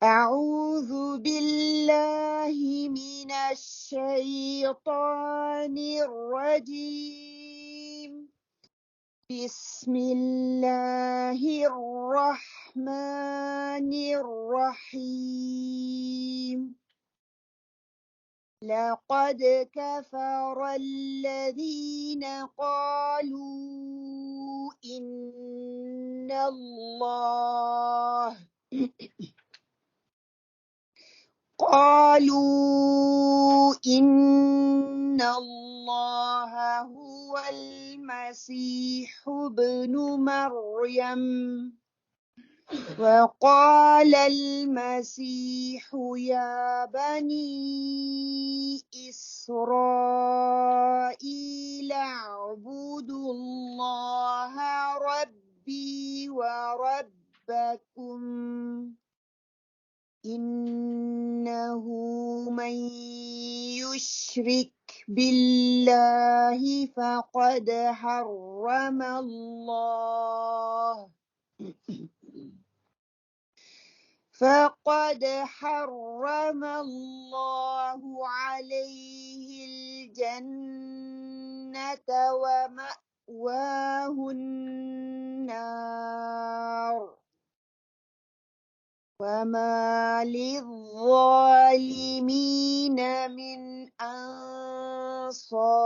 أعوذ بالله من الشيطان الرجيم. بسم الله الرحمن الرحيم. لقد كفر الذين قالوا إن الله هو المسيح ابن مريم. وقال المسيح يا بني إسرائيل اعبدوا الله ربي وربكم إنه من يشرك بالله فقد حرم الله عليه الجنة ومأواه النار وما للظالمين من أنصار.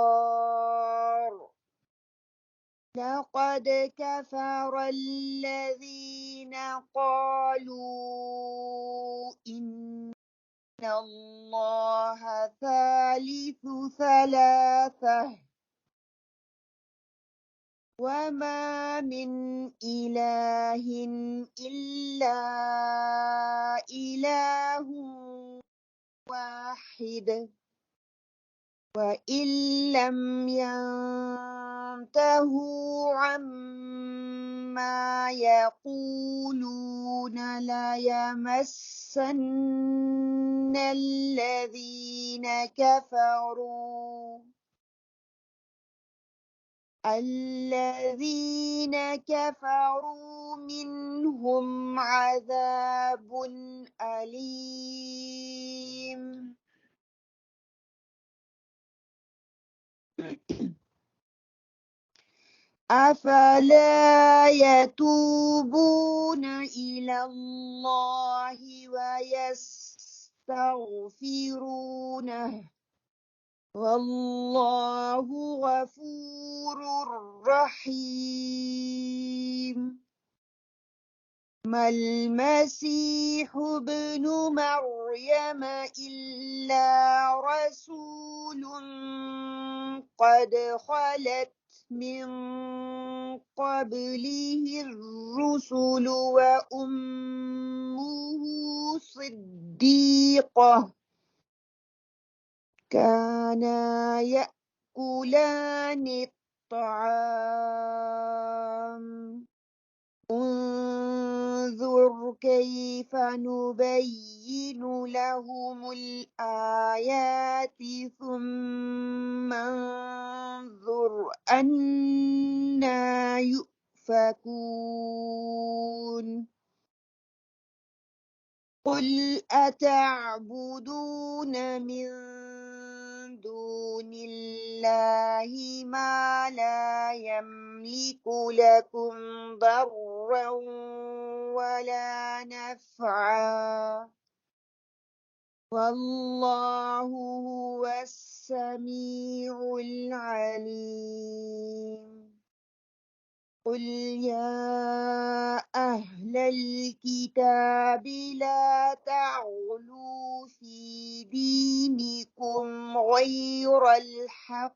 لقد كفر الذين قالوا إن الله ثالث ثلاثة وما من إله إلا إله واحد وإن لم ينتهوا عما يقولون ليمسن الذين كفروا منهم عذاب أليم. أفلا يتوبون إلى الله ويستغفرونه والله غفور رحيم. ما المسيح ابن مريم إلا رسول قد خلت من قبله الرسل وأمه صديقة كانا يأكلان الطعام انظر كيف نبين لهم الآيات ثم انظر أنى يؤفكون. قل أتعبدون من دون الله ما لا يملك لكم ضرا ولا نفعا والله هو السميع العليم. قل يا أهل الكتاب لا تغلوا في دينكم غير الحق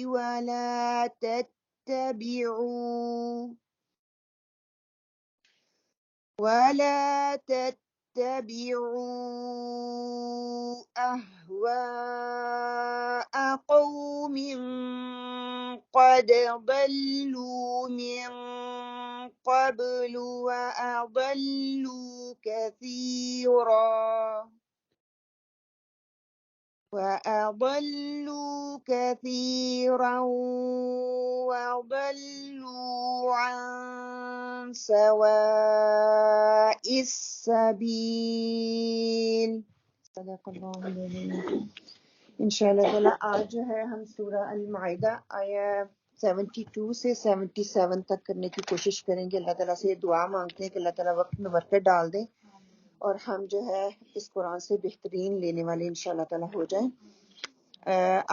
ولا تتبعوا أهواء قوم قد ضلوا من قبل وأضلوا كثيرا وضلوا عن سواء السبيل. السبيل صدق اللہ العظیم۔ انشاءاللہ تعالیٰ آج جو ہے ہم سورہ المائدہ آیا 72 سے 77 تک کرنے کی کوشش کریں گے۔ اللہ تعالیٰ سے دعا مانگتے ہیں کہ اللہ تعالیٰ وقت میں برکت ڈال دے اور ہم جو ہے اس قرآن سے بہترین لینے والے انشاءاللہ تعالیٰ ہو جائیں۔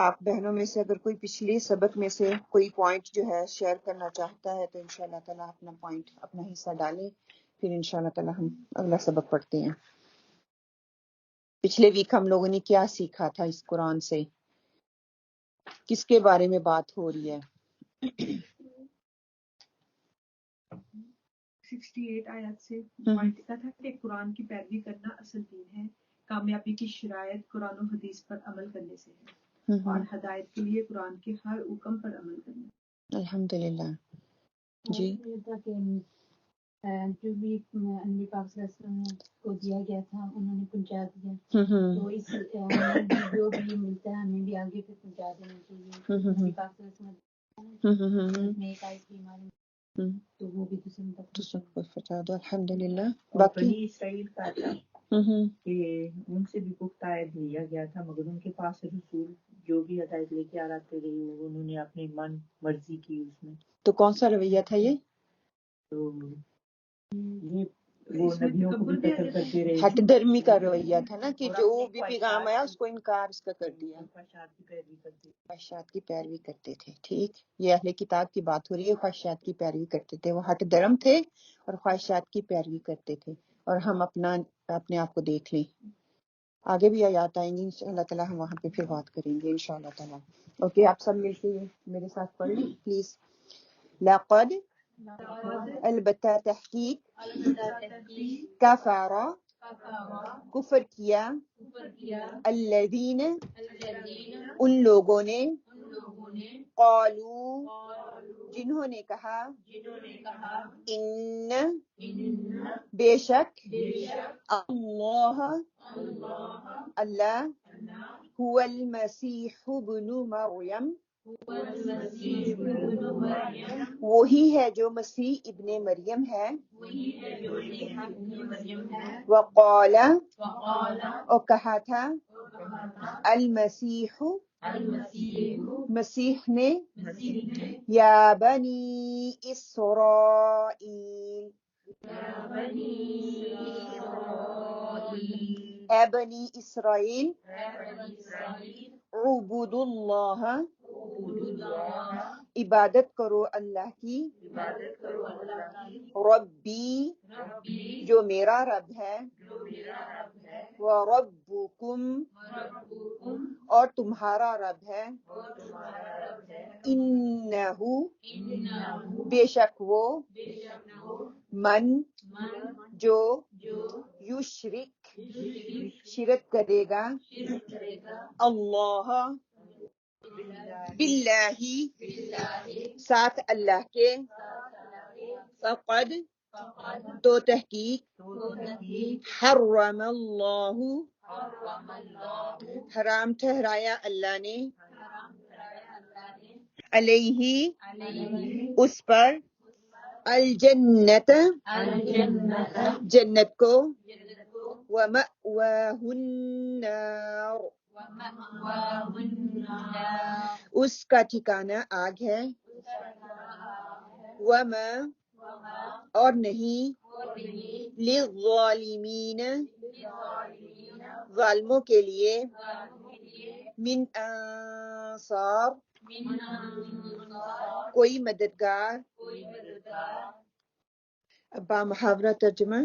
آپ بہنوں میں سے اگر کوئی پچھلی سبق میں سے کوئی پوائنٹ جو ہے شیئر کرنا چاہتا ہے تو انشاءاللہ تعالیٰ اپنا پوائنٹ اپنا حصہ ڈالیں، پھر انشاءاللہ تعالیٰ ہم اگلا سبق پڑھتے ہیں۔ پچھلے ویک ہم لوگوں نے کیا سیکھا تھا اس قرآن سے، کس کے بارے میں بات ہو رہی ہے؟ 68 آیات سے پوائنٹ کا تھا کہ قرآن کی پیروی کرنا اصل دین ہے، کامیابی کی شرائط قرآن و حدیث پر عمل کرنے سے ہے اور ہدایت کے لیے قرآن کے ہر حکم پر عمل کرنا۔ الحمدللہ جی جو بھی نبی پاک صلی اللہ علیہ وسلم کو دیا گیا تھا انہوں نے پہنچا دیا، تو اس جو بھی ملتا ہے ہمیں بھی آگے پہ پہنچا دینا چاہیے۔ نبی پاک صلی اللہ علیہ وسلم میں ایک آیت کی معنی تو وہ بھی دوسرے تک پہنچا دو۔ الحمدللہ باقی بنی اسرائیل کا تھا کہ ان سے بھی پختہ عہد لیا گیا تھا، مگر ان کے پاس رسول جو بھی ہدایت لے کے آتے رہے انہوں نے اپنی من مرضی کی اس میں۔ تو کون سا رویہ تھا یہ؟ تو وہ نبیوں کو بھی قتل کرتے رہے، ہٹ درمی کا رویہ تھا نا کہ جو بھی پیغام آیا اس کو انکار اس کا کر دیا، خواہشات کی پیروی کرتے تھے۔ ٹھیک، یہ اہل کتاب کی بات ہو رہی ہے، خواہشات کی پیروی کرتے تھے، وہ ہٹ درم تھے اور خواہشات کی پیروی کرتے تھے۔ اور ہم اپنے آپ کو دیکھ لیں، آگے بھی آیات آئیں گی انشاءاللہ تعالیٰ، ہم وہاں پہ پھر بات کریں گے انشاءاللہ تعالیٰ۔ اوکے، آپ سب مل کے میرے ساتھ پڑھ لیں پلیز۔ لقد البتہ تحقیق، کفر کفر کیا، الذین ان لوگوں نے، قالوا جنہوں نے کہا، ان بے شک، اللہ اللہ، هو المسیح ابن مریم وہی ہے جو مسیح ابن مریم ہے، وقال اور کہا تھا، المسیح مسیح نے، یا بنی اسرائیل اے بنی اسرائیل، اعبدوا اللہ عبادت کرو اللہ کی، ربی جو میرا رب ہے، وربکم اور تمہارا رب ہے، انہو بے شک وہ، من جو، یشرک شرک کرے گا، اللہ باللہ ساتھ اللہ کے، فقد تو تحقیق، حرم اللہ حرام ٹھہرایا اللہ نے، علیہ اس پر، الجنت جنت کو، ومأواہ النار اس کا ٹھکانہ آگ ہے، وما اور نہیں، للظالمین ظالموں کے لیے، من انصار کوئی مددگار۔ ابا محاورہ ترجمہ،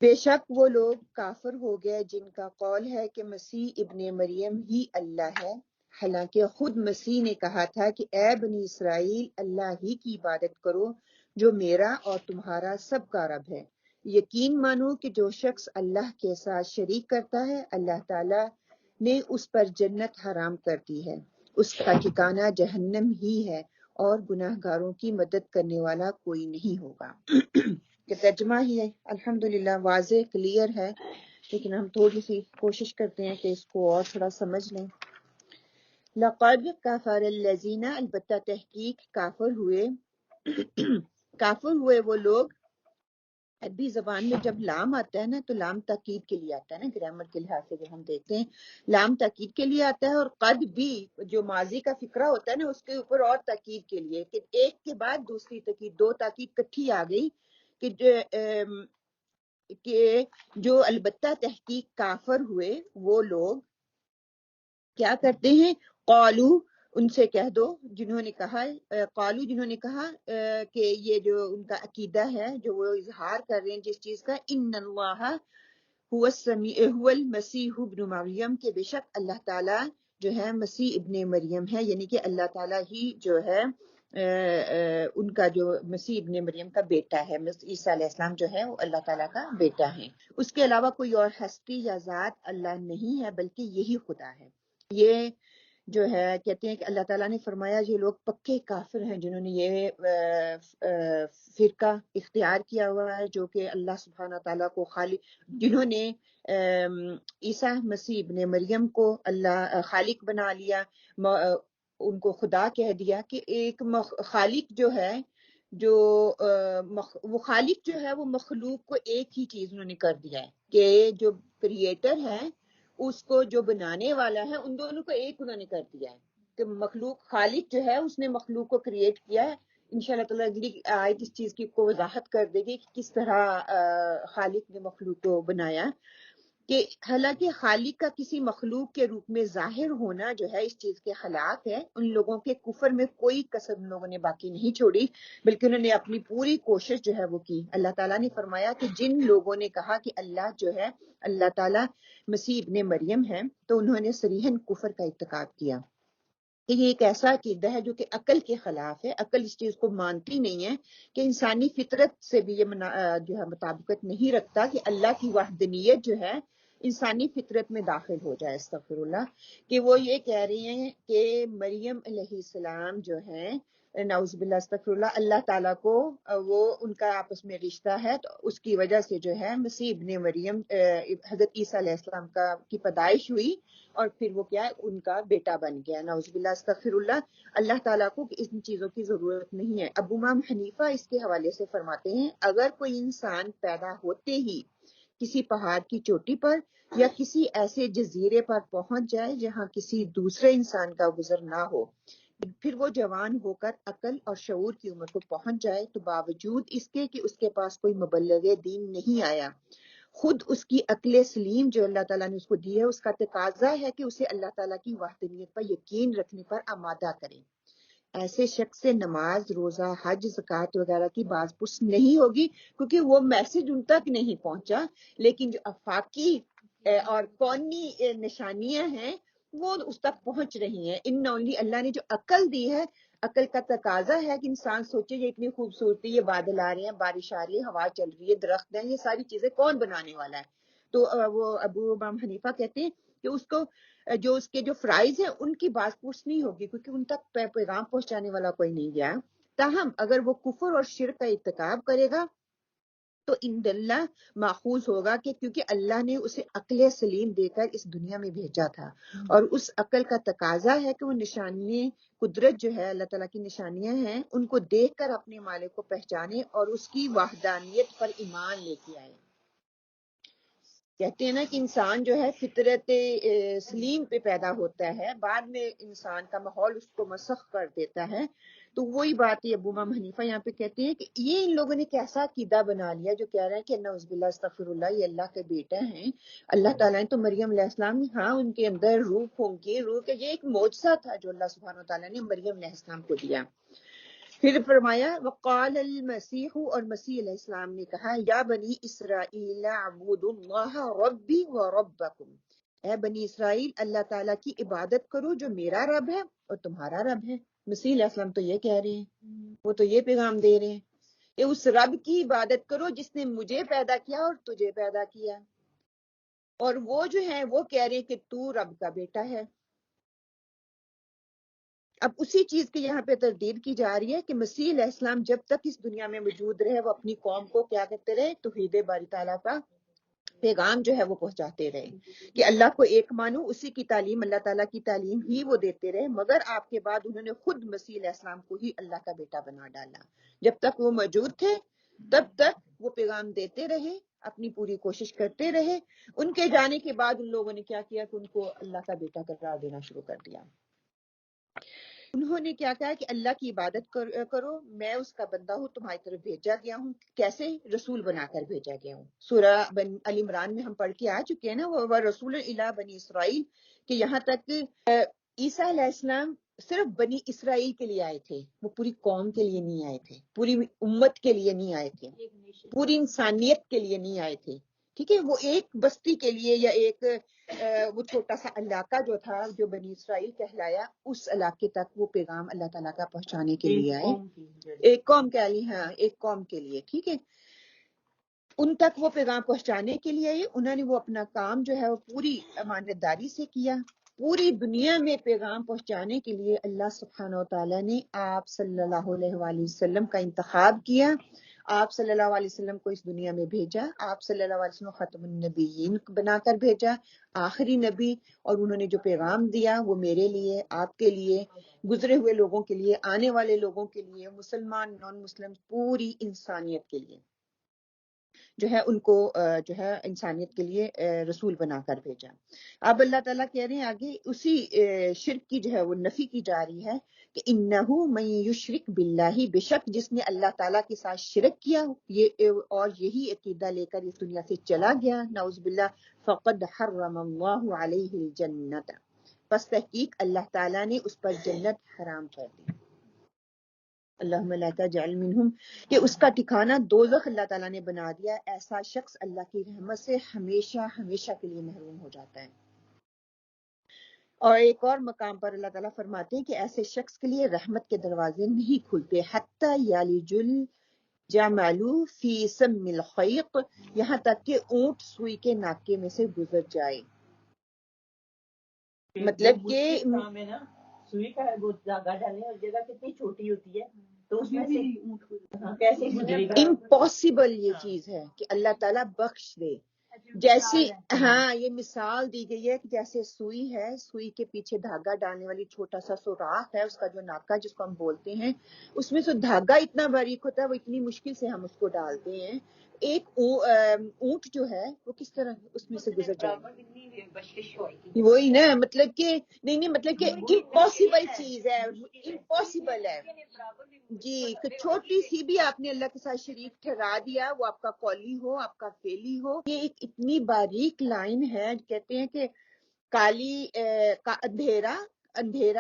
بے شک وہ لوگ کافر ہو گئے جن کا قول ہے کہ مسیح ابن مریم ہی اللہ ہے، حالانکہ خود مسیح نے کہا تھا کہ اے بنی اسرائیل اللہ ہی کی عبادت کرو جو میرا اور تمہارا سب کا رب ہے۔ یقین مانو کہ جو شخص اللہ کے ساتھ شریک کرتا ہے اللہ تعالیٰ نے اس پر جنت حرام کر دی ہے، اس کا ٹھکانہ جہنم ہی ہے اور گناہ گاروں کی مدد کرنے والا کوئی نہیں ہوگا۔ کہ ترجمہ ہی ہے الحمدللہ واضح کلیئر ہے، لیکن ہم تھوڑی سی کوشش کرتے ہیں کہ اس کو اور تھوڑا سمجھ لیں۔ لقد کفر الذین البتہ تحقیق کافر ہوئے وہ لوگ، عربی زبان میں جب لام آتا ہے نا تو لام تاکید کے لیے آتا ہے نا، گرامر کے لحاظ سے جب ہم دیکھتے ہیں لام تاکید کے لیے آتا ہے، اور قد بھی جو ماضی کا فقرہ ہوتا ہے نا اس کے اوپر اور تاکید کے لیے، کہ ایک کے بعد دوسری تاکید، دو تاکید کٹھی آ گئی کہ جو البتہ تحقیق کافر ہوئے وہ لوگ کیا کرتے ہیں، قالو ان سے کہہ دو جنہوں نے کہا، قالو جنہوں نے کہا کہ یہ جو ان کا عقیدہ ہے جو وہ اظہار کر رہے ہیں جس چیز کا، ان اللہ هو المسیح ابن مریم، کہ بے شک اللہ تعالیٰ جو ہے مسیح ابن مریم ہے، یعنی کہ اللہ تعالیٰ ہی جو ہے ان کا جو مسیح ابن مریم کا بیٹا ہے، عیسیٰ علیہ السلام جو ہے وہ اللہ تعالیٰ کا بیٹا ہے، اس کے علاوہ کوئی اور ہستی یا ذات اللہ نہیں ہے بلکہ یہی خدا ہے۔ یہ جو ہے کہتے ہیں کہ اللہ تعالیٰ نے فرمایا یہ لوگ پکے کافر ہیں جنہوں نے یہ فرقہ اختیار کیا ہوا ہے جو کہ اللہ سبحانہ تعالیٰ کو خالق، جنہوں نے عیسیٰ مسیح ابن مریم کو اللہ خالق بنا لیا، ان کو خدا کہہ دیا، کہ ایک خالق جو ہے جو وہ خالق جو ہے وہ مخلوق کو ایک ہی چیز انہوں نے کر دیا ہے، کہ جو کریٹر ہے اس کو جو بنانے والا ہے ان دونوں کو ایک انہوں نے کر دیا ہے، کہ مخلوق خالق جو ہے اس نے مخلوق کو کریٹ کیا ہے۔ انشاءاللہ تعالیٰ اگلی آیت اس چیز کی کو وضاحت کر دے گی کہ کس طرح خالق نے مخلوق کو بنایا، کہ حالانکہ خالق کا کسی مخلوق کے روپ میں ظاہر ہونا جو ہے اس چیز کے خلاف ہے، ان لوگوں کے کفر میں کوئی کسر ان لوگوں نے باقی نہیں چھوڑی بلکہ انہوں نے اپنی پوری کوشش جو ہے وہ کی۔ اللہ تعالیٰ نے فرمایا کہ جن لوگوں نے کہا کہ اللہ جو ہے اللہ تعالیٰ مسیح ابن مریم ہے تو انہوں نے صریحاً کفر کا ارتکاب کیا، کہ یہ ایک ایسا عقیدہ ہے جو کہ عقل کے خلاف ہے، عقل اس چیز کو مانتی نہیں ہے، کہ انسانی فطرت سے بھی یہ جو ہے مطابقت نہیں رکھتا کہ اللہ کی وحدانیت جو ہے انسانی فطرت میں داخل ہو جائے، استغفر اللہ، کہ وہ یہ کہہ رہے ہیں کہ مریم علیہ السلام جو ہیں نعوذ باللہ استغفر اللہ، اللہ تعالیٰ کو وہ ان کا آپس میں رشتہ ہے تو اس کی وجہ سے جو ہے مسیح ابن مریم حضرت عیسیٰ علیہ السلام کی پیدائش ہوئی اور پھر وہ کیا ان کا بیٹا بن گیا، نعوذ باللہ استغفر اللہ۔ اللہ تعالیٰ کو ان چیزوں کی ضرورت نہیں ہے۔ ابو امام حنیفہ اس کے حوالے سے فرماتے ہیں اگر کوئی انسان پیدا ہوتے ہی کسی پہاڑ کی چوٹی پر یا کسی ایسے جزیرے پر پہنچ جائے جہاں کسی دوسرے انسان کا گزر نہ ہو، پھر وہ جوان ہو کر عقل اور شعور کی عمر کو پہنچ جائے تو باوجود اس کے کہ اس کے پاس کوئی مبلغ دین نہیں آیا، خود اس کی عقل سلیم جو اللہ تعالیٰ نے اس کو دی ہے اس کا تقاضا ہے کہ اسے اللہ تعالیٰ کی وحدانیت پر یقین رکھنے پر آمادہ کرے۔ ایسے شخص سے نماز، روزہ، حج، زکوٰۃ وغیرہ کی باز پرس نہیں ہوگی کیونکہ وہ میسج ان تک نہیں پہنچا، لیکن جو افاقی اور کونی نشانیاں ہیں وہ اس تک پہنچ رہی ہیں۔ ان اونلی اللہ نے جو عقل دی ہے، عقل کا تقاضا ہے کہ انسان سوچے یہ اتنی خوبصورتی، یہ بادل آ رہے ہیں، بارش آ رہی ہے، ہوا چل رہی ہے، درخت ہیں، یہ ساری چیزیں کون بنانے والا ہے؟ تو وہ ابو امام حنیفہ کہتے ہیں کہ اس کو جو اس کے جو فرائض ہیں ان کی باز پرس نہیں ہوگی کیونکہ ان تک پیغام پہنچانے والا کوئی نہیں گیا۔ تاہم اگر وہ کفر اور شرک کا ارتکاب کرے گا تو ان اللہ ماخوذ ہوگا، کہ کیونکہ اللہ نے اسے عقل سلیم دے کر اس دنیا میں بھیجا تھا اور اس عقل کا تقاضا ہے کہ وہ نشانی قدرت جو ہے اللہ تعالیٰ کی نشانیاں ہیں ان کو دیکھ کر اپنے مالک کو پہچانے اور اس کی وحدانیت پر ایمان لے کے آئے۔ کہتے ہیں نا کہ انسان جو ہے فطرت سلیم پہ پیدا ہوتا ہے، بعد میں انسان کا ماحول اس کو مسخ کر دیتا ہے، تو وہی بات یہ ابو امام حنیفہ یہاں پہ کہتے ہیں کہ یہ ان لوگوں نے کیسا عقیدہ بنا لیا جو کہہ رہے ہیں کہ نعوذ باللہ استغفر اللہ یہ اللہ کے بیٹا ہیں، اللہ تعالیٰ نے تو مریم علیہ السلام ہاں ان کے اندر روح ہونگی، روح کہ یہ ایک معجزہ تھا جو اللہ سبحانہ وتعالیٰ نے مریم علیہ السلام کو دیا۔ پھر فرمایا وقال المسیح، اور مسیح علیہ السلام نے کہا یا بنی اسرائیل اعبدوا اللہ ربی و ربکم، اے بنی اسرائیل اللہ تعالیٰ کی عبادت کرو جو میرا رب ہے اور تمہارا رب ہے۔ مسیح علیہ السلام تو یہ کہہ رہے ہیں، وہ تو یہ پیغام دے رہے ہیں کہ اس رب کی عبادت کرو جس نے مجھے پیدا کیا اور تجھے پیدا کیا، اور وہ جو ہے وہ کہہ رہے ہیں کہ تو رب کا بیٹا ہے۔ اب اسی چیز کی یہاں پہ تردید کی جا رہی ہے کہ مسیح علیہ السلام جب تک اس دنیا میں موجود رہے وہ اپنی قوم کو کیا کرتے رہے، توحید باری تعالیٰ کا پیغام جو ہے وہ پہنچاتے رہے کہ اللہ کو ایک مانو، اسی کی تعلیم اللہ تعالیٰ کی تعلیم ہی وہ دیتے رہے، مگر آپ کے بعد انہوں نے خود مسیح علیہ السلام کو ہی اللہ کا بیٹا بنا ڈالا۔ جب تک وہ موجود تھے تب تک وہ پیغام دیتے رہے، اپنی پوری کوشش کرتے رہے. ان کے جانے کے بعد ان لوگوں نے کیا کیا کہ ان کو اللہ کا بیٹا قرار دینا شروع کر دیا. انہوں نے کیا کہا کہ اللہ کی عبادت کرو، میں اس کا بندہ ہوں، تمہاری طرف بھیجا گیا ہوں. کیسے؟ رسول بنا کر بھیجا گیا ہوں. سورہ ال عمران میں ہم پڑھ کے آ چکے ہیں نا، وہ رسول الی بنی اسرائیل، کہ یہاں تک کہ عیسیٰ علیہ السلام صرف بنی اسرائیل کے لیے آئے تھے، وہ پوری قوم کے لیے نہیں آئے تھے، پوری امت کے لیے نہیں آئے تھے، پوری انسانیت کے لیے نہیں آئے تھے. ٹھیک ہے، وہ ایک بستی کے لیے یا ایک وہ چھوٹا سا علاقہ جو تھا جو بنی اسرائیل کہلایا، اس علاقے تک وہ پیغام اللہ تعالیٰ کا پہنچانے کے لیے آئے. ایک قوم کے لیے، ہاں ایک قوم کے لیے. ٹھیک ہے، ان تک وہ پیغام پہنچانے کے لیے آئے. انہوں نے وہ اپنا کام جو ہے وہ پوری امانت داری سے کیا. پوری دنیا میں پیغام پہنچانے کے لیے اللہ سبحانہ و تعالیٰ نے آپ صلی اللہ علیہ وآلہ وسلم کا انتخاب کیا. آپ صلی اللہ علیہ وسلم کو اس دنیا میں بھیجا. آپ صلی اللہ علیہ وسلم ختم النبیین بنا کر بھیجا، آخری نبی. اور انہوں نے جو پیغام دیا وہ میرے لیے، آپ کے لیے، گزرے ہوئے لوگوں کے لیے، آنے والے لوگوں کے لیے، مسلمان نان مسلم، پوری انسانیت کے لیے جو ہے ان کو جو ہے انسانیت کے لیے رسول بنا کر بھیجا. اب اللہ تعالیٰ کہہ رہے ہیں آگے اسی شرک کی جو ہے وہ نفی کی جا رہی ہے کہ انہو من یشرک باللہ، بے شک جس نے اللہ تعالیٰ کے ساتھ شرک کیا اور یہی عقیدہ لے کر اس دنیا سے چلا گیا، نعوذ باللہ، فقد حرم اللہ علیہ الجنت، پس تحقیق اللہ تعالیٰ نے اس پر جنت حرام کر دی. اللہم لا تجعل منہم، کہ اس کا ٹھکانہ دوزخ اللہ تعالیٰ نے بنا دیا. ایسا شخص اللہ کی رحمت سے ہمیشہ ہمیشہ کے لیے محروم ہو جاتا ہے. اور ایک اور مقام پر اللہ تعالیٰ فرماتے ہیں کہ ایسے شخص کے لیے رحمت کے دروازے نہیں کھلتے حتی یلج الجمل فی سم الخیط، یہاں تک کہ اونٹ سوئی کے ناکے میں سے گزر جائے. مطلب کہ سوئی کا وہ دھاگا ڈالنے اور جگہ کتنی چھوٹی ہوتی ہے، تو اس میں سے کیسے امپاسبل یہ چیز ہے کہ اللہ تعالیٰ بخش دے. جیسی ہاں یہ مثال دی گئی ہے کہ جیسے سوئی ہے، سوئی کے پیچھے دھاگا ڈالنے والی چھوٹا سا سوراخ ہے، اس کا جو ناکا جس کو ہم بولتے ہیں، اس میں سے دھاگا اتنا باریک ہوتا ہے، وہ اتنی مشکل سے ہم اس کو ڈالتے ہیں. ایک اونٹ جو ہے وہ کس طرح اس میں سے گزر جائے گا؟ وہی نا، مطلب کہ نہیں مطلب کہ امپاسبل چیز ہے، امپاسبل ہے. جی، کہ چھوٹی سی بھی آپ نے اللہ کے ساتھ شریک ٹھہرا دیا، وہ آپ کا قولی ہو، آپ کا فعلی ہو. یہ ایک اتنی باریک لائن ہے، کہتے ہیں کہ کالی اندھیرا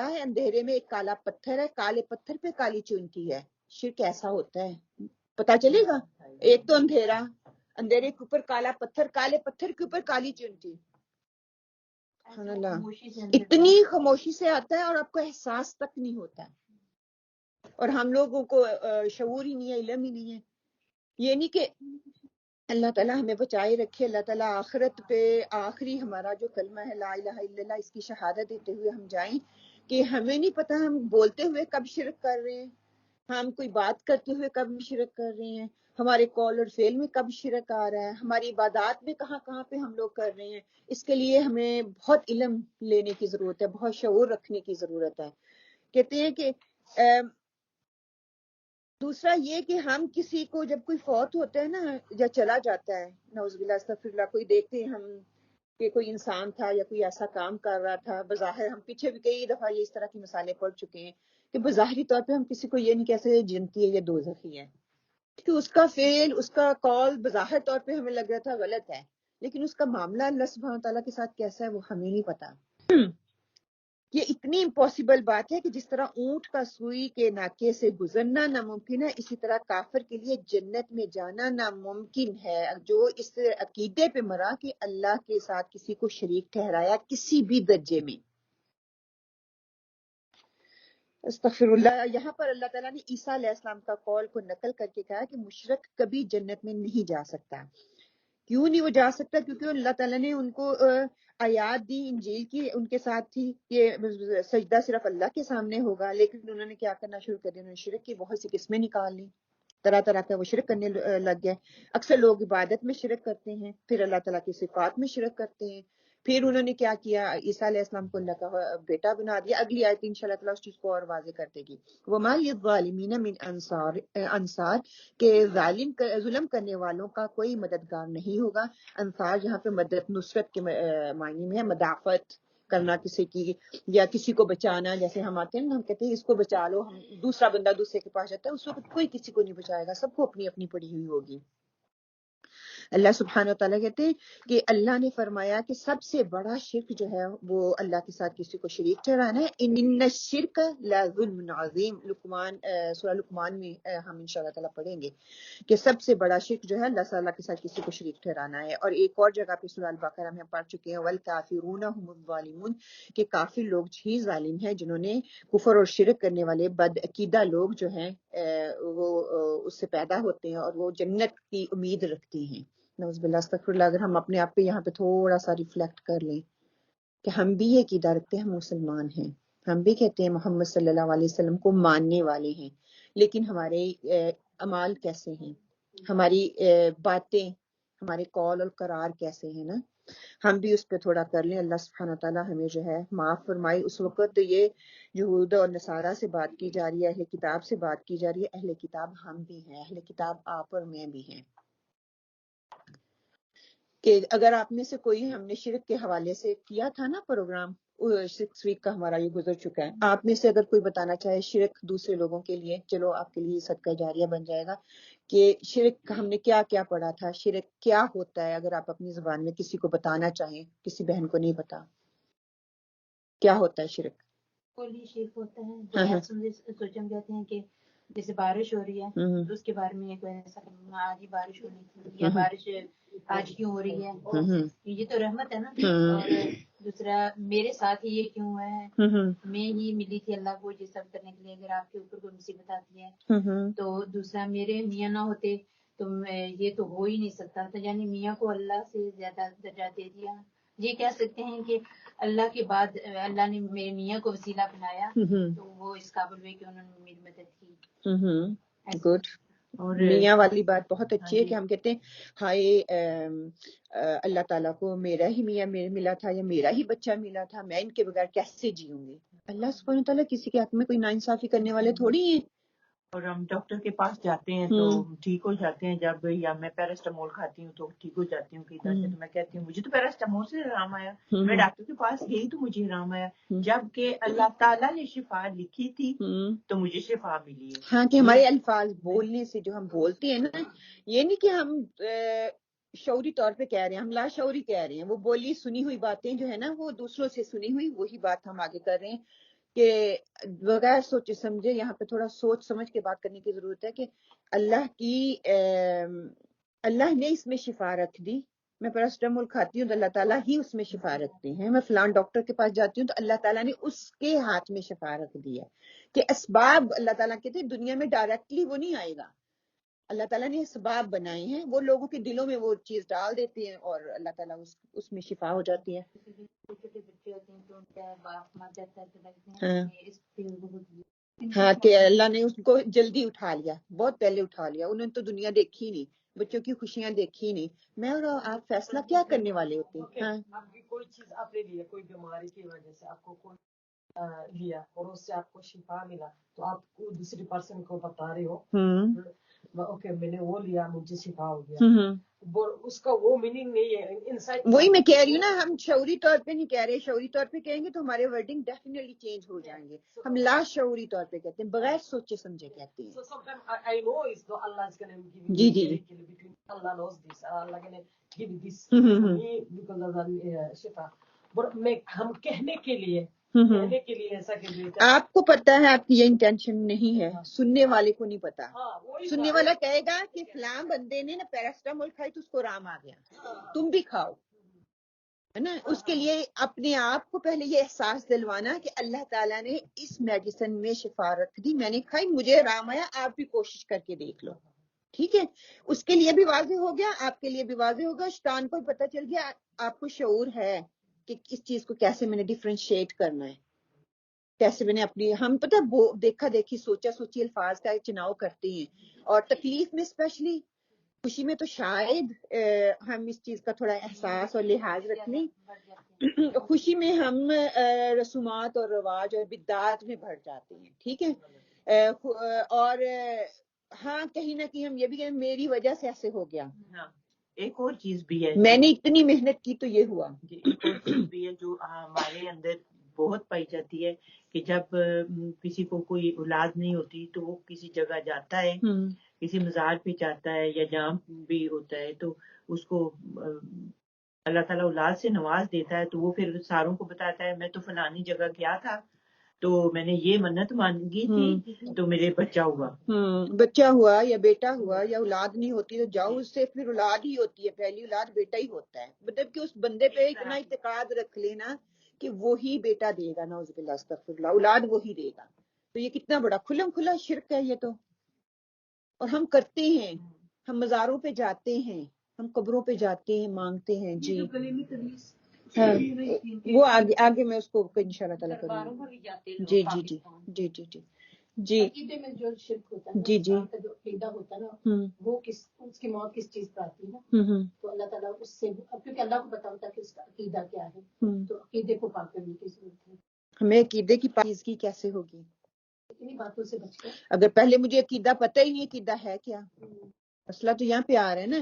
ہے، اندھیرے میں ایک کالا پتھر ہے، کالے پتھر پہ کالی چونٹی ہے. شرک ایسا ہوتا ہے، پتا چلے گا. ایک تو اندھیرا، اندھیرے کے اوپر کالا پتھر، کالے پتھر کے اوپر کالی چونٹی. سبحان اللہ، اتنی خاموشی سے آتا ہے اور آپ کو احساس تک نہیں ہوتا ہے. اور ہم لوگوں کو شعور ہی نہیں ہے، علم ہی نہیں ہے. یہ نہیں کہ اللہ تعالیٰ ہمیں بچائے رکھے، اللہ تعالیٰ آخرت پہ آخری ہمارا جو کلمہ ہے لا الہ الا اللہ، اس کی شہادت دیتے ہوئے ہم جائیں کہ ہمیں نہیں پتا ہم بولتے ہوئے کب شرک کر رہے ہیں، ہم کوئی بات کرتے ہوئے کب شرک کر رہے ہیں، ہمارے قول اور فعل میں کب شرک آ رہا ہے، ہماری عبادات میں کہاں کہاں پہ ہم لوگ کر رہے ہیں. اس کے لیے ہمیں بہت علم لینے کی ضرورت ہے، بہت شعور رکھنے کی ضرورت ہے. کہتے ہیں کہ دوسرا یہ کہ ہم کسی کو جب کوئی فوت ہوتا ہے نا یا چلا جاتا ہے، نعوذ باللہ استغفر اللہ، کوئی دیکھتے ہیں ہم کہ کوئی انسان تھا یا کوئی ایسا کام کر رہا تھا، بظاہر ہم پیچھے بھی کئی دفعہ یہ اس طرح کی مثالیں پڑھ چکے ہیں کہ بظاہری طور پہ ہم کسی کو یہ نہیں کہہ سکتے جنتی ہے یا دوزخی ہے، کہ اس کا فعل، اس کا قول بظاہر طور پہ ہمیں لگ رہا تھا غلط ہے، لیکن اس کا معاملہ اللہ سبحانہ تعالیٰ کے ساتھ کیسا ہے وہ ہمیں نہیں پتا. یہ اتنی امپاسبل بات ہے کہ جس طرح اونٹ کا سوئی کے ناکے سے گزرنا ناممکن ہے، اسی طرح کافر کے لیے جنت میں جانا ناممکن ہے جو اس عقیدے پہ مرا کہ اللہ کے ساتھ کسی کو شریک ٹھہرایا کسی بھی درجے میں. استغفر اللہ. یہاں پر اللہ تعالیٰ نے عیسیٰ علیہ السلام کا قول کو نقل کر کے کہا کہ مشرک کبھی جنت میں نہیں جا سکتا. کیوں نہیں وہ جا سکتا؟ کیونکہ اللہ تعالیٰ نے ان کو آیات دی انجیل کی، ان کے ساتھ تھی کہ سجدہ صرف اللہ کے سامنے ہوگا، لیکن انہوں نے کیا کرنا شروع کر دیا، انہوں نے شرک کی بہت سی قسمیں نکال لی، طرح طرح کا وہ شرک کرنے لگ گئے. اکثر لوگ عبادت میں شرک کرتے ہیں، پھر اللہ تعالیٰ کی صفات میں شرک کرتے ہیں، پھر انہوں نے کیا کیا, عیسیٰ علیہ السلام کو اللہ کا بیٹا بنا دیا. اگلی آیت انشاءاللہ تعالیٰ اس چیز کو اور واضح کر دے گی. وما للظالمین من انصار کہ ظلم کرنے والوں کا کوئی مددگار نہیں ہوگا. انصار یہاں پہ مدد نصرت کے معنی میں ہے, مدافعت کرنا کسی کی یا کسی کو بچانا. جیسے ہم آتے ہیں نا, ہم کہتے ہیں اس کو بچا لو, ہم دوسرا بندہ دوسرے کے پاس جاتا ہے, اس وقت کوئی کسی کو نہیں بچائے گا, سب کو اپنی اپنی پڑی ہوئی ہوگی. اللہ سبحانہ و تعالیٰ کہتے ہیں کہ اللہ نے فرمایا کہ سب سے بڑا شرک جو ہے وہ اللہ کے ساتھ کسی کو شریک ٹھہرانا ہے. ان الشرک لظلم عظیم, لقمان سورہ لقمان میں ہم انشاءاللہ تعالیٰ پڑھیں گے کہ سب سے بڑا شرک جو ہے اللہ تعالیٰ کے ساتھ کسی کو شریک ٹھہرانا ہے. اور ایک اور جگہ پہ سورہ البقرہ میں ہم پڑھ چکے ہیں والکافرون هم الظالمون کہ کافر لوگ ہی ظالم ہیں, جنہوں نے کفر اور شرک کرنے والے بد عقیدہ لوگ جو ہیں وہ اس سے پیدا ہوتے ہیں اور وہ جنت کی امید رکھتے ہیں. نعوذ باللہ استغفر اللہ. اگر ہم اپنے آپ پہ یہاں پہ تھوڑا سا ریفلیکٹ کر لیں کہ ہم بھی یہ عقیدہ رکھتے ہیں, ہم مسلمان ہیں, ہم بھی کہتے ہیں محمد صلی اللہ علیہ وسلم کو ماننے والے ہیں, لیکن ہمارے اعمال کیسے ہیں, ہماری باتیں, ہمارے قول اور قرار کیسے ہیں نا, ہم بھی اس پہ تھوڑا کر لیں. اللہ سبحانہ تعالیٰ ہمیں جو ہے معاف فرمائے. اس وقت یہ یہود اور نصارہ سے بات کی جا رہی ہے, اہل کتاب سے بات کی جا رہی ہے. اہل کتاب ہم بھی ہیں, اہل کتاب آپ اور میں بھی ہیں. کہ اگر آپ میں سے کوئی, ہم نے شرک کے حوالے سے کیا تھا نا پروگرام, 6 ویک کا ہمارا یہ گزر چکا ہے, آپ میں سے اگر کوئی بتانا چاہے شرک دوسرے لوگوں کے لیے, چلو آپ کے لیے صدقہ جاریہ بن جائے گا کہ شرک ہم نے کیا کیا پڑھا تھا, شرک کیا ہوتا ہے. اگر آپ اپنی زبان میں کسی کو بتانا چاہیں, کسی بہن کو نہیں پتا کیا ہوتا ہے شرک. کوئی شرک ہوتا ہے تو آپ سوچم جاتے ہیں کہ جیسے بارش ہو رہی ہے تو اس کے بارے میں کوئی ایسا آج ہی بارش ہونی تھی, یا بارش آج کیوں ہو رہی ہے, یہ تو رحمت ہے نا. اور دوسرا میرے ساتھ ہی یہ کیوں ہوا ہے, میں ہی ملی تھی اللہ کو یہ سب کرنے کے لیے. اگر آپ کے اوپر کوئی مصیبت آتی ہے تو دوسرا میرے میاں نہ ہوتے تو یہ تو ہو ہی نہیں سکتا تھا. یعنی میاں کو اللہ سے زیادہ درجہ دے دیا. یہ کہہ سکتے ہیں کہ اللہ کے بعد اللہ نے میرے میاں کو وسیلہ بنایا تو وہ اس قابل ہوئے کہ انہوں نے میری مدد کی. گڈ. اور میاں والی بات بہت اچھی ہے کہ ہم کہتے ہیں ہائے اللہ تعالیٰ کو میرا ہی میاں ملا تھا یا میرا ہی بچہ ملا تھا, میں ان کے بغیر کیسے جیوں گی. اللہ سبحانہ تعالیٰ کسی کے حق میں کوئی ناانصافی کرنے والے تھوڑی ہیں. اور ہم ڈاکٹر کے پاس جاتے ہیں تو ٹھیک ہو جاتے ہیں جب, یا میں پیراسٹامول کھاتی ہوں تو ٹھیک ہو جاتی ہوں. کئی دفعہ تو میں کہتی ہوں مجھے تو پیراسٹامول سے آرام آیا, میں ڈاکٹر کے پاس گئی تو مجھے آرام آیا, جبکہ اللہ تعالیٰ نے شفا لکھی تھی تو مجھے شفا ملی ہے. ہاں, کہ ہمارے الفاظ بولنے سے جو ہم بولتے ہیں نا, یہ نہیں کہ ہم شعوری طور پہ کہہ رہے ہیں, ہم لا شعوری کہہ رہے ہیں. وہ بولی سنی ہوئی باتیں جو ہے نا, وہ دوسروں سے سنی ہوئی وہی بات ہم آگے کر رہے ہیں. کہ بغیر سوچے سمجھے, یہاں پہ تھوڑا سوچ سمجھ کے بات کرنے کی ضرورت ہے کہ اللہ نے اس میں شفا رکھ دی. میں پیراسٹامول کھاتی ہوں تو اللہ تعالیٰ ہی اس میں شفا رکھتے ہیں. میں فلان ڈاکٹر کے پاس جاتی ہوں تو اللہ تعالیٰ نے اس کے ہاتھ میں شفا رکھ دیا. کہ اسباب اللہ تعالیٰ کہتے ہیں دنیا میں ڈائریکٹلی وہ نہیں آئے گا, اللہ تعالیٰ نے اسباب بنائے ہیں, وہ لوگوں کے دلوں میں وہ چیز ڈال دیتے ہیں اور اللہ تعالیٰ اس میں شفا ہو جاتی ہے. ہاں, کہ اللہ نے اس کو جلدی اٹھا لیا, بہت پہلے اٹھا لیا. انہوں نے تو دنیا دیکھی نہیں, بچوں کی خوشیاں دیکھی نہیں. میں اور آپ فیصلہ کیا کرنے والے ہوتے ہیں. ہاں, آپ کی کوئی چیز آپ نے لیا, کوئی بیماری کی وجہ سے آپ کو کوئی لیا اور اس سے آپ کو شفا ملا, تو آپ کو دوسری پرسن کو بتا رہے ہو اوکے میں نے وہ لیا مجھے شفا ہو گیا, اس کا وہ میننگ نہیں ہے. انسائٹ وہی میں کہہ رہی ہوں نا, ہم شعوری طور پہ نہیں کہہ رہے. شعوری طور پہ کہیں گے تو ہمارے ورڈنگ ڈیفینیٹلی چینج ہو جائیں گے. ہم لا شعوری طور پہ کہتے ہیں, بغیر سوچے سمجھے کہتے ہیں. So sometimes I know is though Allah is going to give me miracle between Allah knows this, Allah going to give this to me because of the shifa. But ہم کہنے کے لیے ایسا کہ آپ کو پتا ہے آپ کی یہ انٹینشن نہیں ہے, سننے والے کو نہیں پتا. سننے والا کہے گا کہ فلاں بندے نے نا پیراسٹامول کھائی تو اس کو آرام آ گیا, تم بھی کھاؤ, ہے نا. اس کے لیے اپنے آپ کو پہلے یہ احساس دلوانا کہ اللہ تعالیٰ نے اس میڈیسن میں شفا رکھ دی, میں نے کھائی مجھے آرام آیا, آپ بھی کوشش کر کے دیکھ لو. ٹھیک ہے, اس کے لیے بھی واضح ہو گیا, آپ کے لیے بھی واضح ہوگا. شیطان کو پتہ چل گیا, آپ کو شعور ہے کہ اس چیز کو کیسے میں نے ڈیفرینشیٹ کرنا ہے, کیسے میں نے اپنی, ہم پتہ دیکھا دیکھی سوچا سوچی الفاظ کا چناؤ کرتے ہیں, اور تکلیف میں اسپیشلی خوشی میں تو شاید ہم اس چیز کا تھوڑا احساس اور لحاظ رکھ لیں. خوشی میں ہم رسومات اور رواج اور بدعات میں بڑھ جاتے ہیں, ٹھیک ہے, اور ہاں کہیں نہ کہیں ہم یہ بھی کہیں میری وجہ سے ایسے ہو گیا. ایک اور چیز بھی ہے, میں نے اتنی محنت کی تو یہ ہوا. ایک اور چیز بھی ہے جو ہمارے اندر بہت پائی جاتی ہے کہ جب کسی کو کوئی اولاد نہیں ہوتی تو وہ کسی جگہ جاتا ہے, کسی مزار پہ جاتا ہے یا جہاں بھی ہوتا ہے, تو اس کو اللہ تعالیٰ اولاد سے نواز دیتا ہے, تو وہ پھر ساروں کو بتاتا ہے میں تو فلانی جگہ گیا تھا تو میں نے یہ منت مانگی تھی تو میرے بچہ ہوا. بچہ ہوا یا بیٹا ہوا, یا اولاد نہیں ہوتی تو جاؤ اس سے, پھر اولاد ہی ہوتی ہے, پہلی اولاد بیٹا ہی ہوتا ہے. مطلب کہ اس بندے پہ اتنا اعتقاد رکھ لینا کہ وہی بیٹا دے گا, نعوذ باللہ استغفر اللہ, اولاد وہی دے گا. تو یہ کتنا بڑا کھلم کھلا شرک ہے یہ تو. اور ہم کرتے ہیں, ہم مزاروں پہ جاتے ہیں, ہم قبروں پہ جاتے ہیں, مانگتے ہیں. جی وہ آگے میں اس کو انشاءاللہ تعالیٰ کروں گی. جی جی جی جی جی جی جی عقیدے میں جو شرک ہوتا ہے, جی جی کا جو عقیدہ ہوتا ہے نا, وہ اس کی موت کس چیز پر آتی ہے نا, تو اللہ تعالیٰ اس سے, کیونکہ اللہ کو پتا ہوتا ہے کہ اس کا عقیدہ کیا ہے, تو عقیدے کو پاک کرنے کی ضرورت ہے. ہمیں عقیدے کی پاکیزگی کیسے ہوگی؟ انہی باتوں سے بچ کر. اگر پہلے مجھے عقیدہ پتہ ہی نہیں عقیدہ ہے کیا, مسئلہ تو یہاں پہ آ رہا ہے نا.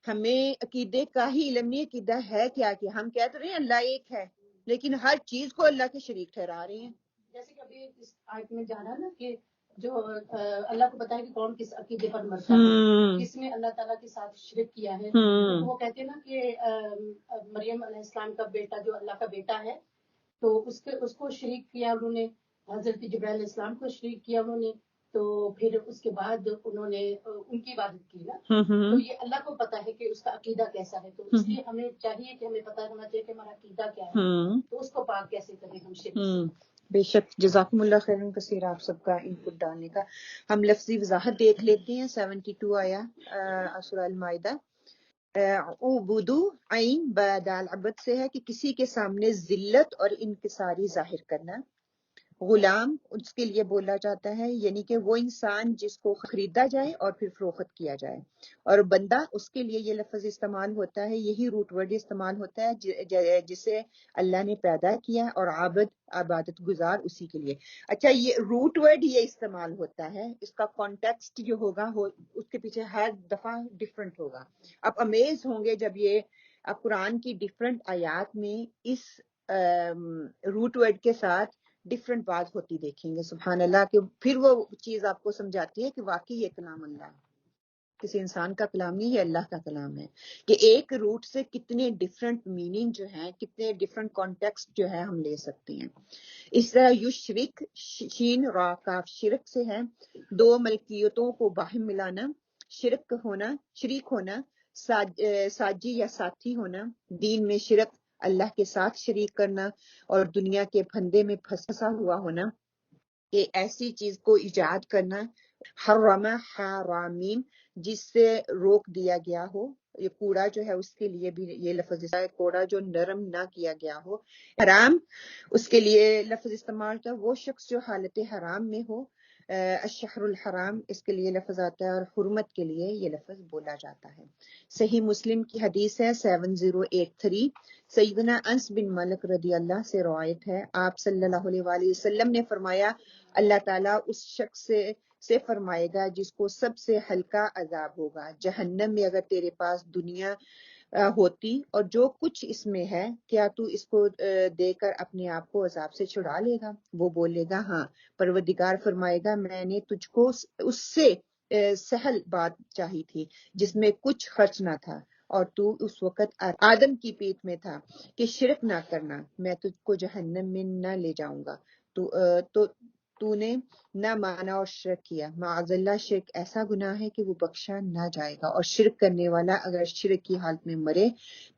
ہمیں عقیدے کا ہی علم نہیں, عقیدہ ہے کیا, کہ ہم کہتے رہے ہیں اللہ ایک ہے, لیکن ہر چیز کو اللہ کے شریک ٹھہرا رہے ہیں. جیسے کہ ابھی اس آیت میں جا رہا نا کہ جو اللہ کو پتا ہے کہ کون کس عقیدے پر مرتا ہے, کس نے اللہ تعالیٰ کے ساتھ شرک کیا ہے. تو وہ کہتے ہیں نا کہ مریم علیہ السلام کا بیٹا جو اللہ کا بیٹا ہے, تو اس کو شریک کیا انہوں نے, حضرت جبرائیل علیہ السلام کو شریک کیا انہوں نے, تو پھر اس کے بعد انہوں نے ان کی عبادت کی نا. تو یہ اللہ کو پتا ہے کہ اس کا عقیدہ کیسا ہے, تو اس لیے ہمیں چاہیے کہ ہمیں پتا ہونا چاہیے کہ ہمارا عقیدہ کیا ہے, تو اس کو پاک کیسے کریں ہم شرک سے. بے شک, جزاکم اللہ خیر کثیر آپ سب کا ان پٹ ڈالنے کا. ہم لفظی وضاحت دیکھ لیتے ہیں. 72 آیا سورہ المائدہ. عبودو عین بدال عبد سے ہے کہ کسی کے سامنے ذلت اور انکساری ظاہر کرنا. غلام اس کے لیے بولا جاتا ہے, یعنی کہ وہ انسان جس کو خریدا جائے اور پھر فروخت کیا جائے. اور بندہ اس کے لیے یہ لفظ استعمال ہوتا ہے, یہی روٹ ورڈ استعمال ہوتا ہے جسے اللہ نے پیدا کیا, اور عابد عبادت گزار اسی کے لیے. اچھا, یہ روٹ ورڈ یہ استعمال ہوتا ہے, اس کا کانٹیکسٹ جو ہوگا اس کے پیچھے ہر دفعہ ڈفرنٹ ہوگا. آپ امیز ہوں گے جب یہ آپ قرآن کی ڈفرنٹ آیات میں اس روٹ ورڈ کے ساتھ ڈفرنٹ بات ہوتی دیکھیں گے. سبحان اللہ, کہ پھر وہ چیز آپ کو سمجھاتی ہے کہ واقعی یہ کلام اللہ ہے, کسی انسان کا کلام نہیں, یہ اللہ کا کلام ہے. کہ ایک روٹ سے کتنے ڈفرنٹ میننگ جو ہیں, کتنے ڈفرنٹ کانٹیکسٹ جو ہے ہم لے سکتے ہیں. اس طرح یشرک, شین را کاف شرک سے ہے, دو ملکیتوں کو باہم ملانا, شرک ہونا, شریک ہونا, ساجی یا ساتھی ہونا, دین میں شرک اللہ کے ساتھ شریک کرنا, اور دنیا کے پھندے میں پھنسا ہوا ہونا, کہ ایسی چیز کو ایجاد کرنا. حرم حرامین, جس سے روک دیا گیا ہو, یہ کوڑا جو ہے اس کے لیے بھی یہ لفظ ہے, کوڑا جو نرم نہ کیا گیا ہو. حرام اس کے لیے لفظ استعمال ہوتا ہے وہ شخص جو حالت حرام میں ہو. الشہر الحرام اس کے لیے لفظ آتا ہے, اور حرمت کے لیے یہ لفظ بولا جاتا ہے. صحیح مسلم کی حدیث ہے 7083, سیدنا انس بن مالک رضی اللہ سے روایت ہے, آپ صلی اللہ علیہ وآلہ وسلم نے فرمایا اللہ تعالیٰ اس شخص سے فرمائے گا جس کو سب سے ہلکا عذاب ہوگا, جہنم میں اگر تیرے پاس دنیا ہوتی اور جو کچھ اس میں ہے, کیا تو اس کو دے کر اپنے آپ کو عذاب سے چھڑا لے گا؟ وہ بولے گا ہاں. پروردگار فرمائے گا میں نے تجھ کو اس سے سہل بات چاہی تھی جس میں کچھ خرچ نہ تھا, اور تو اس وقت آدم کی پیٹ میں تھا, کہ شرک نہ کرنا, میں تجھ کو جہنم میں نہ لے جاؤں گا. تو نے نہ مانا اور شرک کیا. معاذ اللہ, شرک ایسا گناہ ہے کہ وہ بخشا نہ جائے گا, اور شرک کرنے والا اگر شرک کی حالت میں مرے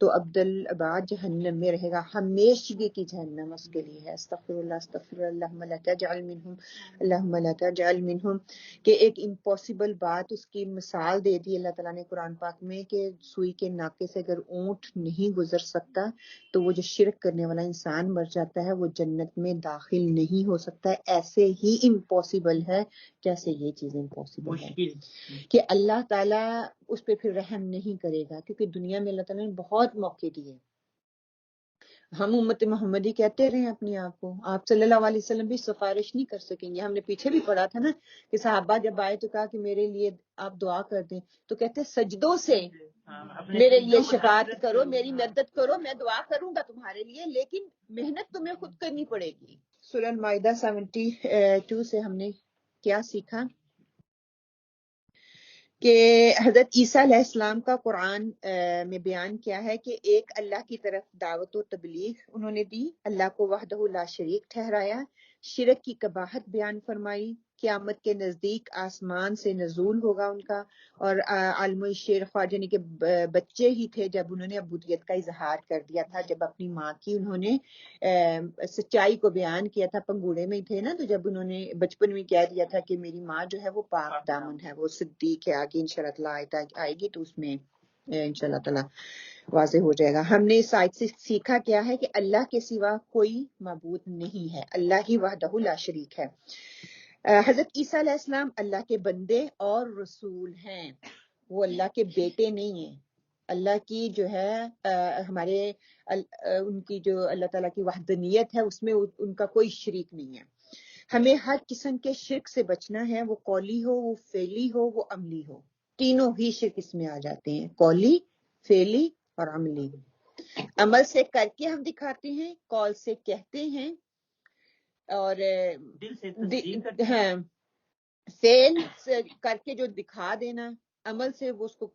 تو ابدالآباد جہنم میں رہے گا, ہمیشگی کی جہنم اس کے لیے ہے. استغفر اللہ استغفر اللہ, اللہم لا تجعل منہم, اللہم لا تجعل منہم. کہ ایک امپاسبل بات اس کی مثال دے دی اللہ تعالیٰ نے قرآن پاک میں, کہ سوئی کے ناکے سے اگر اونٹ نہیں گزر سکتا تو وہ جو شرک کرنے والا انسان مر جاتا ہے وہ جنت میں داخل نہیں ہو سکتا ہے. ایسے ہی امپاسبل پاسبل ہے، کیسے یہ چیز امپاسبل ہے مشکل کہ اللہ تعالیٰ اس پہ پھر رحم نہیں کرے گا، کیونکہ دنیا میں اللہ تعالیٰ نے بہت موقع دیے. ہم امت محمدی کہتے رہے اپنے آپ کو، آپ صلی اللہ علیہ وسلم بھی سفارش نہیں کر سکیں گے. ہم نے پیچھے بھی پڑھا تھا نا کہ صحابہ جب آئے تو کہا کہ میرے لیے آپ دعا کر دیں، تو کہتے سجدوں سے میرے لیے شفاعت کرو، میری مدد کرو، میں دعا کروں گا تمہارے لیے، لیکن محنت تمہیں خود کرنی پڑے گی. سورہ المائدہ 72 سے ہم نے کیا سیکھا کہ حضرت عیسیٰ علیہ السلام کا قرآن میں بیان کیا ہے کہ ایک اللہ کی طرف دعوت و تبلیغ انہوں نے دی، اللہ کو وحدہ لا شریک ٹھہرایا، شرک کی قباحت بیان فرمائی، قیامت کے نزدیک آسمان سے نزول ہوگا ان کا، اور عالم الشیر خواجہ یعنی کہ بچے ہی تھے جب انہوں نے عبودیت کا اظہار کر دیا تھا، جب اپنی ماں کی انہوں نے سچائی کو بیان کیا تھا. پنگوڑے میں ہی تھے نا، تو جب انہوں نے بچپن میں کہہ دیا تھا کہ میری ماں جو ہے وہ پاک دامن ہے، وہ صدیق ہے، آگے انشاءاللہ تعالیٰ آئے گی تو اس میں انشاءاللہ تعالیٰ واضح ہو جائے گا. ہم نے اس آیت سے سیکھا کیا ہے کہ اللہ کے سوا کوئی معبود نہیں ہے، اللہ ہی وحدہ لا شریک ہے. حضرت عیسیٰ علیہ السلام اللہ کے بندے اور رسول ہیں، وہ اللہ کے بیٹے نہیں ہیں. اللہ کی جو ہے ہمارے ان کی جو اللہ تعالیٰ کی وحدانیت ہے اس میں ان کا کوئی شریک نہیں ہے. ہمیں ہر قسم کے شرک سے بچنا ہے، وہ قولی ہو، وہ فعلی ہو، وہ عملی ہو. تینوں ہی شرک اس میں آ جاتے ہیں، قولی، فعلی اور عملی. عمل سے کر کے ہم دکھاتے ہیں، قول سے کہتے ہیں، اور دل سے تصدیق کرتے ہیں. ہاں فعل کر کے جو دکھا دینا، عمل سے وہ اس کو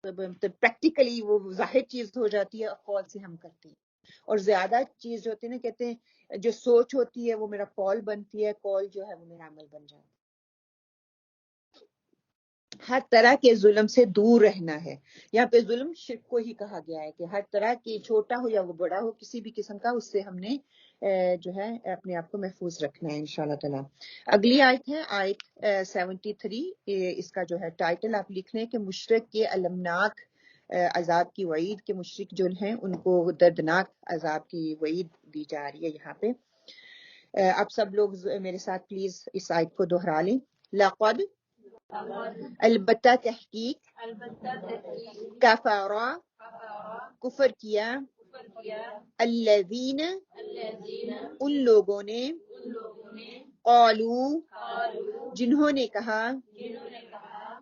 پریکٹیکلی وہ ظاہر چیز ہو جاتی ہے، اور قول سے ہم کرتے ہیں. اور زیادہ چیز جو ہوتی ہے نا، کہتے ہیں جو سوچ ہوتی ہے وہ میرا قول بنتی ہے، قول جو ہے وہ میرا عمل بن جاتا ہے. ہر طرح کے ظلم سے دور رہنا ہے. یہاں پہ ظلم شرک کو ہی کہا گیا ہے کہ ہر طرح کی، چھوٹا ہو یا وہ بڑا ہو، کسی بھی قسم کا، اس سے ہم نے جو ہے اپنے آپ کو محفوظ رکھنا ہے انشاءاللہ تعالی. اگلی آیت ہے آیت 73. اس کا جو ہے ٹائٹل آپ لکھ لیں کہ مشرک کے المناک عذاب کی وعید، کے مشرک جو ہیں ان کو دردناک عذاب کی وعید دی جا رہی ہے یہاں پہ. آپ سب لوگ میرے ساتھ پلیز اس آیت کو دہرا لیں. لقد، البتہ تحقیق، کفارا، کفر کیا، الذین، ان لوگوں نے، قالوا، جنہوں نے کہا،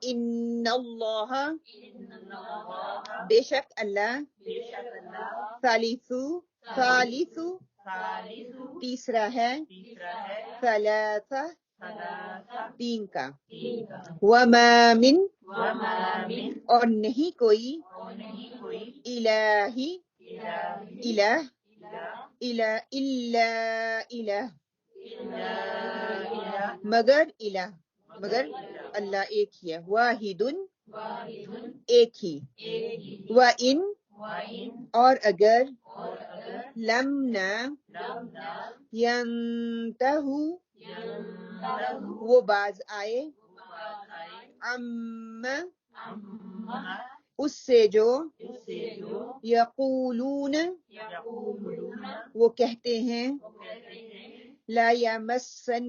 ان اللہ، بے شک اللہ، ثالث، تیسرا ہے، ثلاثہ، تین کا، وما من، اور نہیں کوئی، الہ، الا مگر الہ، مگر اللہ ایک ہی ہے، واحد، ایک ہی، وَإِن، اور اگر، لمنا، ینتہو، وہ باز آئے، عما، اس سے جو، یقولون، وہ کہتے ہیں، لا یمسن،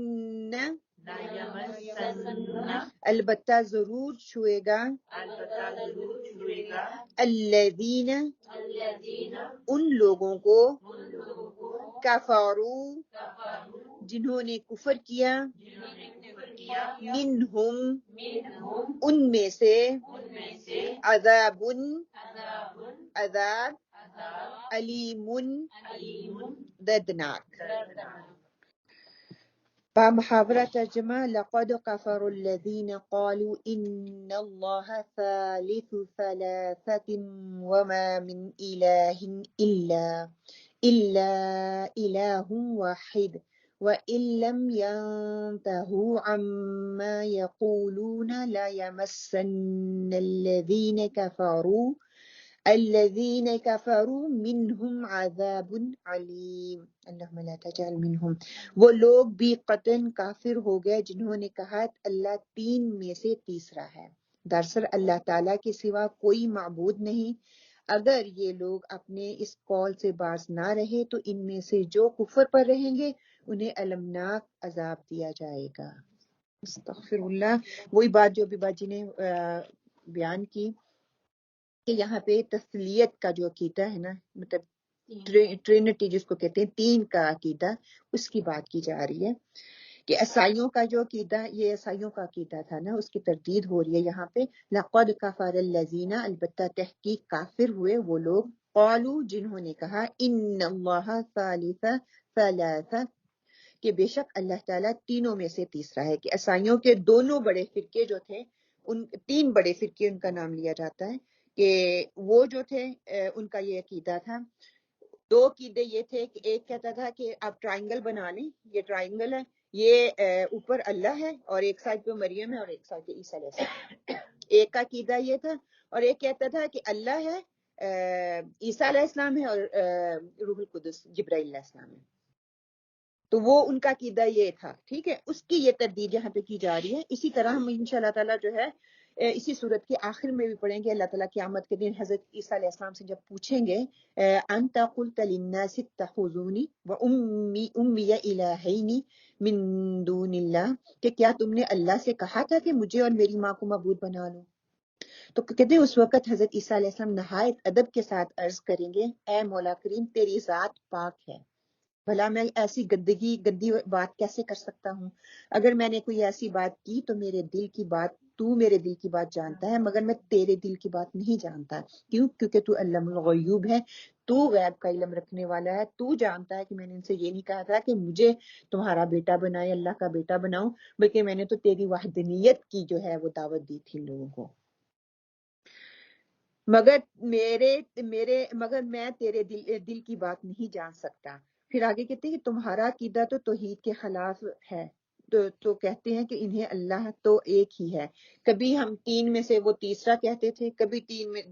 البتہ ضرور چھوئے گا، الذین، ان لوگوں کو، کفروا، جنہوں نے کفر کیا، منہم، ان میں سے، عذاب، عذاب، علیم، دردناک. محاورہ ترجمہ. لقد كفر الذين قالوا إن الله ثالث ثلاثة وما من إله إلا إله واحد وإن لم ينتهوا عما يقولون لا يمسن الذين كفروا منهم عذاب علیم. اللہم لا تجعل منهم. وہ لوگ بھی قطعاً کافر ہو گئے جنہوں نے کہا اللہ تین میں سے تیسرا ہے. دراصل اللہ تعالیٰ کے سوا کوئی معبود نہیں. اگر یہ لوگ اپنے اس قول سے باز نہ رہے تو ان میں سے جو کفر پر رہیں گے انہیں المناک عذاب دیا جائے گا۔ استغفر اللہ۔ وہی بات جو ابھی باجی نے بیان کی کہ یہاں پہ تسلیت کا جو عقیدہ ہے نا، مطلب ٹرینٹی جس کو کہتے ہیں، تین کا عقیدہ، اس کی بات کی جا رہی ہے کہ عیسائیوں کا جو عقیدہ، یہ عیسائیوں کا عقیدہ تھا نا، اس کی تردید ہو رہی ہے یہاں پہ۔ لقد کفر الذین، البتہ تحقیق کافر ہوئے وہ لوگ، قالوا جنہوں نے کہا، ان اللہ ثالث ثلاثہ، کہ بے شک اللہ تعالیٰ تینوں میں سے تیسرا ہے۔ کہ عیسائیوں کے دونوں بڑے فرقے جو تھے، ان تین بڑے فرقے ان کا نام لیا جاتا ہے کہ وہ جو تھے ان کا یہ عقیدہ تھا۔ دو عقیدے یہ تھے کہ ایک کہتا تھا کہ آپ ٹرائنگل بنا لیں، یہ ٹرائنگل ہے، یہ اوپر اللہ ہے اور ایک سائڈ پہ مریم ہے اور ایک سائڈ پہ عیسیٰ علیہ السلام۔ ایک کا عقیدہ یہ تھا، اور ایک کہتا تھا کہ اللہ ہے، عیسیٰ علیہ السلام ہے، اور روح القدس جبرائیل علیہ السلام ہے۔ تو وہ ان کا عقیدہ یہ تھا، ٹھیک ہے۔ اس کی یہ تردید یہاں پہ کی جا رہی ہے۔ اسی طرح ہم انشاءاللہ تعالیٰ جو ہے اسی صورت کے آخر میں بھی پڑھیں گے، اللہ تعالیٰ قیامت کے دن حضرت عیسیٰ علیہ السلام سے جب پوچھیں گے انت قلت للناس اتخذونی وامي الہین من دون اللہ، کہ کیا تم نے اللہ سے کہا تھا کہ مجھے اور میری ماں کو معبود بنا لو؟ تو کہتے ہیں اس وقت حضرت عیسیٰ علیہ السلام نہایت ادب کے ساتھ عرض کریں گے، اے مولا کریم تیری ذات پاک ہے، بھلا میں ایسی گندی بات کیسے کر سکتا ہوں؟ اگر میں نے کوئی ایسی بات کی تو میرے دل کی بات جانتا ہے، مگر میں تیرے دل کی بات نہیں جانتا۔ کیوں؟ کیونکہ تو علم الغیوب ہے، تو غیب کا علم رکھنے والا ہے، تو جانتا ہے کہ میں نے ان سے یہ نہیں کہا تھا کہ مجھے تمہارا بیٹا بنائے، اللہ کا بیٹا بناؤں، بلکہ میں نے تو تیری وحدانیت کی جو ہے وہ دعوت دی تھی لوگوں کو، مگر میں تیرے دل کی بات نہیں جان سکتا۔ پھر آگے کہتے ہیں کہ تمہارا عقیدہ تو توحید کے خلاف ہے، تو کہتے ہیں کہ انہیں اللہ تو ایک ہی ہے۔ کبھی ہم تین میں سے وہ تیسرا کہتے تھے، کبھی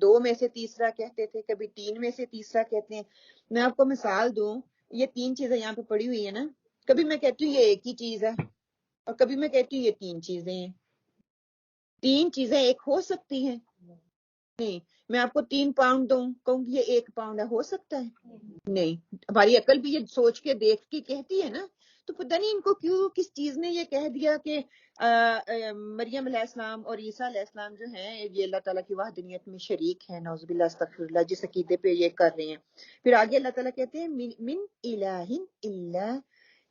دو میں سے تیسرا کہتے تھے، کبھی تین میں سے تیسرا کہتے ہیں۔ میں آپ کو مثال دوں، یہ تین چیزیں یہاں پہ پڑی ہوئی ہیں نا، کبھی میں کہتی ہوں یہ ایک ہی چیز ہے، اور کبھی میں کہتی ہوں یہ تین چیزیں ہیں۔ تین چیزیں ایک ہو سکتی ہیں؟ نہیں۔ میں آپ کو 3 پاؤنڈ دوں، کہوں کہ یہ 1 پاؤنڈ ہے، ہو سکتا ہے؟ نہیں۔ ہماری عقل بھی یہ سوچ کے دیکھ کے کہتی ہے نا، تو پتہ نہیں ان کو کیوں کس چیز نے یہ کہہ دیا کہ مریم علیہ السلام اور عیسیٰ علیہ السلام جو ہیں یہ اللہ تعالیٰ کی وحدانیت میں شریک ہیں، نعوذ باللہ استغفر اللہ، جس عقیدے پہ یہ کر رہے ہیں۔ پھر آگے اللہ تعالیٰ کہتے ہیں من الہ الا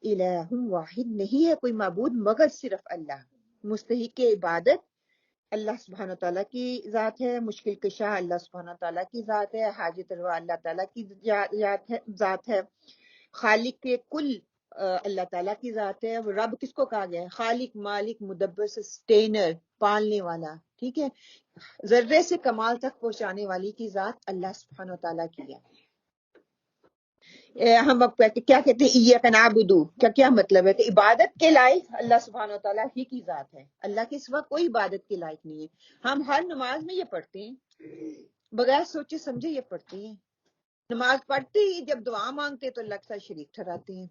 الہ واحد، نہیں ہے کوئی معبود مگر صرف اللہ، مستحق عبادت اللہ سبحانہ تعالیٰ کی ذات ہے، مشکل کشا اللہ سبحانہ تعالیٰ کی ذات ہے، حاجت روا اللہ تعالیٰ کی ذات ہے، خالق کے کل اللہ تعالیٰ کی ذات ہے۔ رب کس کو کہا گیا ہے؟ خالق، مالک، مدبر، سسٹینر، پالنے والا، ٹھیک ہے، ذرے سے کمال تک پہنچانے والی کی ذات اللہ سبحانہ تعالیٰ کی ہے۔ ہم اب کیا کہتے ہیں ایاک نعبد، کیا مطلب ہے کہ عبادت کے لائق اللہ سبحانہ وتعالیٰ ہی کی ذات ہے، اللہ کے سوا کوئی عبادت کے لائق نہیں ہے۔ ہم ہر نماز میں یہ پڑھتے ہیں، بغیر سوچے سمجھے یہ پڑھتے ہیں، نماز پڑھتے ہی جب دعا مانگتے تو اللہ کے ساتھ شریک ٹھہراتے ہیں،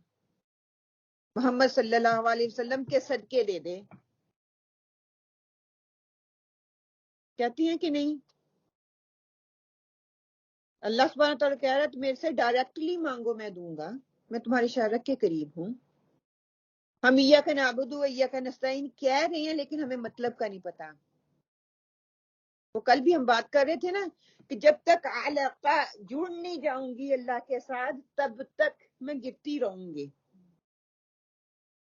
محمد صلی اللہ علیہ وسلم کے صدقے دے دے، کہتی ہیں کہ نہیں؟ اللہ سبحانہ تعالیٰ کہہ رہا ہے تو میرے سے ڈائریکٹلی مانگو میں دوں گا، میں تمہارے شارک کے قریب ہوں۔ ہم ایاک نعبد و ایاک نستعین کہہ رہے ہیں لیکن ہمیں مطلب کا نہیں پتا۔ وہ کل بھی ہم بات کر رہے تھے نا کہ جب تک علاقہ جڑ نہیں جاؤں گی اللہ کے ساتھ تب تک میں گرتی رہوں گی۔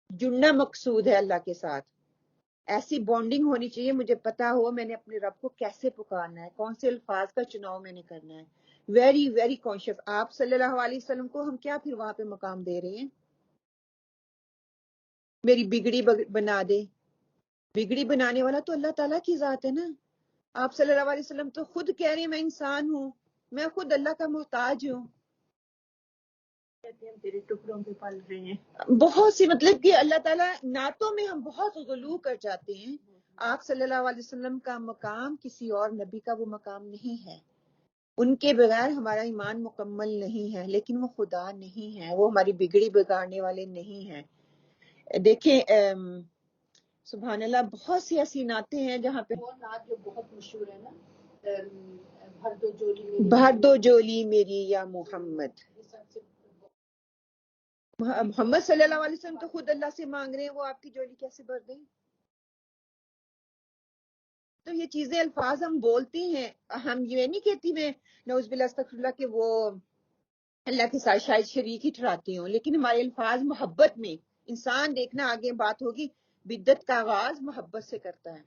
جڑنا مقصود ہے اللہ کے ساتھ، ایسی بانڈنگ ہونی چاہیے، مجھے پتا ہو میں نے اپنے رب کو کیسے پکارنا ہے، کون سے الفاظ کا چناؤ میں نے کرنا ہے، ویری ویری کانشیس۔ آپ صلی اللہ علیہ وسلم کو ہم کیا پھر وہاں پہ مقام دے رہے ہیں؟ میری بگڑی بنا دے، بگڑی بنانے والا تو اللہ تعالیٰ کی ذات ہے نا۔ آپ صلی اللہ علیہ وسلم تو خود کہہ رہے ہیں میں انسان ہوں، میں خود اللہ کا محتاج ہوں۔ تیرے ٹکڑوں پہ پل رہے ہیں، بہت سی مطلب کہ اللہ تعالیٰ نعتوں میں ہم بہت غلو کر جاتے ہیں۔ آپ صلی اللہ علیہ وسلم کا مقام کسی اور نبی کا وہ مقام نہیں ہے، ان کے بغیر ہمارا ایمان مکمل نہیں ہے، لیکن وہ خدا نہیں ہے، وہ ہماری بگڑی بگاڑنے والے نہیں ہیں۔ دیکھیں سبحان اللہ، بہت سی ایسی نعتیں ہیں جہاں پہ وہ نعت جو بہت مشہور ہے نا، بھر دو جولی میری، بھر دو جولی میری یا محمد، محمد صلی اللہ علیہ وسلم تو خود اللہ سے مانگ رہے ہیں، وہ آپ کی جولی کیسے بھر دیں؟ تو یہ چیزیں الفاظ ہم بولتے ہیں، ہم یہ نہیں کہتی میں نعوذ باللہ استغفر اللہ کہ وہ اللہ کے ساتھ شاید شریک ہی ٹھہراتی ہوں، لیکن ہمارے الفاظ محبت میں، انسان دیکھنا آگے بات ہوگی، بدعت کا آغاز محبت سے کرتا ہے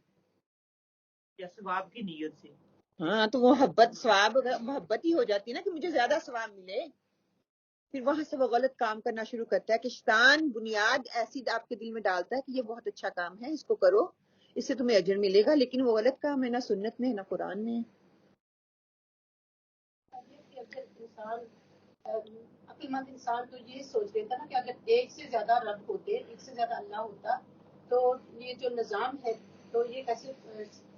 یا ثواب کی نیت سے. ہاں تو محبت ثواب محبت ہی ہو جاتی ہے نا کہ مجھے زیادہ ثواب ملے، پھر وہاں سے وہ غلط کام کرنا شروع کرتا ہے کہ شیطان بنیاد ایسی آپ کے دل میں ڈالتا ہے کہ یہ بہت اچھا کام ہے، اس کو کرو، اس سے تمہیں اجر ملے گا، لیکن وہ غلط کام ہے، نہ سنت میں ہے نہ قرآن میں ہے. عقل مند انسان تو یہ سوچ لیتا نا کہ اگر ایک سے زیادہ رب ہوتے، ایک سے زیادہ اللہ ہوتا تو یہ جو نظام ہے تو یہ کیسے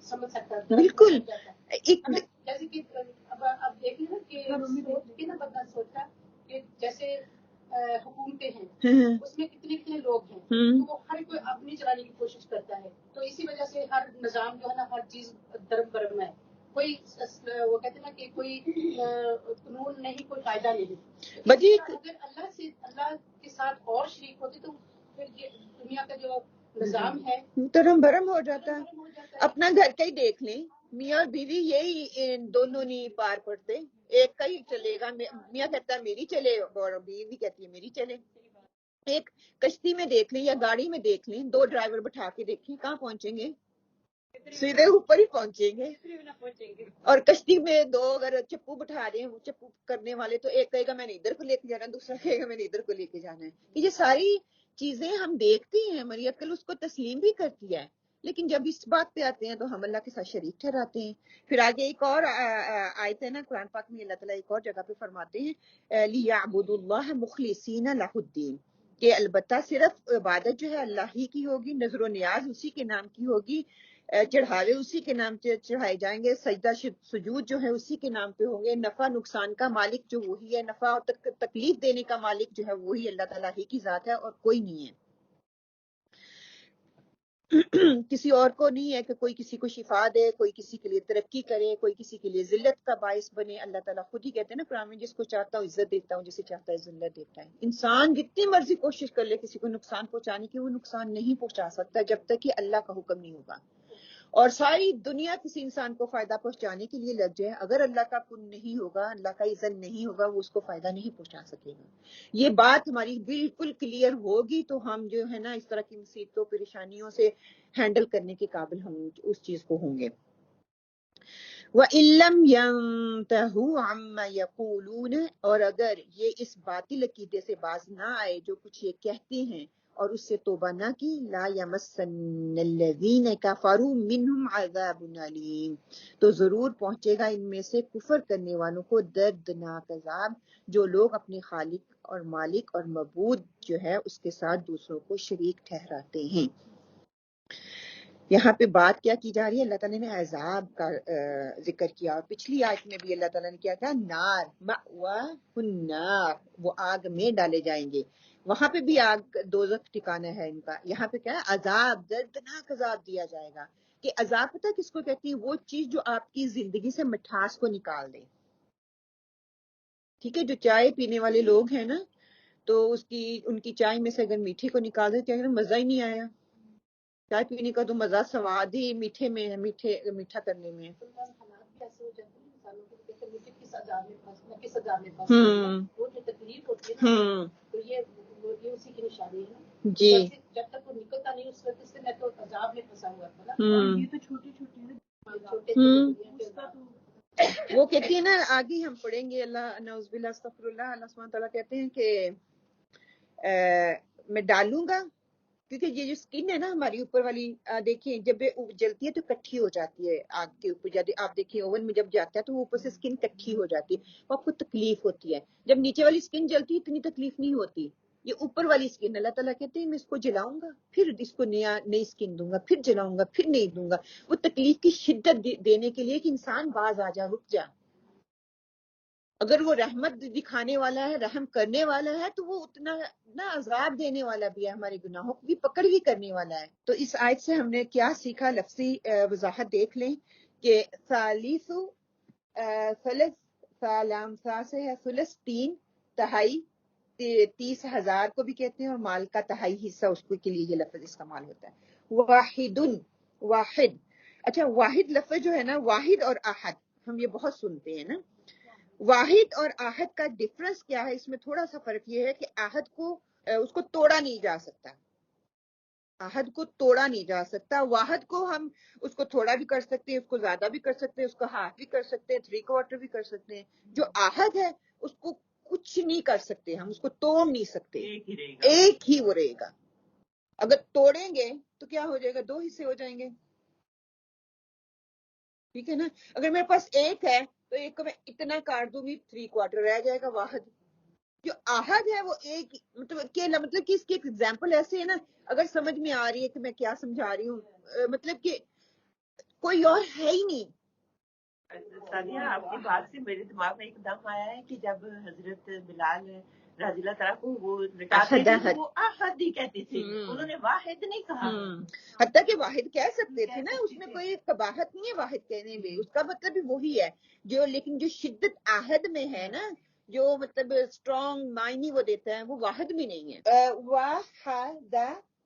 سمجھ سکتا ہے؟ بالکل جیسے کہ اب دیکھ لیں نا کہ سوچ کے نا بندہ سوچا کہ جیسے حکومتیں ہیں اس میں کتنے لوگ ہیں تو وہ ہر کوئی اپنی چلانے کی کوشش کرتا ہے، تو اسی وجہ سے ہر نظام جو ہے نا ہر چیز درم برم ہے، کوئی وہ کہتے ہیں نا کہ کوئی قانون نہیں، کوئی قاعدہ نہیں. اگر اللہ کے ساتھ اور شریک ہوتے تو پھر یہ دنیا کا جو نظام ہے ترم بھرم ہو جاتا ہے. اپنا گھر کا ہی دیکھ لیں، میاں اور بیوی یہی دونوں نہیں پار پڑتے، ایک کا ہی چلے گا، میاں کہتا ہے میری چلے اور بیوی کہتی ہے میری چلے. ایک کشتی میں دیکھ لیں یا گاڑی میں دیکھ لیں، دو ڈرائیور بٹھا کے دیکھیں کہاں پہنچیں گے؟ سیدھے اوپر ہی پہنچیں گے. اور کشتی میں دو اگر چپو بٹھا رہے ہیں، وہ چپو کرنے والے تو ایک کہے گا میں نے ادھر کو لے کے جانا ہے، دوسرا کہے گا میں نے ادھر کو لے کے جانا ہے. یہ ساری چیزیں ہم دیکھتے ہیں، ہماری عقل اس کو تسلیم بھی کرتی ہے، لیکن جب اس بات پہ آتے ہیں تو ہم اللہ کے ساتھ شریک ٹھہراتے ہیں. پھر آگے ایک اور آیت ہے نا قرآن پاک میں، اللہ تعالیٰ ایک اور جگہ پہ فرماتے ہیں لِيَعْبُدُوا اللَّهَ مُخْلِصِينَ لَهُ الدِّينَ، کہ البتہ صرف عبادت جو ہے اللہ ہی کی ہوگی، نظر و نیاز اسی کے نام کی ہوگی، چڑھاوے اسی کے نام سے چڑھائے جائیں گے، سجدہ سجود جو ہے اسی کے نام پہ ہوں گے، نفع نقصان کا مالک جو وہی ہے، نفع اور تکلیف دینے کا مالک جو ہے وہی اللہ تعالیٰ ہی کی ذات ہے اور کوئی نہیں ہے. کسی اور کو نہیں ہے کہ کوئی کسی کو شفا دے، کوئی کسی کے لیے ترقی کرے، کوئی کسی کے لیے ذلت کا باعث بنے. اللہ تعالیٰ خود ہی کہتے ہیں نا قرآن میں، جس کو چاہتا ہوں عزت دیتا ہوں، جسے چاہتا ہے ذلت دیتا ہے. انسان جتنی مرضی کوشش کر لے کسی کو نقصان پہنچانے کی، وہ نقصان نہیں پہنچا سکتا جب تک کہ اللہ کا حکم نہیں ہوگا. اور ساری دنیا کسی انسان کو فائدہ پہنچانے کے لیے لگ جائے، اگر اللہ کا کن نہیں ہوگا، اللہ کا اذن نہیں ہوگا، وہ اس کو فائدہ نہیں پہنچا سکے گا. یہ بات ہماری بالکل کلیئر ہوگی تو ہم جو ہے نا اس طرح کی مصیبتوں پریشانیوں سے ہینڈل کرنے کے قابل ہم اس چیز کو ہوں گے. وَإِن لَّمْ يَنْتَهُوا عَمَّا يَقُولُونَ، اور اگر یہ اس باطل عقیدے سے باز نہ آئے جو کچھ یہ کہتے ہیں اور اس سے توبہ نہ کی، لا یمسن الذین کفروا منہم عذاب علیم، تو ضرور پہنچے گا ان میں سے کفر کرنے والوں کو دردناک عذاب، جو لوگ اپنے خالق اور مالک اور معبود جو ہے اس کے ساتھ دوسروں کو شریک ٹھہراتے ہیں. یہاں پہ بات کیا کی جا رہی ہے؟ اللہ تعالیٰ نے عذاب کا ذکر کیا، اور پچھلی آیت میں بھی اللہ تعالیٰ نے کیا تھا نار، مأواہ النار، وہ آگ میں ڈالے جائیں گے. وہاں پہ بھی آگ دوزخ ٹھکانہ ہے ان کا. یہاں پہ کیا ہے؟ عذاب، دردناک عذاب دیا جائے گا. کہ عذاب پتہ کس کو کہتی ہے؟ وہ چیز جو آپ کی زندگی سے مٹھاس کو نکال دے. ٹھیک ہے، جو چائے پینے والے لوگ ہیں نا، تو ان کی چائے میں سے اگر میٹھے کو نکال دے تو مزہ ہی نہیں آیا. چائے پینے کا تو مزہ سواد ہی میٹھے میں ہے، میٹھا کرنے میں. جی جب تک وہ نکلتا نہیں اس وقت سے میں تو عذاب میں پھنسا ہوا تھا. یہ تو چھوٹے وہ کہتی ہے نا، آگے ہم پڑھیں گے، اللہ نعوذ باللہ استغفر اللہ، اللہ سبحانہ تعالیٰ کہتے ہیں کہ میں ڈالوں گا، کیونکہ یہ جو سکن ہے نا ہماری اوپر والی، دیکھیں جب جلتی ہے تو کٹھی ہو جاتی ہے آگ کے اوپر. جب آپ دیکھیں اوون میں جب جاتا ہے تو وہ اوپر سے سکن کٹھی ہو جاتی ہے، آپ کو تکلیف ہوتی ہے. جب نیچے والی سکن جلتی ہے اتنی تکلیف نہیں ہوتی. یہ اوپر والی سکن اللہ تعالیٰ کہتے ہیں میں اس کو جلاؤں گا، پھر اس کو نئی سکن دوں گا، پھر جلاؤں گا، پھر نہیں دوں گا. وہ تکلیف کی شدت دینے کے لیے کہ انسان باز آ جا، رک جا. اگر وہ رحمت دکھانے والا ہے، رحم کرنے والا ہے، تو وہ اتنا نہ عذاب دینے والا بھی ہے، ہمارے گناہوں کو بھی پکڑ بھی کرنے والا ہے. تو اس آیت سے ہم نے کیا سیکھا؟ لفظی وضاحت دیکھ لیں کہ ثالث سالام سا سے ہے ثلث، 3 تہائی، 30,000 کو بھی کہتے ہیں اور مال کا تہائی حصہ اس کے لیے یہ لفظ استعمال ہوتا ہے۔ واحدن، واحد، اچھا واحد لفظ جو ہے نا، واحد اور احد ہم یہ بہت سنتے ہیں نا، واحد اور احد کا ڈفرنس کیا ہے؟ اس میں تھوڑا سا فرق یہ ہے کہ احد کو اس کو توڑا نہیں جا سکتا، احد کو توڑا نہیں جا سکتا، واحد کو ہم اس کو تھوڑا بھی کر سکتے ہیں، اس کو زیادہ بھی کر سکتے ہیں، اس کو ہاف بھی کر سکتے ہیں، 3/4 بھی کر سکتے ہیں۔ جو احد ہے اس کو کچھ نہیں کر سکتے، ہم اس کو توڑ نہیں سکتے، ایک ہی وہ رہے گا۔ اگر توڑیں گے تو کیا ہو جائے گا؟ 2 حصے ہو جائیں گے، ٹھیک ہے نا۔ اگر میرے پاس ایک ہے تو ایک کو میں اتنا کاٹ دوں گی، 3/4 رہ جائے گا واحد۔ جو احد ہے وہ ایک، مطلب کہ اس کی ایک ایگزامپل ایسے ہے نا، اگر سمجھ میں آ رہی ہے کہ میں کیا سمجھا رہی ہوں، مطلب کہ کوئی اور ہے ہی نہیں۔ سادیہ آپ کی بات سے میرے دماغ میں ایک دم آیا ہے کہ جب حضرت بلال رضی اللہ تعالیٰ کو وہ لٹاتے تھے تو وہ احد ہی کہتے تھے، انہوں نے واحد نہیں کہا۔ حتیٰ کہ واحد کہہ سکتے تھے نا، اس میں کوئی قباحت نہیں ہے واحد کہنے میں، اس کا مطلب بھی وہی ہے جو، لیکن جو شدت احد میں ہے نا، جو مطلب اسٹرانگ معنی وہ دیتا ہے، وہ واحد میں نہیں ہے۔ واحد،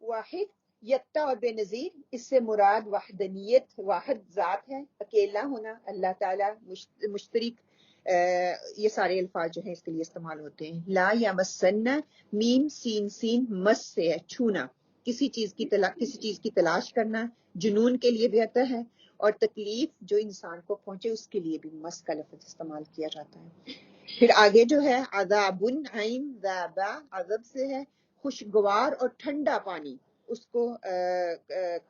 واحد، یکتا اور بے نظیر، اس سے مراد وحدانیت، واحد ذات ہے، اکیلا ہونا، اللہ تعالیٰ مشترک، یہ سارے الفاظ جو ہیں اس کے لیے استعمال ہوتے ہیں۔ لا یا مسنہ، میم سین سین، مس سے ہے چھونا، کسی چیز کی تلاش کرنا، جنون کے لیے بھی آتا ہے، اور تکلیف جو انسان کو پہنچے اس کے لیے بھی مس کا لفظ استعمال کیا جاتا ہے۔ پھر آگے جو ہے عذابن، عین ذابا، عذاب سے ہے خوشگوار اور ٹھنڈا پانی، اس کو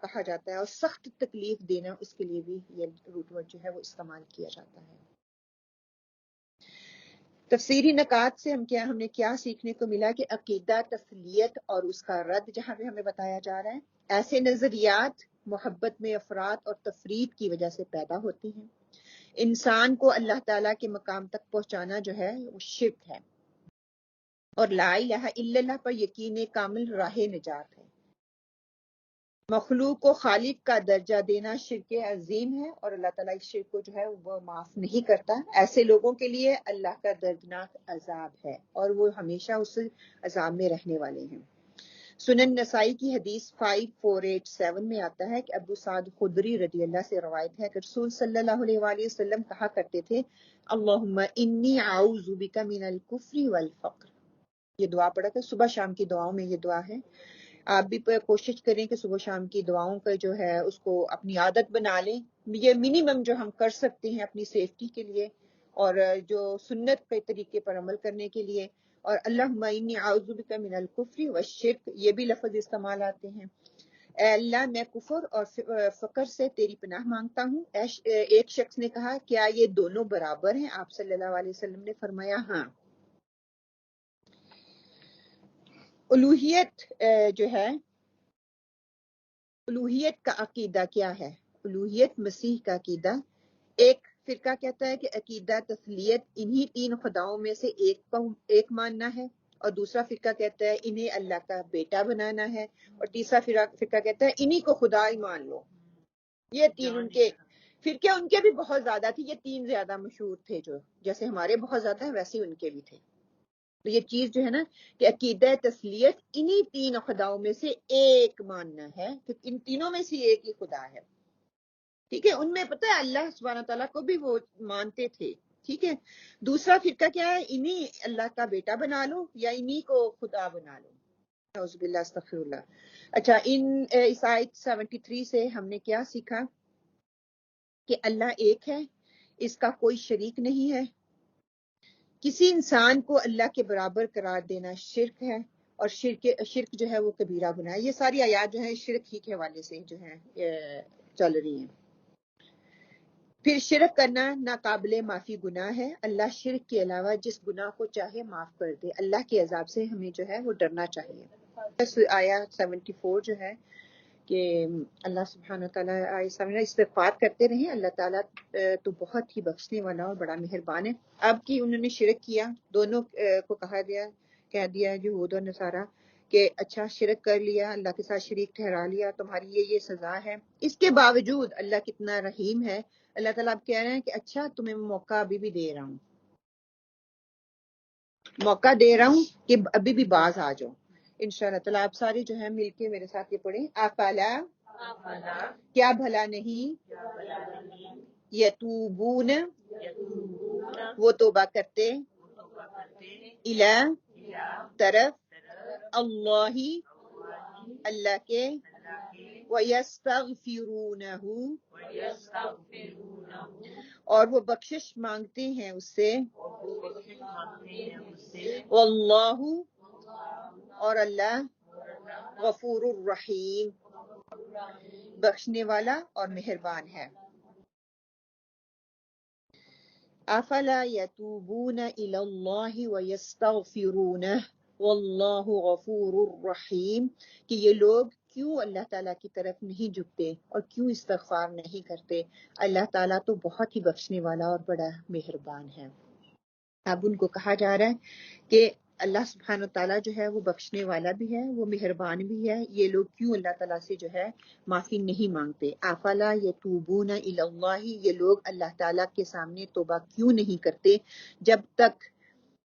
کہا جاتا ہے، اور سخت تکلیف دینا، اس کے لیے بھی یہ روٹ ورڈ جو ہے وہ استعمال کیا جاتا ہے۔ تفسیری نکات سے ہم نے کیا سیکھنے کو ملا کہ عقیدہ تسلیت اور اس کا رد جہاں پہ ہمیں بتایا جا رہا ہے، ایسے نظریات محبت میں افراط اور تفرید کی وجہ سے پیدا ہوتی ہیں۔ انسان کو اللہ تعالیٰ کے مقام تک پہنچانا جو ہے وہ شرک ہے، اور لا الہ الا اللہ پر یقین کامل راہ نجات ہے۔ مخلوق کو خالق کا درجہ دینا شرک عظیم ہے، اور اللہ تعالیٰ اس شرک کو جو ہے وہ معاف نہیں کرتا۔ ایسے لوگوں کے لیے اللہ کا دردناک عذاب ہے، اور وہ ہمیشہ اس عذاب میں رہنے والے ہیں۔ سنن نسائی کی حدیث 5487 میں آتا ہے کہ ابو سعد خدری رضی اللہ سے روایت ہے کہ رسول صلی اللہ علیہ وآلہ وسلم کہا کرتے تھے، اللہم انی اعوذ بک من الکفر والفقر۔ یہ دعا پڑھا کر صبح شام کی دعاؤں میں یہ دعا ہے۔ آپ بھی کوشش کریں کہ صبح شام کی دعاؤں کا جو ہے اس کو اپنی عادت بنا لیں، یہ منیمم جو ہم کر سکتے ہیں اپنی سیفٹی کے لیے، اور جو سنت کے طریقے پر عمل کرنے کے لیے۔ اور اللہم انی اعوذ بک من الکفر والشرک، یہ بھی لفظ استعمال آتے ہیں۔ اے اللہ میں کفر اور فقر سے تیری پناہ مانگتا ہوں۔ ایک شخص نے کہا کیا یہ دونوں برابر ہیں؟ آپ صلی اللہ علیہ وسلم نے فرمایا ہاں۔ الوہیت جو ہے، الوہیت کا عقیدہ کیا ہے؟ الوہیت مسیح کا عقیدہ، ایک فرقہ کہتا ہے کہ عقیدہ تسلیت انہی 3 خداؤں میں سے ایک ماننا ہے، اور دوسرا فرقہ کہتا ہے انہیں اللہ کا بیٹا بنانا ہے، اور تیسرا فرقہ کہتا ہے انہی کو خدا ہی مان لو۔ یہ 3 ان کے فرقے، ان کے بھی بہت زیادہ تھے، یہ 3 زیادہ مشہور تھے، جو جیسے ہمارے بہت زیادہ ہیں ویسے ان کے بھی تھے۔ تو یہ چیز جو ہے نا کہ عقیدہ تسلیت انہی 3 خداؤں میں سے ایک ماننا ہے، کہ ان تینوں میں سے ایک ہی خدا ہے، ٹھیک ہے۔ ان میں پتہ ہے اللہ سبحانہ تعالیٰ کو بھی وہ مانتے تھے، ٹھیک ہے۔ دوسرا فرقہ کیا ہے؟ انہی اللہ کا بیٹا بنا لو، یا انہی کو خدا بنا لو، اعوذ باللہ استغفر اللہ۔ اچھا، اس آیت 73 سے ہم نے کیا سیکھا؟ کہ اللہ ایک ہے، اس کا کوئی شریک نہیں ہے۔ کسی انسان کو اللہ کے برابر قرار دینا شرک ہے، اور شرک جو ہے وہ کبیرہ گناہ ہے۔ یہ ساری آیات جو ہیں شرک ہی کے حوالے سے جو ہیں چل رہی ہیں۔ پھر شرک کرنا ناقابل معافی گناہ ہے، اللہ شرک کے علاوہ جس گناہ کو چاہے معاف کر دے۔ اللہ کے عذاب سے ہمیں جو ہے وہ ڈرنا چاہیے۔ بس آیات 74 جو ہے کہ اللہ سبحانہ تعالیٰ استغفار کرتے رہیں، اللہ تعالیٰ تو بہت ہی بخشنے والا اور بڑا مہربان ہے۔ اب کی انہوں نے شرک کیا، دونوں کو کہہ دیا یہود اور نصارہ کہ اچھا شرک کر لیا، اللہ کے ساتھ شریک ٹھہرا لیا، تمہاری یہ سزا ہے۔ اس کے باوجود اللہ کتنا رحیم ہے، اللہ تعالیٰ اب کہہ رہے ہیں کہ اچھا تمہیں موقع ابھی بھی دے رہا ہوں۔ موقع دے رہا ہوں کہ ابھی بھی باز آ جاؤ انشاءاللہ تعالیٰ. آپ سارے جو ہے مل کے میرے ساتھ یہ پڑھیں. افلا کیا بھلا نہیں یتوبون وہ توبہ کرتے الی طرف اللہ اللہ کے وَيَسْتَغْفِرُونَهُ اور وہ بخشش مانگتے ہیں اس سے واللہ اور اللہ غفور الرحیم بخشنے والا اور مہربان ہے. افلا یتوبون الی اللہ ویستغفرونہ واللہ غفور الرحیم کہ یہ لوگ کیوں اللہ تعالیٰ کی طرف نہیں جھکتے اور کیوں استغفار نہیں کرتے. اللہ تعالیٰ تو بہت ہی بخشنے والا اور بڑا مہربان ہے. اب ان کو کہا جا رہا ہے کہ اللہ سبحانہ تعالیٰ جو ہے وہ بخشنے والا بھی ہے وہ مہربان بھی ہے. یہ لوگ کیوں اللہ تعالیٰ سے جو ہے معافی نہیں مانگتے. افلا یتوبون الی اللہ یہ لوگ اللہ تعالیٰ کے سامنے توبہ کیوں نہیں کرتے جب تک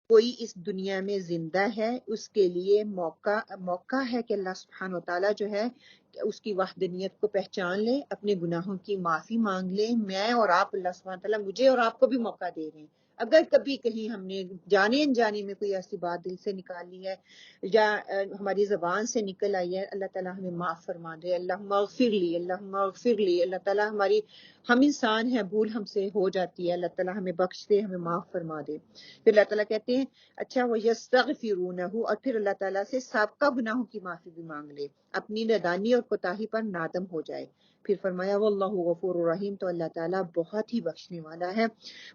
کوئی اس دنیا میں زندہ ہے. اس کے لیے موقع ہے کہ اللہ سبحانہ تعالیٰ جو ہے اس کی وحدانیت کو پہچان لے اپنے گناہوں کی معافی مانگ لے. میں اور آپ اللہ سبحانہ تعالیٰ مجھے اور آپ کو بھی موقع دے رہے ہیں. اگر کبھی کہیں ہم نے جانے انجانے میں کوئی ایسی بات دل سے نکالی ہے یا ہماری زبان سے نکل آئی ہے اللہ تعالیٰ ہمیں معاف فرما دے. اللہم اغفر لی اللہم اغفر لی. اللہ تعالیٰ ہم انسان ہیں بھول ہم سے ہو جاتی ہے. اللہ تعالیٰ ہمیں بخش دے ہمیں معاف فرما دے. پھر اللہ تعالیٰ کہتے ہیں اچھا وَيَسْتَغْفِرُونَهُ اور پھر اللہ تعالیٰ سے سابقہ گناہوں کی معافی بھی مانگ لے اپنی نادانی اور کوتاہی پر نادم ہو جائے. پھر فرمایا واللہ غفور الرحیم تو اللہ تعالیٰ بہت ہی بخشنے والا ہے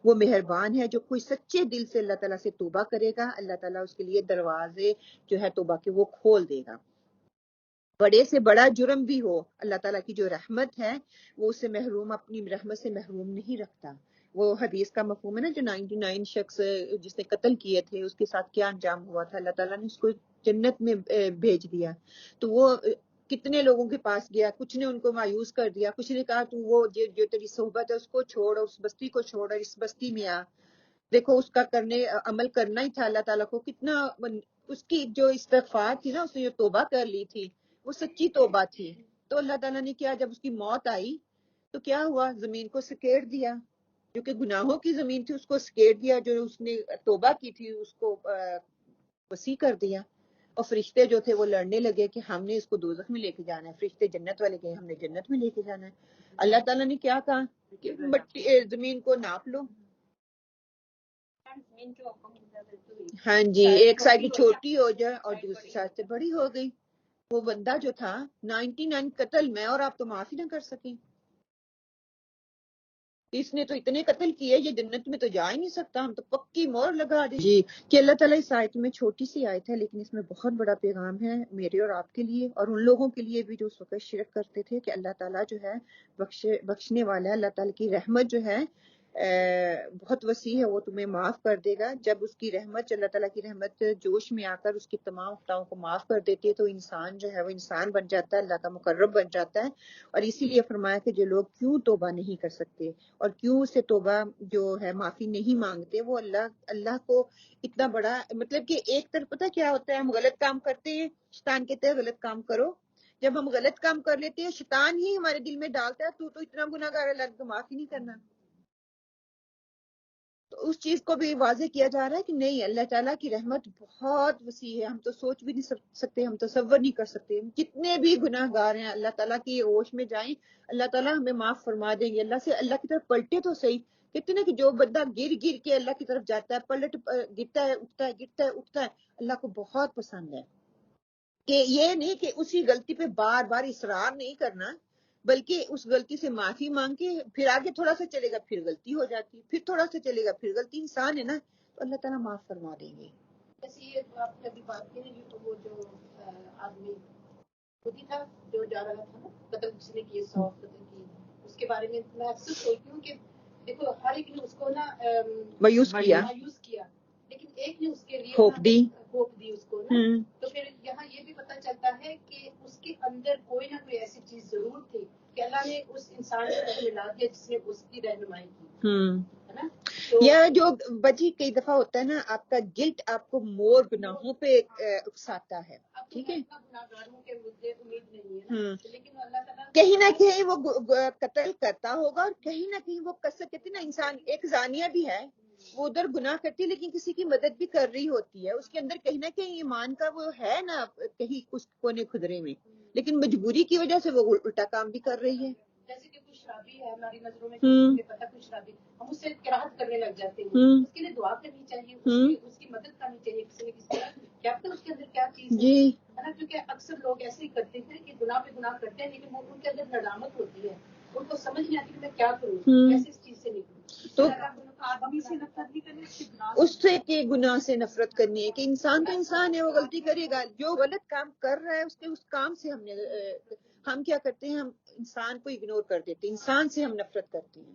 وہ مہربان ہے. جو کوئی سچے دل سے اللہ تعالیٰ سے توبہ کرے گا اللہ تعالیٰ اس کے لیے دروازے جو ہے توبہ کے وہ کھول دے گا. بڑے سے بڑا جرم بھی ہو اللہ تعالیٰ کی جو رحمت ہے وہ اسے محروم اپنی رحمت سے محروم نہیں رکھتا. وہ حدیث کا مفہوم ہے نا جو 99 شخص جس نے قتل کیے تھے اس کے ساتھ کیا انجام ہوا تھا. اللہ تعالیٰ نے اس کو جنت میں بھیج دیا. تو وہ کتنے لوگوں کے پاس گیا کچھ نے ان کو مایوس کر دیا کچھ نے کہا تو وہ جو تیری صحبت ہے اس کو چھوڑ اور اس بستی کو چھوڑ اور اس بستی میں آ. دیکھو اس کا عمل کرنا ہی تھا اللہ تعالیٰ کو کتنا اس کی جو استغفار تھی نا اس نے جو توبہ کر لی تھی وہ سچی توبہ تھی. تو اللہ تعالیٰ نے کیا جب اس کی موت آئی تو کیا ہوا زمین کو سکیڑ دیا جو کہ گناہوں کی زمین تھی اس کو سکیڑ دیا. جو اس نے توبہ کی تھی اس کو وسیع کر دیا. اور فرشتے جو تھے وہ لڑنے لگے کہ ہم نے اس کو دوزخ میں لے کے جانا ہے. فرشتے جنت والے گئے ہم نے جنت میں لے کے جانا ہے. اللہ تعالیٰ نے کیا کہا کہ زمین کو ناپ لو. ہاں جی ایک سائڈ چھوٹی ہو جائے اور دوسری سائڈ سے بڑی ہو گئی. وہ بندہ جو تھا 99 قتل میں اور آپ تو معافی نہ کر سکیں. اس نے تو اتنے قتل کیے یہ جنت میں تو جا ہی نہیں سکتا ہم تو پکی مور لگا دیں جی. کہ اللہ تعالیٰ اس آیت میں چھوٹی سی آیت ہے لیکن اس میں بہت بڑا پیغام ہے میرے اور آپ کے لیے اور ان لوگوں کے لیے بھی جو اس وقت شرک کرتے تھے کہ اللہ تعالیٰ جو ہے بخشنے والا ہے. اللہ تعالیٰ کی رحمت جو ہے بہت وسیع ہے وہ تمہیں معاف کر دے گا. جب اس کی رحمت اللہ تعالیٰ کی رحمت جوش میں آ کر اس کی تمام خطاؤں کو معاف کر دیتی ہے تو انسان جو ہے وہ انسان بن جاتا ہے اللہ کا مقرب بن جاتا ہے. اور اسی لیے فرمایا کہ جو لوگ کیوں توبہ نہیں کر سکتے اور کیوں سے توبہ جو ہے معافی نہیں مانگتے وہ اللہ کو اتنا بڑا مطلب کہ ایک طرف پتہ کیا ہوتا ہے ہم غلط کام کرتے ہیں شیطان کہتے ہیں غلط کام کرو. جب ہم غلط کام کر لیتے ہیں شیطان ہی ہمارے دل میں ڈالتا ہے تو اتنا گناہ گار اللہ کو معافی نہیں کرنا. تو اس چیز کو بھی واضح کیا جا رہا ہے کہ نہیں اللہ تعالیٰ کی رحمت بہت وسیع ہے. ہم تو سوچ بھی نہیں سکتے ہم تصور نہیں کر سکتے. جتنے بھی گناہ گار ہیں اللہ تعالیٰ کی ہوش میں جائیں اللہ تعالیٰ ہمیں معاف فرما دیں گے. اللہ کی طرف پلٹے تو صحیح. کہتے ہیں کہ جو بندہ گر کے اللہ کی طرف جاتا ہے گرتا ہے اٹھتا ہے اللہ کو بہت پسند ہے. کہ یہ نہیں کہ اسی غلطی پہ بار بار اصرار نہیں کرنا بلکہ اس غلطی سے معافی مانگ کے پھر آگے تھوڑا سا چلے گا پھر غلطی ہو جاتی پھر تھوڑا سا چلے گا پھر غلطی. انسان ہے نا تو اللہ تعالیٰ معاف فرما دیں گے. جیسے یہ آپ نے ابھی بات کی وہ جو آدمی خودی تھا جو جا رہا تھا نا قتل کسی نے کیے 100 قتل کی اس کے بارے میں میں اکثر سوچتی ہوں کہ دیکھو ہر ایک نے اس کو نا مایوس کیا لیکن ایک نے اس کے لیے ہوپ دی اس کو نا. تو پھر یہاں یہ بھی پتہ چلتا ہے کہ اس کے اندر کوئی نہ کوئی ایسی چیز ضرور تھی کہ اللہ نے اس انسان کو ملا دیا جس نے اس کی رہنمائی کی ہے نا. یا جو بجی کئی دفعہ ہوتا ہے نا آپ کا گلٹ آپ کو مور گناہوں پہ اکساتا ہے. ٹھیک ہے کہیں نہ کہیں وہ قتل کرتا ہوگا اور کہیں نہ کہیں وہ کثرت کہتے نا انسان ایک زانیہ بھی ہے وہ ادھر گناہ کرتی ہے لیکن کسی کی مدد بھی کر رہی ہوتی ہے اس کے اندر کہیں نہ کہیں ایمان کا وہ ہے نا کہیں اس کونے خدرے میں لیکن مجبوری کی وجہ سے وہ الٹا کام بھی کر رہی ہے. جیسے کہ کوئی شرابی ہے ہماری نظروں میں ہمیں پتہ کوئی شرابی ہم اس سے کراہت کرنے لگ جاتے ہیں اس کے لیے دعا کرنی چاہیے اس کی مدد کرنی چاہیے کسی نہ کسی طرح کیا پتہ اس کے اندر کیا چیز ہے نا کیونکہ اکثر لوگ ایسے ہی کرتے ہیں کہ گناہ پہ گناہ کرتے ہیں لیکن وہ ان کے اندر ندامت ہوتی ہے ان کو سمجھ نہیں آتی کہ میں کیا کروں کیسے اس چیز سے نکلوں. تو آدمی سے نفرت نہیں کرنی اس سے کہ گناہ سے نفرت کرنی ہے کہ انسان تو انسان ہے وہ غلطی کرے گا جو غلط کام کر رہا ہے اس کام سے ہم کیا کرتے ہیں ہم انسان کو اگنور کر دیتے ہیں انسان سے ہم نفرت کرتے ہیں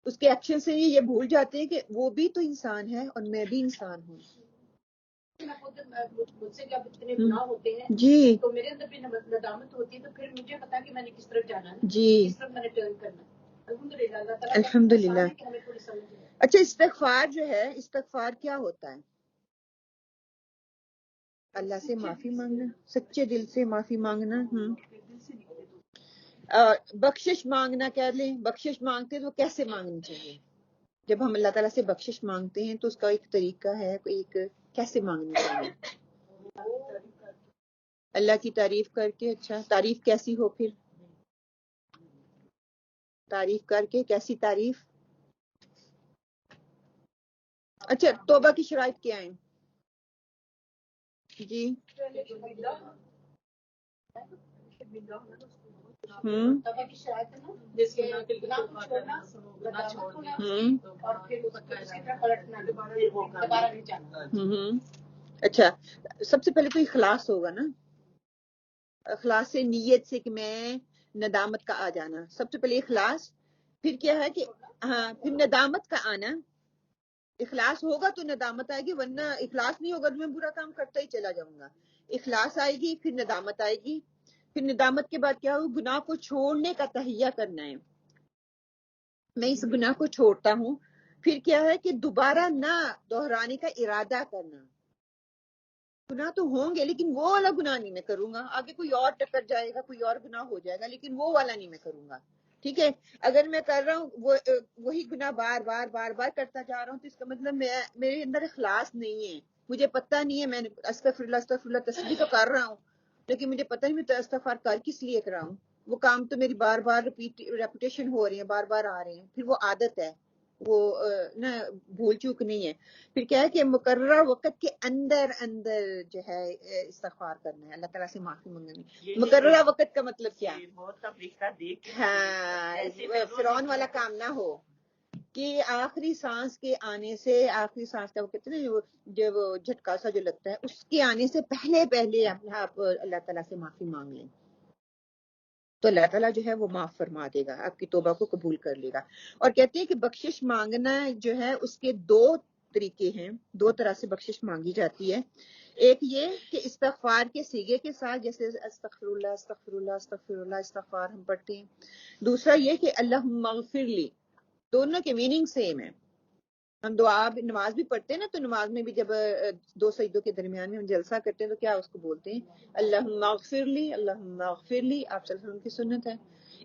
اس کے ایکشن سے یہ بھول جاتے ہیں کہ وہ بھی تو انسان ہے اور میں بھی انسان ہوں. مجھ سے جب اتنے گناہ ہوتے ہیں جی تو میرے اندر بھی ندامت ہوتی ہے تو پھر مجھے پتا کہ میں نے کس طرف جانا ہے جی کس طرف میں نے ٹرن کرنا ہے. الحمدللہ. اچھا استغفار جو ہے استغفار کیا ہوتا ہے؟ اللہ سے معافی مانگنا سچے دل سے معافی مانگنا. بخشش مانگنا کہہ لیں بخشش مانگتے تو کیسے مانگنی چاہیے جب ہم اللہ تعالیٰ سے بخشش مانگتے ہیں تو اس کا ایک طریقہ ہے ایک کیسے مانگنی چاہیے؟ اللہ کی تعریف کر کے. اچھا تعریف کیسی ہو پھر تعریف کر کے کیسی تعریف؟ اچھا توبہ کی شرائط کیا ہیں جی؟ اچھا سب سے پہلے تو اخلاص ہوگا نا اخلاص سے نیت سے کہ میں ندامت کا آ جانا سب سے پہلے اخلاص پھر کیا ہے کہ ہاں پھر ندامت کا آنا اخلاص ہوگا تو ندامت آئے گی ورنہ اخلاص نہیں ہوگا تو میں برا کام کرتا ہی چلا جاؤں گا. اخلاص آئے گی پھر ندامت آئے گی پھر ندامت کے بعد کیا ہو گناہ کو چھوڑنے کا تہیہ کرنا ہے میں اس گناہ کو چھوڑتا ہوں پھر کیا ہے کہ دوبارہ نہ دہرانے کا ارادہ کرنا گناہ تو ہوں گے لیکن وہ والا گناہ نہیں میں کروں گا آگے کوئی اور ٹکر جائے گا کوئی اور گناہ ہو جائے گا لیکن وہ والا نہیں میں کروں گا. ٹھیک ہے اگر میں کر رہا ہوں وہی گناہ بار بار بار بار کرتا جا رہا ہوں تو اس کا مطلب میرے اندر اخلاص نہیں ہے مجھے پتہ نہیں ہے میں استغفر اللہ تسبیح تو کر رہا ہوں لیکن مجھے پتہ نہیں میں استغفار کر کس لیے کر رہا ہوں وہ کام تو میری بار بار ریپیٹیشن ہو رہی ہے بار بار آ رہے ہیں پھر وہ عادت ہے وہ نہ بھول چوک نہیں ہے. پھر کیا ہے کہ مقررہ وقت کے اندر جو ہے استغفار کرنا ہے اللہ تعالیٰ سے معافی مانگنی. مقررہ وقت کا مطلب کیا ہاں فرعون والا کام نہ ہو کہ آخری سانس کے آنے سے آخری سانس کا وہ کہتے ہیں جب جھٹکا سا جو لگتا ہے اس کے آنے سے پہلے آپ اللہ تعالیٰ سے معافی مانگ لیں تو اللہ تعالیٰ جو ہے وہ معاف فرما دے گا آپ کی توبہ کو قبول کر لے گا. اور کہتے ہیں کہ بخشش مانگنا جو ہے اس کے دو طریقے ہیں دو طرح سے بخشش مانگی جاتی ہے. ایک یہ کہ استغفار کے صیغے کے ساتھ جیسے استغفر اللہ استغفر اللہ استغفر اللہ استغفار ہم پڑھتے ہیں. دوسرا یہ کہ اللہم اغفر لی دونوں کے میننگ سیم ہے. ہم دعا نماز بھی پڑھتے ہیں نا تو نماز میں بھی جب دو سجدوں کے درمیان میں ہم جلسہ کرتے ہیں تو کیا اس کو بولتے ہیں اللہم اغفر لی اللہم اغفر لی آپ صلی اللہ علیہ وسلم کی سنت ہے.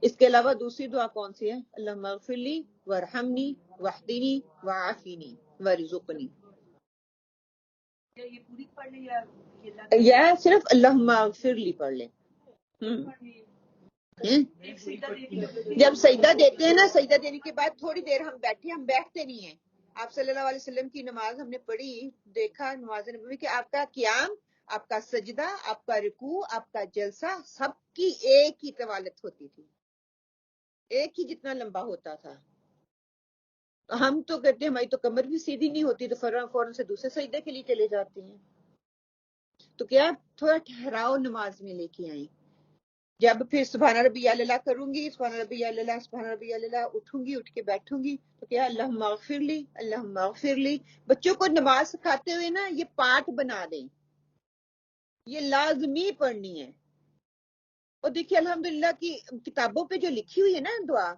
اس کے علاوہ دوسری دعا کون سی ہے اللہم اغفر لی وارحمنی واہدنی وعافنی وارزقنی یہ پوری پڑھ لیں یا صرف اللہم اغفر لی پڑھ لیں. جب سجدہ دیتے ہیں نا سجدہ دینے کے بعد تھوڑی دیر ہم بیٹھتے نہیں ہیں. آپ صلی اللہ علیہ وسلم کی نماز ہم نے پڑھی دیکھا نماز نبوی کہ آپ کا قیام آپ کا سجدہ آپ کا رکوع آپ کا جلسہ سب کی ایک ہی طوالت ہوتی تھی ایک ہی جتنا لمبا ہوتا تھا. ہم تو کہتے ہیں ہماری تو کمر بھی سیدھی نہیں ہوتی تو فوراً سے دوسرے سجدے کے لیے چلے جاتے ہیں. تو کیا تھوڑا ٹھہراؤ نماز میں لے کے آئیں. جب پھر سبحان ربی اللہ کروں گی سبحان ربی اللہ اٹھوں گی اٹھ کے بیٹھوں گی تو کیا اللہم اغفر لی اللہم اغفر لی. بچوں کو نماز سکھاتے ہوئے نا یہ پارٹ بنا دیں یہ لازمی پڑھنی ہے. اور دیکھیے الحمدللہ کی کتابوں پہ جو لکھی ہوئی ہے نا دعا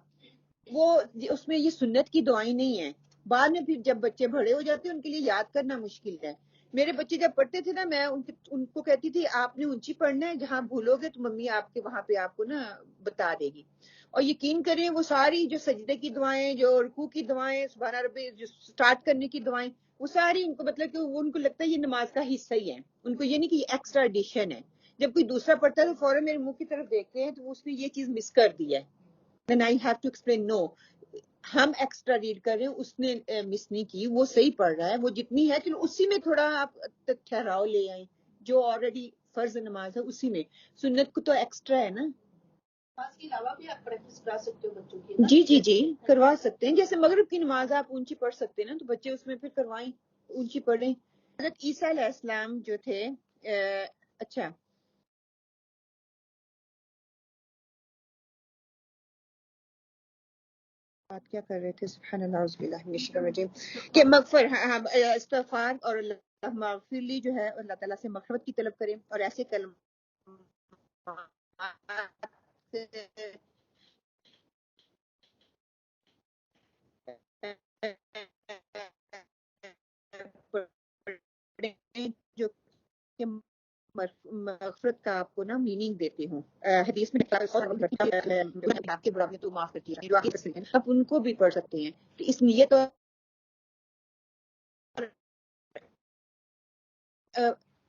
وہ اس میں یہ سنت کی دعائیں نہیں ہیں بعد میں پھر جب بچے بڑے ہو جاتے ہیں ان کے لیے یاد کرنا مشکل ہے. میرے بچے جب پڑھتے تھے نا میں ان کو کہتی تھی آپ نے اونچی پڑھنا ہے, جہاں بھولو گے تو ممی آپ کے وہاں پہ آپ کو نا بتا دے گی. اور یقین کریں وہ ساری جو سجدے کی دعائیں, جو رکوع کی دعائیں, سبحان ربی جو سٹارٹ کرنے کی دعائیں, وہ ساری ان کو مطلب کہ ان کو لگتا ہے یہ نماز کا حصہ ہی ہے, ان کو یہ نہیں کہ یہ ایکسٹرا ایڈیشن ہے. جب کوئی دوسرا پڑھتا ہے تو فوراً میرے منہ کی طرف دیکھتے ہیں تو اس نے یہ چیز مس کر دی ہے. Then I have to explain, no, ہم ایکسٹرا ریڈ کر رہے ہیں, اس نے مس نہیں کی, وہ صحیح پڑھ رہا ہے, وہ جتنی ہے چلو اسی میں تھوڑا آپ ٹھہراؤ لے آئیں, جو آلریڈی فرض نماز ہے اسی میں, سنت کو تو ایکسٹرا ہے نا. نماز کے علاوہ بھی آپ پریکٹس کرا سکتے ہو بچوں کی. جی جی جی کروا سکتے ہیں, جیسے مغرب کی نماز آپ اونچی پڑھ سکتے ہیں نا, تو بچے اس میں پھر کروائیں, اونچی پڑھیں. حضرت عیسیٰ علیہ السلام جو تھے, اچھا بات کیا کر رہے تھے, سبحان اللہ اعوذ باللہ من الشیطان الرجیم, کہ مغفر استغفار اور اللہ مغفر لی جو ہے اللہ تعالیٰ سے مغفرت کی طلب کریں, اور ایسے جو کہ مغفرت کا آپ کو نا میننگ دیتے ہوں. حدیث میں آپ کے برابر تو معاف کرتی ہے, آپ ان کو بھی پڑھ سکتے ہیں. تو اس نیت اور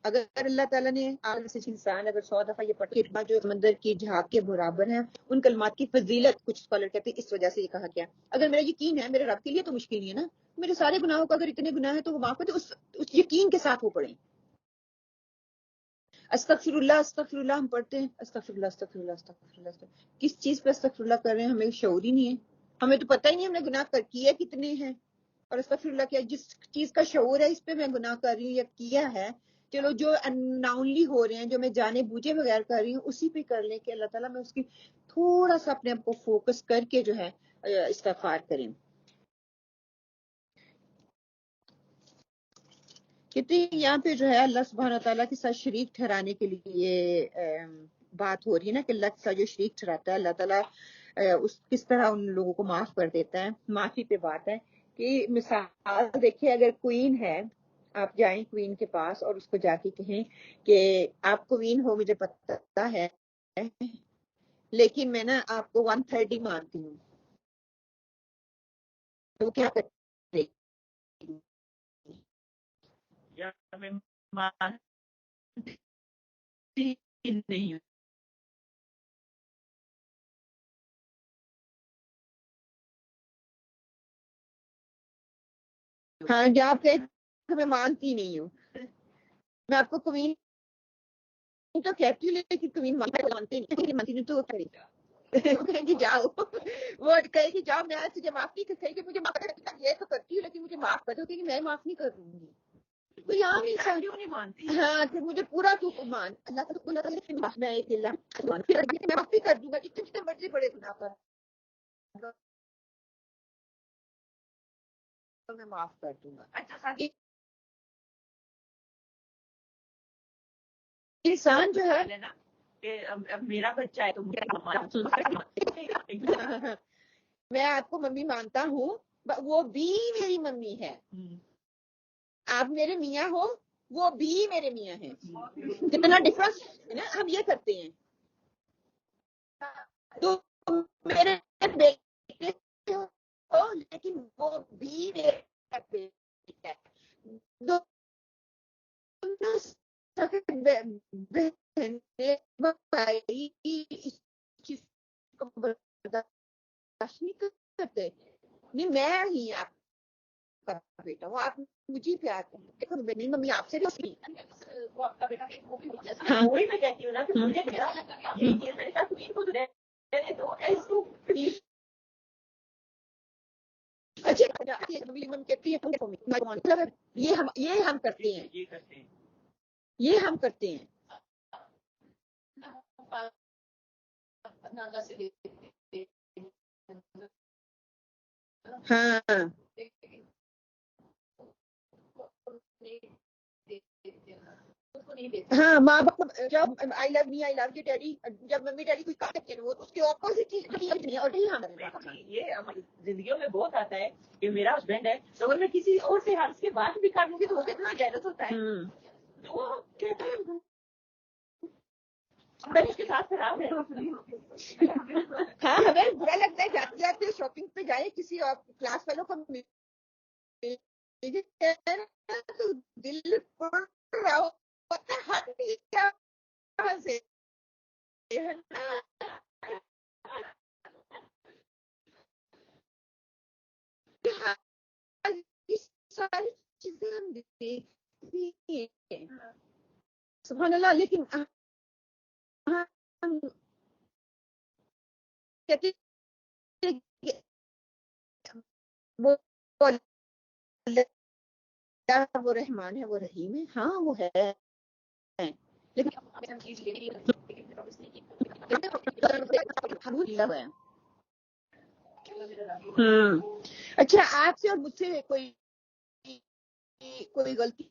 اگر اللہ تعالیٰ نے انسان اگر 100 دفعہ یہ پڑھے جو سمندر کی جھاگ کے برابر ہیں, ان کلمات کی فضیلت کچھ اسکالر کہتے ہیں اس وجہ سے یہ کہا گیا. اگر میرا یقین ہے میرے رب کے لیے تو مشکل نہیں ہے نا, میرے سارے گناہوں کا اگر اتنے گناہ ہیں تو وہ معاف کرتے, اس یقین کے ساتھ وہ پڑھیں. استغفر اللہ ہم پڑھتے ہیں, استغفر اللہ استغفر اللہ استغفر اللہ, کس چیز پہ استغفر اللہ کر رہے ہیں ہمیں شعور ہی نہیں ہے, ہمیں تو پتہ ہی نہیں ہم نے گناہ کیے کتنے ہیں. اور استغفر اللہ کیا, جس چیز کا شعور ہے اس پہ میں گناہ کر رہی ہوں یا کیا ہے, چلو جو اناؤنلی ہو رہے ہیں جو میں جانے بوجھے بغیر کر رہی ہوں اسی پہ کر لیں کہ اللہ تعالیٰ میں اس کی تھوڑا سا اپنے آپ کو فوکس کر کے جو ہے استغفار کریں. کتنی یہاں پہ جو ہے اللہ سبحانہ تعالیٰ کے ساتھ شریک ٹھہرانے کے لیے بات ہو رہی ہے نا, کہ اللہ کے ساتھ جو شریک ٹھہراتا ہے اللہ تعالیٰ اس کس طرح ان لوگوں کو معاف کر دیتا ہے. معافی پہ بات ہے کہ مثال دیکھیں, اگر کوئین ہے, آپ جائیں کوئین کے پاس اور اس کو جا کے کہیں کہ آپ کوئین ہو مجھے پتہ ہے لیکن میں نا آپ کو 130 مانتی ہوں, تو کیا کرتے نہیں ہاں, جب آپ کہیں میں مانتی نہیں ہوں, میں آپ کو کوئین تو کہتی ہوں لیکن کوئین مانتے نہیں تو کہیں کہ جاؤ, وہ کہے کہ جاؤ, میں تجھے معاف نہیں کہے کہ مجھے معاف کر, یہ تو کرتی ہوں لیکن مجھے معاف کر دو کہ میں معاف نہیں کر دوں گی. کوئی عام انسان نہیں مانتی. ہاں کہ مجھے پورا تو مان اللہ کا تو میں میں معافی کر دوں گا جتنے مرضی بڑے گناہ پر میں معاف کر دوں گا. انسان جو ہے نا کہ اب میرا بچہ ہے تو میں آپ کو ممی مانتا ہوں, وہ بھی میری ممی ہے. آپ میرے میاں ہو, وہ بھی میرے میاں ہیں. کتنا ڈفرنس ہے نا, ہم یہ کرتے ہیں. تو میرے بیٹے ہو لیکن وہ بھی میرے بیٹے ہے. کرتے نہیں, میں ہی آپ کا بیٹا ہوں, آپ مجھے پیار کریں. دیکھو میری ممی آپ سے بھی وہ آپ کا بیٹا وہ بھی ہاں وہی میں کہتی ہوں نا کہ مجھے یہ ہم کرتے ہیں, یہ ہم کرتے ہیں. ہاں نہیں دیتے. ہاں ماں باپ جب آئی لو می آئی لو یو ڈیڈی، جب ممی ڈیڈی کوئی کام کرتے ہیں وہ اس کے اپوزٹ چیز اور یہ ہماری زندگیوں میں بہت آتا ہے کہ میرا ہسبینڈ ہے تو اگر میں کسی اور سے ہاتھ کے بات بھی کر لوں گی تو وہ کتنا جیلس ہوتا ہے. تو وہ کہتا ہے میں اس کے ساتھ خراب ہے. ہاں ہمیں برا لگتا ہے جاتے جاتے شاپنگ پہ جائے کسی اور کلاس والوں کو تو دل پڑ رہا ہوتا ہے ہر طرح سے. ساری چیزیں ہم دیکھتی ہیں سبحان اللہ، لیکن ہم کہتے ہیں کہ وہ وہ رحمان ہے، وہ رحیم ہے. ہاں وہ ہے، لیکن اچھا آپ سے اور مجھ سے کوئی غلطی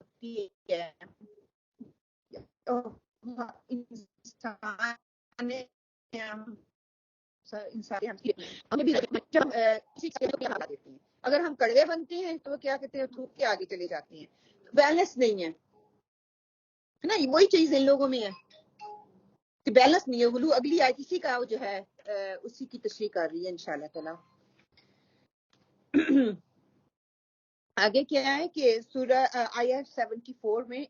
ہوتی ہے اگر ہم کڑوے بنتے ہیں تو کیا کہتے ہیں تھوک کے آگے چلے جاتے ہیں. بیلنس نہیں ہے نا، وہی چیز ان لوگوں میں ہے کہ بیلنس نہیں ہے. وہ اگلی آیت اسی کا جو ہے اسی کی تشریح کر رہی ہے انشاءاللہ تعالی. آگے کیا ہے کہ سورہ آیت 74 میں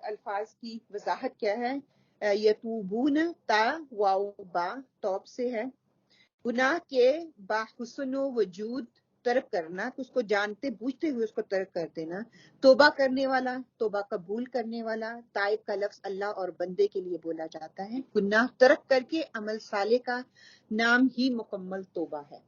الفاظ کی وضاحت کیا ہے. یتوبون تا واو با توب سے ہے، گناہ کے باحسن و وجود ترک کرنا، تو اس کو جانتے بوجھتے ہوئے اس کو ترک کر دینا. توبہ کرنے والا، توبہ قبول کرنے والا. تائب کا لفظ اللہ اور بندے کے لیے بولا جاتا ہے. گناہ ترک کر کے عمل صالح کا نام ہی مکمل توبہ ہے.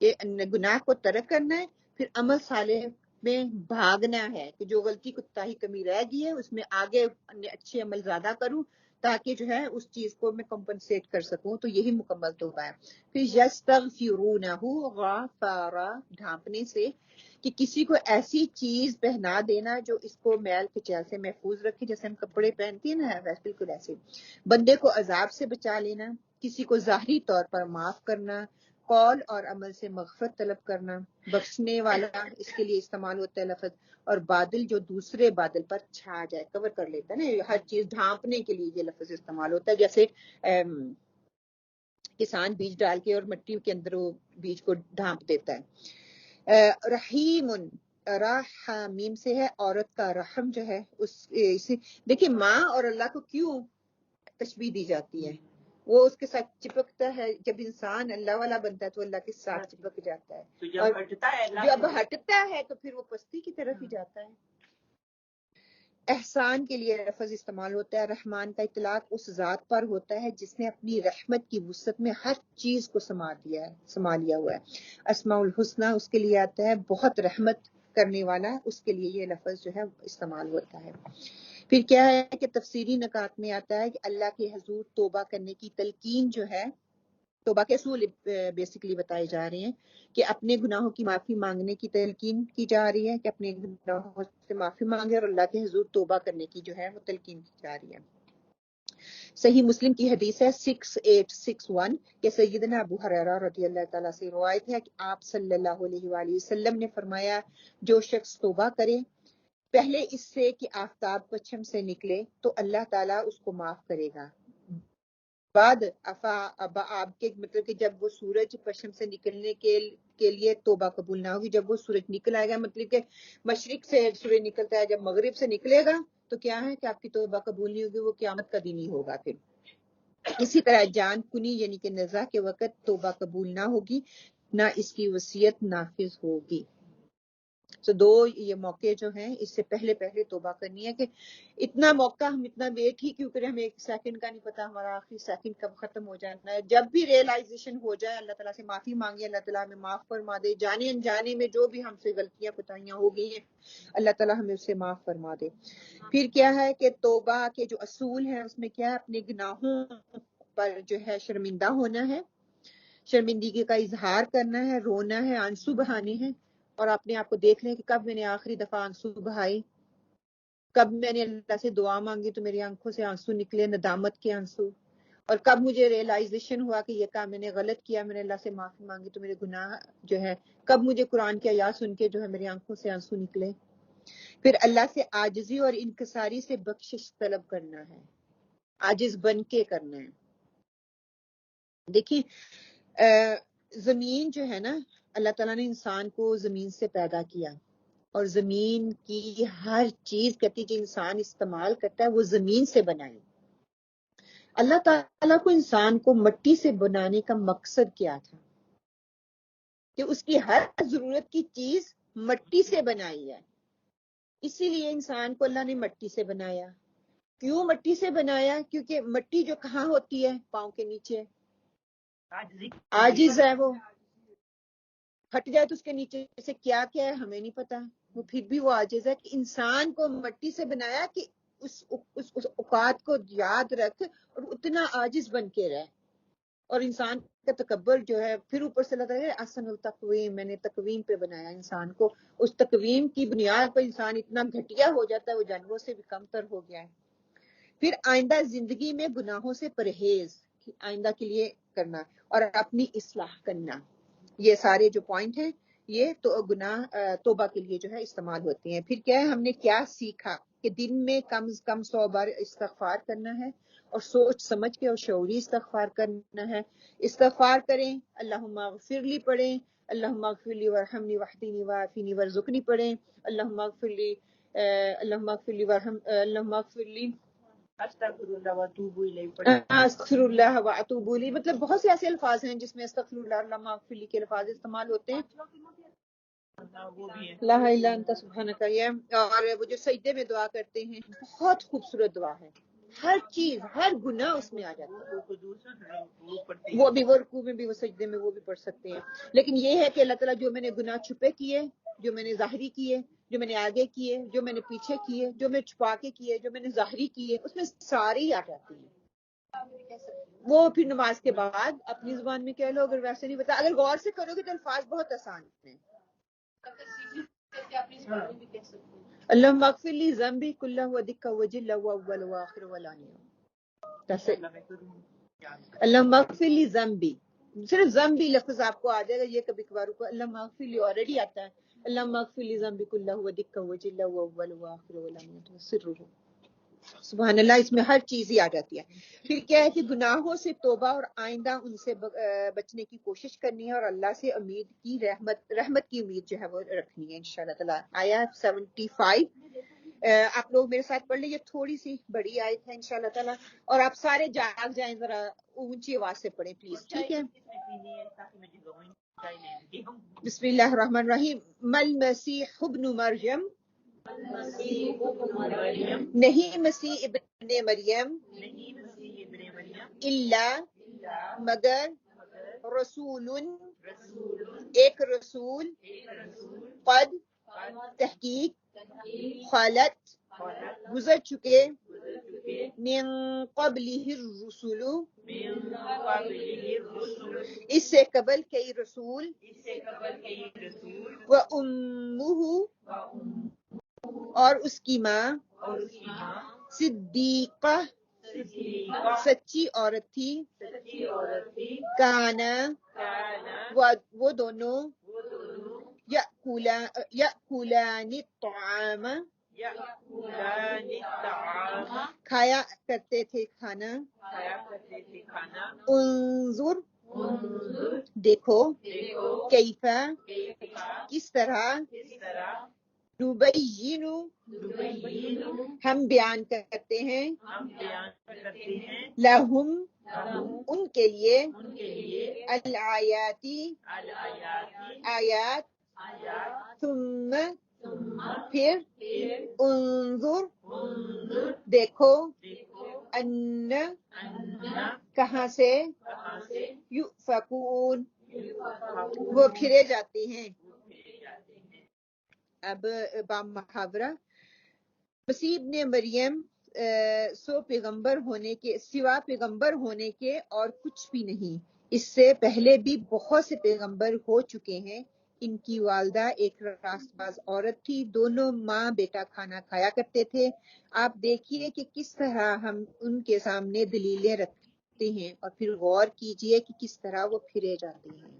یہ گناہ کو ترک کرنا ہے، پھر عمل صالح میں بھاگنا ہے کہ جو غلطی کوتاہی کمی رہ گئی ہے اس میں آگے اچھے عمل زیادہ کروں تاکہ جو ہے اس چیز کو میں کمپنسیٹ کر سکوں. تو یہی مکمل توبہ ہے. پھر یستغفرونہ، غفارا ڈھانپنے سے، کہ کسی کو ایسی چیز پہنا دینا جو اس کو میل کچیل سے محفوظ رکھے. جیسے ہم کپڑے پہنتے ہیں نا، ویسے بالکل ایسے. بندے کو عذاب سے بچا لینا، کسی کو ظاہری طور پر معاف کرنا، قول اور عمل سے مغفرت طلب کرنا. بخشنے والا اس کے لیے استعمال ہوتا ہے لفظ. اور بادل جو دوسرے بادل پر چھا جائے، کور کر لیتا ہے نا، ہر چیز ڈھانپنے کے لیے یہ لفظ استعمال ہوتا ہے. جیسے کسان بیج ڈال کے اور مٹی کے اندر وہ بیج کو ڈھانپ دیتا ہے. رحیم، رحمیم سے ہے، عورت کا رحم جو ہے اس دیکھیں ماں اور اللہ کو کیوں تشبیہ دی جاتی ہے. وہ اس کے ساتھ چپکتا ہے. جب انسان اللہ والا بنتا ہے تو اللہ کے ساتھ چپک جاتا ہے، اور جب ہٹتا ہے تو پھر وہ پستی کی طرف ہی جاتا ہے. احسان کے لیے لفظ استعمال ہوتا ہے. رحمان کا اطلاق اس ذات پر ہوتا ہے جس نے اپنی رحمت کی وسعت میں ہر چیز کو سما لیا ہوا ہے. اسماء الحسنہ اس کے لیے آتا ہے بہت رحمت کرنے والا، اس کے لیے یہ لفظ جو ہے استعمال ہوتا ہے. پھر کیا ہے کہ تفسیری نکات میں آتا ہے کہ اللہ کے حضور توبہ کرنے کی تلقین جو ہے، توبہ کے اصول بیسیکلی بتائے جا رہے ہیں کہ اپنے گناہوں کی معافی مانگنے کی تلقین کی جا رہی ہے، کہ اپنے گناہوں سے معافی مانگے اور اللہ کے حضور توبہ کرنے کی جو ہے وہ تلقین کی جا رہی ہے. صحیح مسلم کی حدیث ہے 6861 کہ سیدنا ابو ہریرہ رضی اللہ تعالیٰ سے روایت ہے کہ آپ صلی اللہ علیہ وآلہ وسلم نے فرمایا جو شخص توبہ کرے پہلے اس سے کہ آفتاب پچھم سے نکلے تو اللہ تعالیٰ اس کو معاف کرے گا. بعد آپ کے مطلب کہ جب وہ سورج پشچم سے نکلنے کے لیے توبہ قبول نہ ہوگی، جب وہ سورج نکل آئے گا، مطلب کہ مشرق سے سورج نکلتا ہے، جب مغرب سے نکلے گا تو کیا ہے کہ آپ کی توبہ قبول نہیں ہوگی، وہ قیامت کا دن ہی ہوگا. پھر اسی طرح جان کنی یعنی کہ نزا کے وقت توبہ قبول نہ ہوگی، نہ اس کی وصیت نافذ ہوگی. تو دو یہ موقع جو ہیں اس سے پہلے توبہ کرنی ہے کہ اتنا موقع ہم اتنا ویٹ ہی کیوں کریں، ہمیں ایک سیکنڈ کا نہیں پتا ہمارا آخری سیکنڈ کب ختم ہو جانا ہے. جب بھی ریئلائزیشن ہو جائے اللہ تعالیٰ سے معافی مانگے، اللہ تعالیٰ ہمیں معاف فرما دے. جانے انجانے میں جو بھی ہم سے غلطیاں کوتاہیاں ہو گئی ہیں اللہ تعالیٰ ہمیں اسے معاف فرما دے. پھر کیا ہے کہ توبہ کے جو اصول ہیں اس میں کیا ہے اپنے گناہوں پر جو ہے شرمندہ ہونا ہے، شرمندگی کا اظہار کرنا ہے، رونا ہے، آنسو بہانے ہیں، اور اپنے آپ کو دیکھ لیں کہ کب میں نے آخری دفعہ آنسو بہائے، کب میں نے اللہ سے دعا مانگی تو میری آنکھوں سے آنسو نکلے، ندامت کے آنسو، اور کب مجھے ریئلائزیشن ہوا کہ یہ کام میں نے غلط کیا، میں نے اللہ سے معافی مانگی تو میرے گناہ جو ہے، کب مجھے قرآن کی آیات سن کے جو ہے میری آنکھوں سے آنسو نکلے۔ پھر اللہ سے عاجزی اور انکساری سے بخشش طلب کرنا ہے، عاجز بن کے کرنا ہے۔ دیکھیں زمین جو ہے نا، اللہ تعالیٰ نے انسان کو زمین سے پیدا کیا، اور زمین کی ہر چیز کہتی جو انسان استعمال کرتا ہے وہ زمین سے بنائی۔ اللہ تعالیٰ کو انسان کو مٹی سے بنانے کا مقصد کیا تھا؟ کہ اس کی ہر ضرورت کی چیز مٹی سے بنائی ہے، اسی لیے انسان کو اللہ نے مٹی سے بنایا۔ کیوں مٹی سے بنایا؟ کیونکہ مٹی جو کہاں ہوتی ہے؟ پاؤں کے نیچے، عاجز ہے وہ، ہٹ جائے تو اس کے نیچے سے کیا کیا ہے ہمیں نہیں پتا، وہ پھر بھی وہ عاجز ہے۔ کہ انسان کو مٹی سے بنایا کہ اس اوقات کو یاد رکھ اور اتنا عاجز بن کے رہ۔ اور انسان کا تکبر جو ہے، پھر اوپر سے اللہ تعالیٰ ہے احسن التقویم، میں نے تقویم پہ بنایا انسان کو، اس تقویم کی بنیاد پر انسان اتنا گھٹیا ہو جاتا ہے، وہ جانوروں سے بھی کم تر ہو گیا ہے۔ پھر آئندہ زندگی میں گناہوں سے پرہیز آئندہ کے لیے کرنا اور اپنی اصلاح کرنا، یہ سارے جو پوائنٹ ہیں یہ تو گناہ توبہ کے لیے جو ہے استعمال ہوتے ہیں۔ پھر کیا ہے، ہم نے کیا سیکھا کہ دن میں کم از کم 100 بار استغفار کرنا ہے، اور سوچ سمجھ کے اور شعوری استغفار کرنا ہے۔ استغفار کریں، اللہم اغفر لی پڑھیں، اللہم اغفر لی ورحمنی واہدنی وعافنی وارزقنی پڑھیں، اللہم اغفر لی اللہم اغفر لی اللہم اغفر لی استغفر اللہ واتوب الیہ پڑھیں۔ استغفر اللہ واتوب الیہ، مطلب بہت سے ایسے الفاظ ہیں جس میں استغفر اللہ، اللہم اغفر لی کے الفاظ استعمال ہوتے ہیں۔ وہ بھی ہے لا الہ الا انت سبحانک، اور وہ جو سجدے میں دعا کرتے ہیں، بہت خوبصورت دعا ہے، ہر چیز ہر گناہ اس میں آ جاتا ہے، وہ بھی، وہ رکوع میں بھی، وہ سجدے میں وہ بھی پڑھ سکتے ہیں۔ لیکن یہ ہے کہ اللہ تعالیٰ جو میں نے گناہ چھپے کیے، جو میں نے ظاہری کیے، جو میں نے آگے کیے، جو میں نے پیچھے کیے، جو میں چھپا کے کیے، جو میں نے ظاہری کیے، اس میں سارے ہی آ جاتے ہیں۔ وہ پھر نماز کے بعد اپنی زبان میں کہہ لو، اگر ویسے نہیں بتا، اگر غور سے کرو گے تو الفاظ بہت آسان ہیں۔ اللہم اغفر لی ذنبی کلہ و دکہ و جلہ و اول و آخر و علانیہ۔ اللہم اغفر لی ذنبی، صرف ذنبی لفظ آپ کو آ جائے گا، یہ کبھی کبھار کو اللہم اغفر لی آلریڈی آتا ہے، اللہم اغفر لی ذنبی کلہ و دکہ و جلہ و اول و آخر و علانیہ و سرہ۔ سبحان اللہ، اس میں ہر چیز ہی آ جاتی ہے۔ پھر کیا ہے کہ گناہوں سے توبہ اور آئندہ ان سے بچنے کی کوشش کرنی ہے، اور اللہ سے امید کی رحمت کی امید جو ہے وہ رکھنی ہے انشاءاللہ تعالیٰ۔ آیت 75 آپ لوگ میرے ساتھ پڑھ لیں، یہ تھوڑی سی بڑی آیت ہے انشاءاللہ تعالیٰ، اور آپ سارے جاگ جائیں، ذرا اونچی آواز سے پڑھیں پلیز، ٹھیک ہے؟ بسم اللہ الرحمن الرحیم۔ مل مسیح ابن مریم، نہیں مسیح ابن مریم، اللہ مگر رسول ایک رسول، قد تحقیق خالت گزر چکے، من قبلہ الرسل اس سے قبل کئی رسول، وَأُمُّهُ اور اس کی ماں، صدیقہ سچی عورت تھی، کانا وہ دونوں، یأکلان الطعام کھایا کرتے تھے کھانا، انظر دیکھو، کیفا کس طرح، نبین ہم بیان کرتے ہیں، لہم ان کے لیے، الآیاتی آیات، ثم پھر، انظر دیکھو، ان کہاں سے، یؤفکون وہ پھرے جاتے ہیں۔ اب بام محاورہ، مسیح ابن مریم سوا پیغمبر ہونے کے اور کچھ بھی نہیں، اس سے پہلے بھی بہت سے پیغمبر ہو چکے ہیں، ان کی والدہ ایک راست باز عورت تھی، دونوں ماں بیٹا کھانا کھایا کرتے تھے۔ آپ دیکھیے کہ کس طرح ہم ان کے سامنے دلیلیں رکھتے ہیں اور پھر غور کیجئے کہ کس طرح وہ پھرے جاتے ہیں۔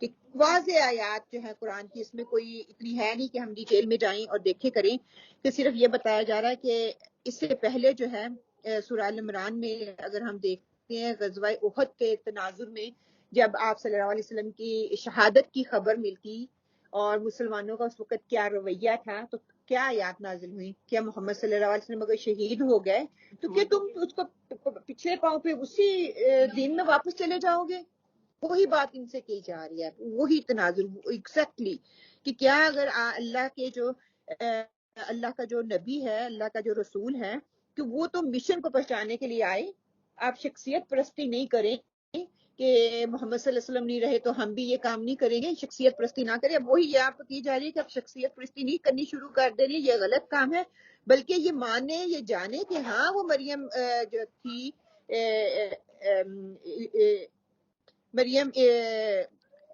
کہ واضح آیات جو ہے قرآن کی، اس میں کوئی اتنی ہے نہیں کہ ہم ڈیٹیل میں جائیں اور دیکھیں کریں، کہ صرف یہ بتایا جا رہا ہے کہ اس سے پہلے جو ہے سورہ ال عمران میں اگر ہم دیکھتے ہیں غزوہ احد کے تناظر میں جب آپ صلی اللہ علیہ وسلم کی شہادت کی خبر ملتی اور مسلمانوں کا اس وقت کیا رویہ تھا، تو کیا آیات نازل ہوئی؟ کیا محمد صلی اللہ علیہ وسلم اگر شہید ہو گئے تو کیا تم اس کو پچھلے پاؤں پہ اسی دین میں واپس چلے جاؤ گے؟ وہی بات ان سے کی جا رہی ہے، وہی تناظر ایگزیکٹلی کہ کیا اگر اللہ کا جو نبی ہے، اللہ کا جو رسول ہے، کہ وہ تو مشن کو پہنچانے کے لیے آئے، آپ شخصیت پرستی نہیں کریں کہ محمد صلی اللہ علیہ وسلم نہیں رہے تو ہم بھی یہ کام نہیں کریں گے، شخصیت پرستی نہ کریں۔ اب وہی یہاں پہ کی جا رہی ہے کہ اب شخصیت پرستی نہیں کرنی شروع کر دیں، یہ غلط کام ہے، بلکہ یہ مانے، یہ جانے کہ ہاں وہ مریم جو تھی مریم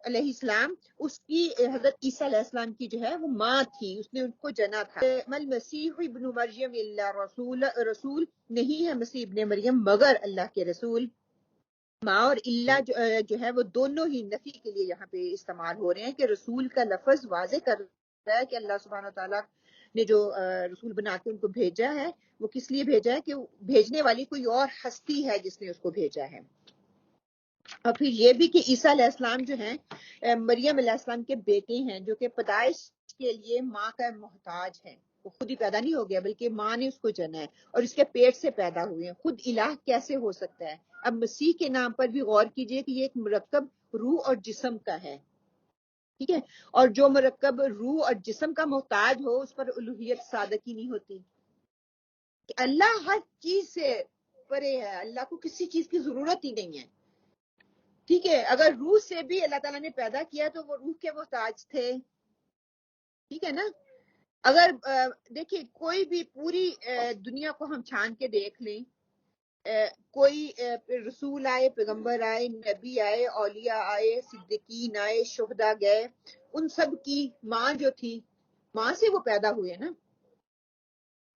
علیہ السلام، اس کی حضرت عیسیٰ علیہ السلام کی جو ہے وہ ماں تھی، اس نے ان کو جنا تھا۔ مل مسیح ابن مریم الا رسول نہیں ہے مسیح ابن مریم مگر اللہ کے رسول۔ ماں اور اللہ جو ہے وہ دونوں ہی نفی کے لیے یہاں پہ استعمال ہو رہے ہیں، کہ رسول کا لفظ واضح کر رہا ہے کہ اللہ سبحانہ تعالیٰ نے جو رسول بنا کے ان کو بھیجا ہے، وہ کس لیے بھیجا ہے؟ کہ بھیجنے والی کوئی اور ہستی ہے جس نے اس کو بھیجا ہے۔ اور پھر یہ بھی کہ عیسیٰ علیہ السلام جو ہیں مریم علیہ السلام کے بیٹے ہیں، جو کہ پیدائش کے لیے ماں کا محتاج ہے، وہ خود ہی پیدا نہیں ہو گیا بلکہ ماں نے اس کو جنا ہے اور اس کے پیٹ سے پیدا ہوئے ہیں۔ خود الہ کیسے ہو سکتا ہے؟ اب مسیح کے نام پر بھی غور کیجئے کہ یہ ایک مرکب روح اور جسم کا ہے، ٹھیک ہے، اور جو مرکب روح اور جسم کا محتاج ہو اس پر الوہیت صادق ہی نہیں ہوتی۔ کہ اللہ ہر چیز سے پرے ہے، اللہ کو کسی چیز کی ضرورت ہی نہیں ہے، ٹھیک ہے۔ اگر روح سے بھی اللہ تعالیٰ نے پیدا کیا تو وہ روح کے محتاج تھے، ٹھیک ہے نا۔ اگر دیکھیے کوئی بھی پوری دنیا کو ہم چھان کے دیکھ لیں، کوئی رسول آئے، پیغمبر آئے، نبی آئے، اولیاء آئے، صدیقین آئے، شہداء گئے، ان سب کی ماں جو تھی، ماں سے وہ پیدا ہوئے نا۔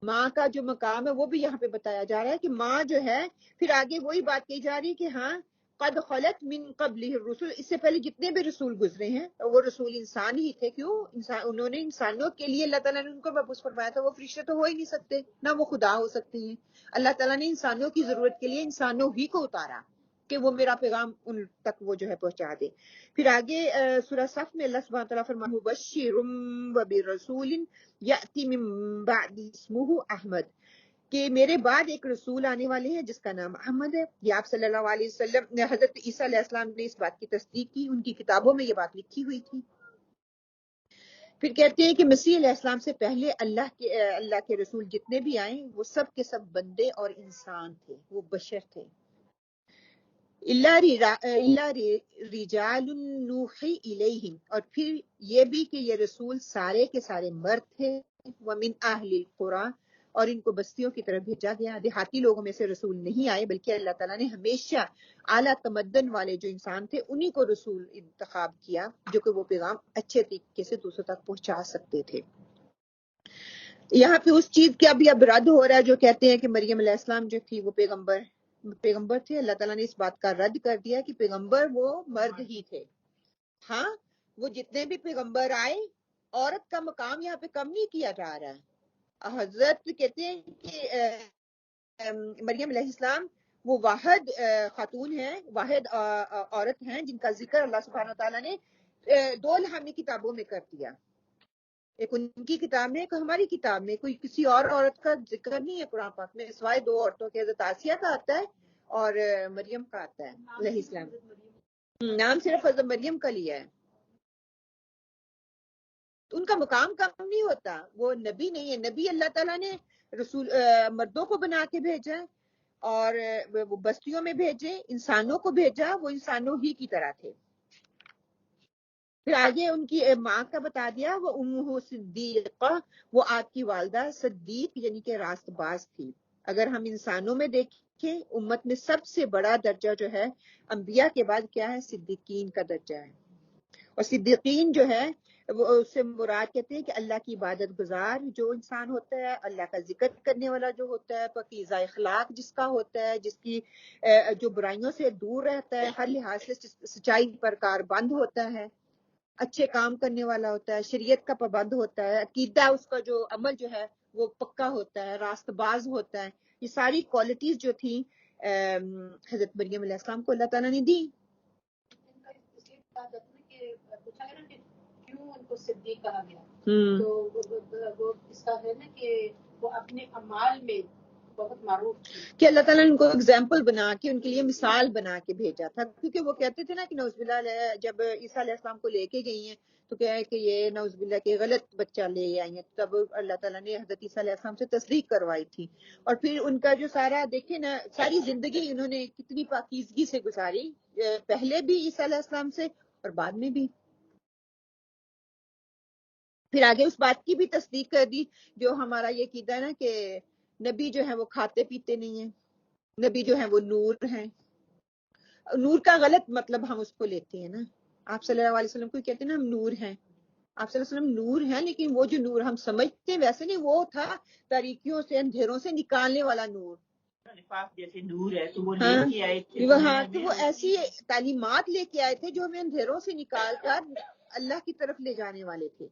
ماں کا جو مقام ہے وہ بھی یہاں پہ بتایا جا رہا ہے کہ ماں جو ہے، پھر آگے وہی بات کہی جا رہی ہے کہ ہاں قد خلت من قبلہ الرسل، اس سے پہلے جتنے بھی رسول گزرے ہیں وہ رسول انسان ہی تھے۔ کیوں؟ انہوں نے انسانوں کے لیے اللہ تعالیٰ نے ان کو مبعوث فرمایا تھا، وہ فرشتے تو ہو ہی نہیں سکتے، نہ وہ خدا ہو سکتے ہیں۔ اللہ تعالیٰ نے انسانوں کی ضرورت کے لیے انسانوں ہی کو اتارا کہ وہ میرا پیغام ان تک وہ جو ہے پہنچا دے۔ پھر آگے سورہ صف میں اللہ سبحانہ تعالیٰ فرمایا مبشر وبرسول یأتی من بعد اسمہ احمد، کہ میرے بعد ایک رسول آنے والے ہیں جس کا نام احمد ہے۔ یہ آپ صلی اللہ علیہ وسلم حضرت عیسیٰ علیہ السلام نے اس بات کی تصدیق کی، ان کی کتابوں میں یہ بات لکھی ہوئی تھی۔ پھر کہتے ہیں کہ مسیح علیہ السلام سے پہلے اللہ کے رسول جتنے بھی آئے وہ سب کے سب بندے اور انسان تھے، وہ بشر تھے۔ اللہ رجال نوحی الیہم، اور پھر یہ بھی کہ یہ رسول سارے کے سارے مرد تھے، ومن اہل القری، اور ان کو بستیوں کی طرف بھیجا گیا، دیہاتی لوگوں میں سے رسول نہیں آئے، بلکہ اللہ تعالیٰ نے ہمیشہ اعلیٰ تمدن والے جو انسان تھے انہی کو رسول انتخاب کیا، جو کہ وہ پیغام اچھے طریقے سے دوسروں تک پہنچا سکتے تھے۔ یہاں پہ اس چیز کا بھی اب رد ہو رہا ہے جو کہتے ہیں کہ مریم علیہ السلام جو تھی وہ پیغمبر تھے۔ اللہ تعالیٰ نے اس بات کا رد کر دیا کہ پیغمبر وہ مرد ہی تھے۔ ہاں وہ جتنے بھی پیغمبر آئے، عورت کا مقام یہاں پہ کم نہیں کیا جا رہا ہے۔ حضرت کہتے ہیں کہ مریم علیہ السلام وہ واحد خاتون ہیں، واحد عورت ہیں جن کا ذکر اللہ سبحانہ تعالیٰ نے دو الہامی کتابوں میں کر دیا، ایک ان کی کتاب میں، ایک ہماری کتاب میں۔ کوئی کسی اور عورت کا ذکر نہیں ہے قرآن پاک میں سوائے دو عورتوں کے، حضرت آسیہ کا آتا ہے اور مریم کا آتا ہے علیہ السلام، نام صرف حضرت مریم کا لیا ہے۔ ان کا مقام کم نہیں ہوتا، وہ نبی نہیں ہے، نبی اللہ تعالیٰ نے رسول مردوں کو بنا کے بھیجا اور وہ بستیوں میں بھیجے، انسانوں کو بھیجا، وہ انسانوں ہی کی طرح تھے۔ پھر آگے ان کی ماں کا بتا دیا، وہ امہ صدیقہ، وہ آپ کی والدہ صدیق یعنی کہ راست باز تھی۔ اگر ہم انسانوں میں دیکھیں امت میں سب سے بڑا درجہ جو ہے انبیاء کے بعد کیا ہے؟ صدیقین کا درجہ ہے۔ اور صدیقین جو ہے وہ اس سے مراد کہتے ہیں کہ اللہ کی عبادت گزار جو انسان ہوتا ہے، اللہ کا ذکر کرنے والا جو ہوتا ہے، پاکیزہ اخلاق جس کا ہوتا ہے، جس کی جو برائیوں سے دور رہتا ہے، ہر لحاظ سے سچائی پر کاربند ہوتا ہے، اچھے کام کرنے والا ہوتا ہے، شریعت کا پابند ہوتا ہے، عقیدہ اس کا جو عمل جو ہے وہ پکا ہوتا ہے، راست باز ہوتا ہے. یہ ساری کوالٹیز جو تھیں حضرت مریم علیہ السلام کو اللہ تعالیٰ نے دی. پوچھا گیا نا کہ کیوں ان کو صدیق کہا گیا، تو وہ اس کا ہے نا کہ وہ اپنے اعمال میں بہت معروف تھی کہ اللہ تعالیٰ نے ان کو ایگزامپل بنا کے ان کے لیے مثال بنا کے بھیجا تھا، کیونکہ وہ کہتے تھے نا کہ نعوذ باللہ جب عیسیٰ علیہ السلام کو لے کے گئی ہیں تو کیا ہے کہ یہ نعوذ باللہ کے غلط بچہ لے آئی ہیں، تب اللہ تعالیٰ نے حضرت عیسیٰ علیہ السلام سے تصدیق کروائی تھی. اور پھر ان کا جو سارا دیکھیں نا، ساری زندگی انہوں نے کتنی پاکیزگی سے گزاری، پہلے بھی عیسیٰ علیہ السلام سے اور بعد میں بھی. پھر آگے اس بات کی بھی تصدیق کر دی جو ہمارا یہ عقیدہ ہے نا کہ نبی جو ہے وہ کھاتے پیتے نہیں ہیں، نبی جو ہے وہ نور ہیں. نور کا غلط مطلب ہم اس کو لیتے ہیں نا، آپ صلی اللہ علیہ وسلم کو کہتے ہیں نا ہم نور ہیں، آپ صلی اللہ علیہ وسلم نور ہیں، لیکن وہ جو نور ہم سمجھتے ہیں ویسے نہیں، وہ تھا تاریکیوں سے اندھیروں سے نکالنے والا نور. جیسے نور ہے تو وہ لے ہاں کے آئے تھے، وہاں تو وہ ایسی تعلیمات لے کے آئے تھے جو ہمیں اندھیروں سے نکال کر اللہ کی طرف لے جانے والے تھے،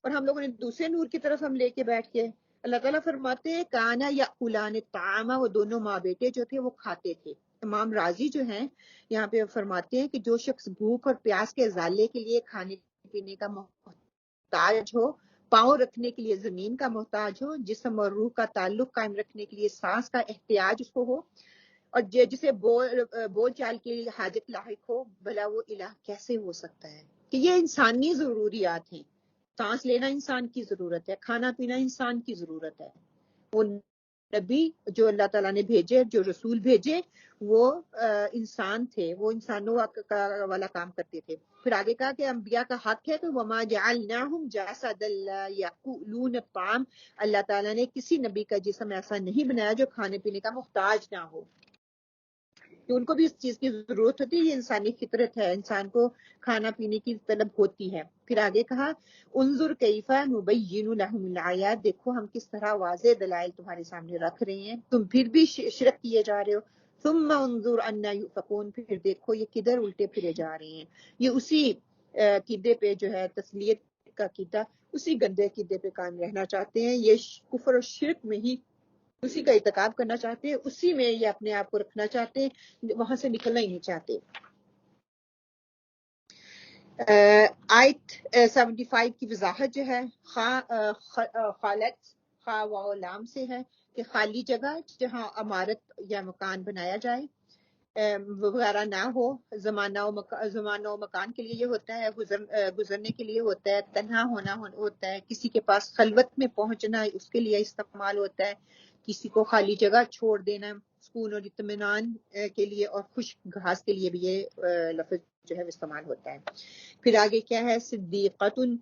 اور ہم لوگوں نے دوسرے نور کی طرف ہم لے کے بیٹھ کے. اللہ تعالیٰ فرماتے ہیں کانا یا اولان طعاما، وہ دونوں ماں بیٹے جو تھے وہ کھاتے تھے. امام راضی جو ہیں یہاں پہ فرماتے ہیں کہ جو شخص بھوک اور پیاس کے ازالے کے لیے کھانے پینے کا محتاج ہو، پاؤں رکھنے کے لیے زمین کا محتاج ہو، جسم اور روح کا تعلق قائم رکھنے کے لیے سانس کا احتیاج اس کو ہو، اور جسے بول چال کے لیے حاجت لاحق ہو، بھلا وہ الہ کیسے ہو سکتا ہے. کہ یہ انسانی ضروریات ہیں، سانس لینا انسان کی ضرورت ہے، کھانا پینا انسان کی ضرورت ہے. وہ نبی جو اللہ تعالیٰ نے بھیجے، جو رسول بھیجے، وہ انسان تھے، وہ انسانوں والا کام کرتے تھے. پھر آگے کہا کہ انبیاء کا حق ہے کہ وما جعلناہم جسدا لا یاکلون الطعام، اللہ تعالیٰ نے کسی نبی کا جسم ایسا نہیں بنایا جو کھانے پینے کا محتاج نہ ہو، کہ ان کو بھی اس چیز کی ضرورت ہوتی ہے. یہ انسانی فطرت ہے، انسان کو کھانا پینے کی طلب ہوتی ہے. پھر آگے کہا انظر کیف نبین لہم الآیات، دیکھو ہم کس طرح واضح دلائل تمہارے سامنے رکھ رہے ہیں، تم پھر بھی شرک کیے جا رہے ہو. ثم انظر انا یؤفکون، پھر دیکھو یہ کدھر الٹے پھرے جا رہے ہیں. یہ اسی عقیدے پہ جو ہے تسلیت کا عقیدہ، اسی گندے عقیدے پہ قائم رہنا چاہتے ہیں. یہ کفر اور شرک میں ہی اسی کا ارتکاب کرنا چاہتے ہیں، اسی میں یہ اپنے آپ کو رکھنا چاہتے ہیں، وہاں سے نکلنا ہی نہیں چاہتے. آیت 75 کی وضاحت جو ہے خالد خا و لام سے ہے کہ خالی جگہ جہاں عمارت یا مکان بنایا جائے وغیرہ نہ ہو. زمانہ و مکان کے لیے یہ ہوتا ہے، گزرنے کے لیے ہوتا ہے، تنہا ہونا ہوتا ہے، کسی کے پاس خلوت میں پہنچنا اس کے لیے استعمال ہوتا ہے، کسی کو خالی جگہ چھوڑ دینا سکون اور اطمینان کے لیے، اور خشک گھاس کے لیے بھی یہ لفظ جو ہے استعمال ہوتا ہے. پھر آگے کیا ہے صدیقتن،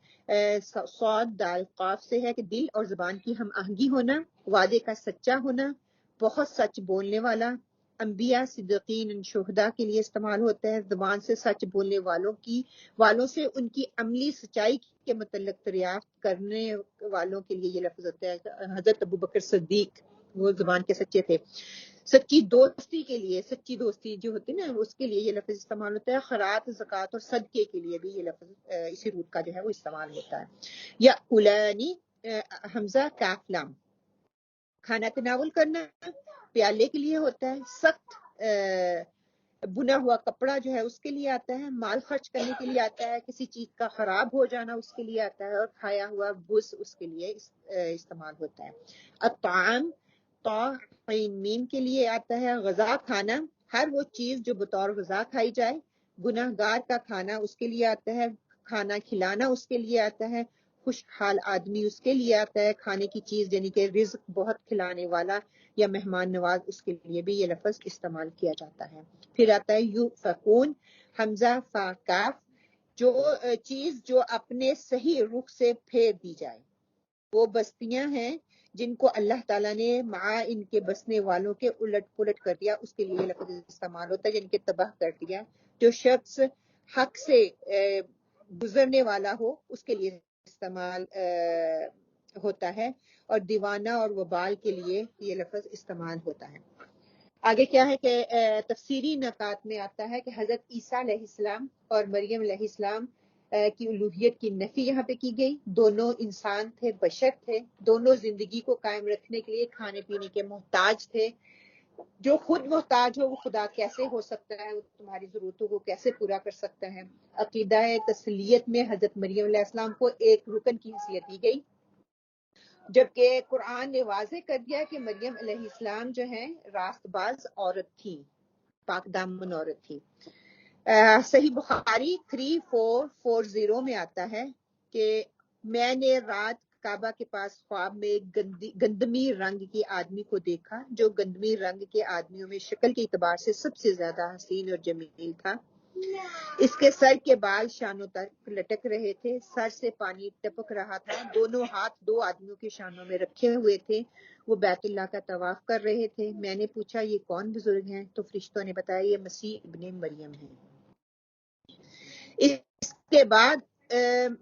صاد دال قاف سے ہے کہ دل اور زبان کی ہم آہنگی ہونا، وعدے کا سچا ہونا، بہت سچ بولنے والا. انبیاء صدیقین شہداء کے لیے استعمال ہوتا ہے، زبان سے سچ بولنے والوں سے ان کی عملی سچائی کے متعلق دریافت کرنے والوں کے لیے یہ لفظ ہوتا ہے. حضرت ابوبکر صدیق وہ زبان کے سچے تھے. سچی دوستی کے لیے، سچی دوستی جو ہوتی ہے نا اس کے لیے یہ لفظ استعمال ہوتا ہے. خیرات، زکوٰۃ اور صدقے کے لیے بھی یہ لفظ اسی روٹ کا جو ہے وہ استعمال ہوتا ہے. یا اولانی حمزہ کاف لام، کھانا تناول کرنا پیالے کے لیے ہوتا ہے. سخت بنا ہوا کپڑا جو ہے اس کے لیے آتا ہے. مال خرچ کرنے کے لیے آتا ہے. کسی چیز کا خراب ہو جانا اس کے لیے آتا ہے. اور کھایا ہوا بز اس کے لیے استعمال ہوتا ہے. الطعام میم کے لیے آتا ہے. غذا کھانا، ہر وہ چیز جو بطور غذا کھائی جائے. گناہ گار کا کھانا اس کے لیے آتا ہے. کھانا کھلانا اس کے لیے آتا ہے. خوشحال آدمی اس کے لیے آتا ہے. کھانے کی چیز یعنی کہ رزق بہت کھلانے والا یا مہمان نواز اس کے لیے بھی یہ لفظ استعمال کیا جاتا ہے. پھر آتا ہے یو فکون حمزہ فا کاف، جو چیز جو اپنے صحیح رخ سے پھیر دی جائے. وہ بستیاں ہیں جن کو اللہ تعالیٰ نے مع ان کے بسنے والوں کے الٹ پلٹ کر دیا، اس کے لیے لفظ استعمال ہوتا ہے، جن کے تباہ کر دیا. جو شخص حق سے گزرنے والا ہو اس کے لیے استعمال ہوتا ہے، اور دیوانہ اور وبال کے لیے یہ لفظ استعمال ہوتا ہے۔ آگے کیا ہے کہ تفسیری نکات میں آتا ہے کہ حضرت عیسیٰ علیہ السلام اور مریم علیہ السلام کی الوہیت کی نفی یہاں پہ کی گئی۔ دونوں انسان تھے، بشر تھے، دونوں زندگی کو قائم رکھنے کے لیے کھانے پینے کے محتاج تھے۔ جو خود محتاج ہو وہ خدا کیسے ہو سکتا ہے، وہ تمہاری ضرورتوں کو کیسے پورا کر سکتا ہے۔ عقیدہ تسلیت میں حضرت مریم علیہ السلام کو ایک رکن کی حیثیت دی گئی، جبکہ قرآن نے واضح کر دیا کہ مریم علیہ السلام جو ہیں راست باز عورت تھی، پاک دامن عورت تھی۔ صحیح بخاری 3440 میں آتا ہے کہ میں نے رات کعبہ کے پاس خواب میں ایک گندمی رنگ کے آدمی کو دیکھا، جو گندمی رنگ کے آدمیوں میں شکل کے اعتبار سے سب سے زیادہ حسین اور جمیل تھا۔ اس کے سر کے بال شانوں تک لٹک رہے تھے، سر سے پانی ٹپک رہا تھا، دونوں ہاتھ دو آدمیوں کے شانوں میں رکھے ہوئے تھے، وہ بیت اللہ کا طواف کر رہے تھے۔ میں نے پوچھا یہ کون بزرگ ہیں؟ تو فرشتوں نے بتایا یہ مسیح ابن مریم ہیں۔ اس کے بعد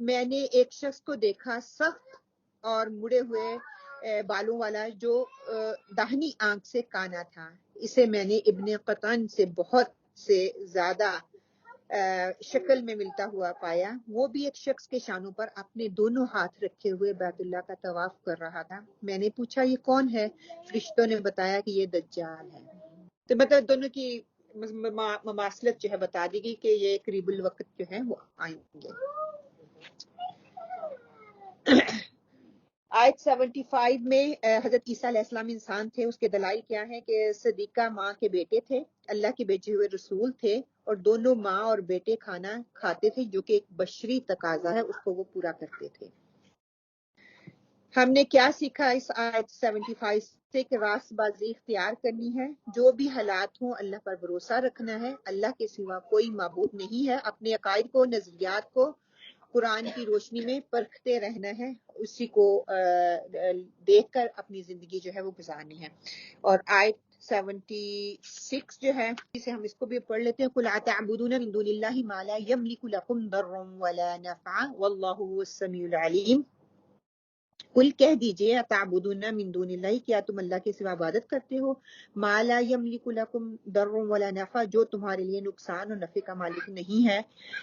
میں نے ایک شخص کو دیکھا، سخت اور مڑے ہوئے بالوں والا، جو داہنی آنکھ سے کانا تھا۔ اسے میں نے ابن قطن سے بہت سے زیادہ شکل میں ملتا ہوا پایا۔ وہ بھی ایک شخص کے شانوں پر اپنے دونوں ہاتھ رکھے ہوئے بیت اللہ کا طواف کر رہا تھا۔ میں نے پوچھا یہ کون ہے؟ فرشتوں نے بتایا کہ یہ دجال ہے۔ تو مطلب دونوں کی مماثلت جو ہے بتا دی گئی کہ یہ قریب الوقت جو ہے وہ آئیں گے۔ آیت 75 میں حضرت عیسیٰ علیہ السلام انسان تھے، اس کے دلائل کیا ہیں کہ صدیقہ ماں کے بیٹے تھے، اللہ کے بھیجے ہوئے رسول تھے، اور دونوں ماں اور بیٹے کھانا کھاتے تھے، جو کہ ایک بشری تقاضا ہے، اس کو وہ پورا کرتے تھے۔ ہم نے کیا سیکھا اس آیت 75 سے؟ کہ راست بازی اختیار کرنی ہے، جو بھی حالات ہوں اللہ پر بھروسہ رکھنا ہے، اللہ کے سوا کوئی معبود نہیں ہے، اپنے عقائد کو، نظریات کو قرآن کی روشنی میں پرکھتے رہنا ہے، اسی کو دیکھ کر اپنی زندگی جو ہے وہ گزارنی ہے۔ اور آیت 76 جو ہے اسے ہم اس کو بھی پڑھ لیتے ہیں۔ قُلْ أَتَعْبُدُونَ مِن دُونِ اللَّهِ مَا لَا يَمْلِكُ لَكُمْ ضَرًّا وَلَا نَفْعًا وَاللَّهُ هُوَ السَّمِيعُ الْعَلِيمُ۔ قل کہہ دیجئے اتعبدون من دون اللہ، کیا تم اللہ کے سوا عبادت کرتے ہو، ما لا یملک لکم ضر ولا نفع، جو تمہارے لیے نقصان اور نفع کا مالک نہیں ہے،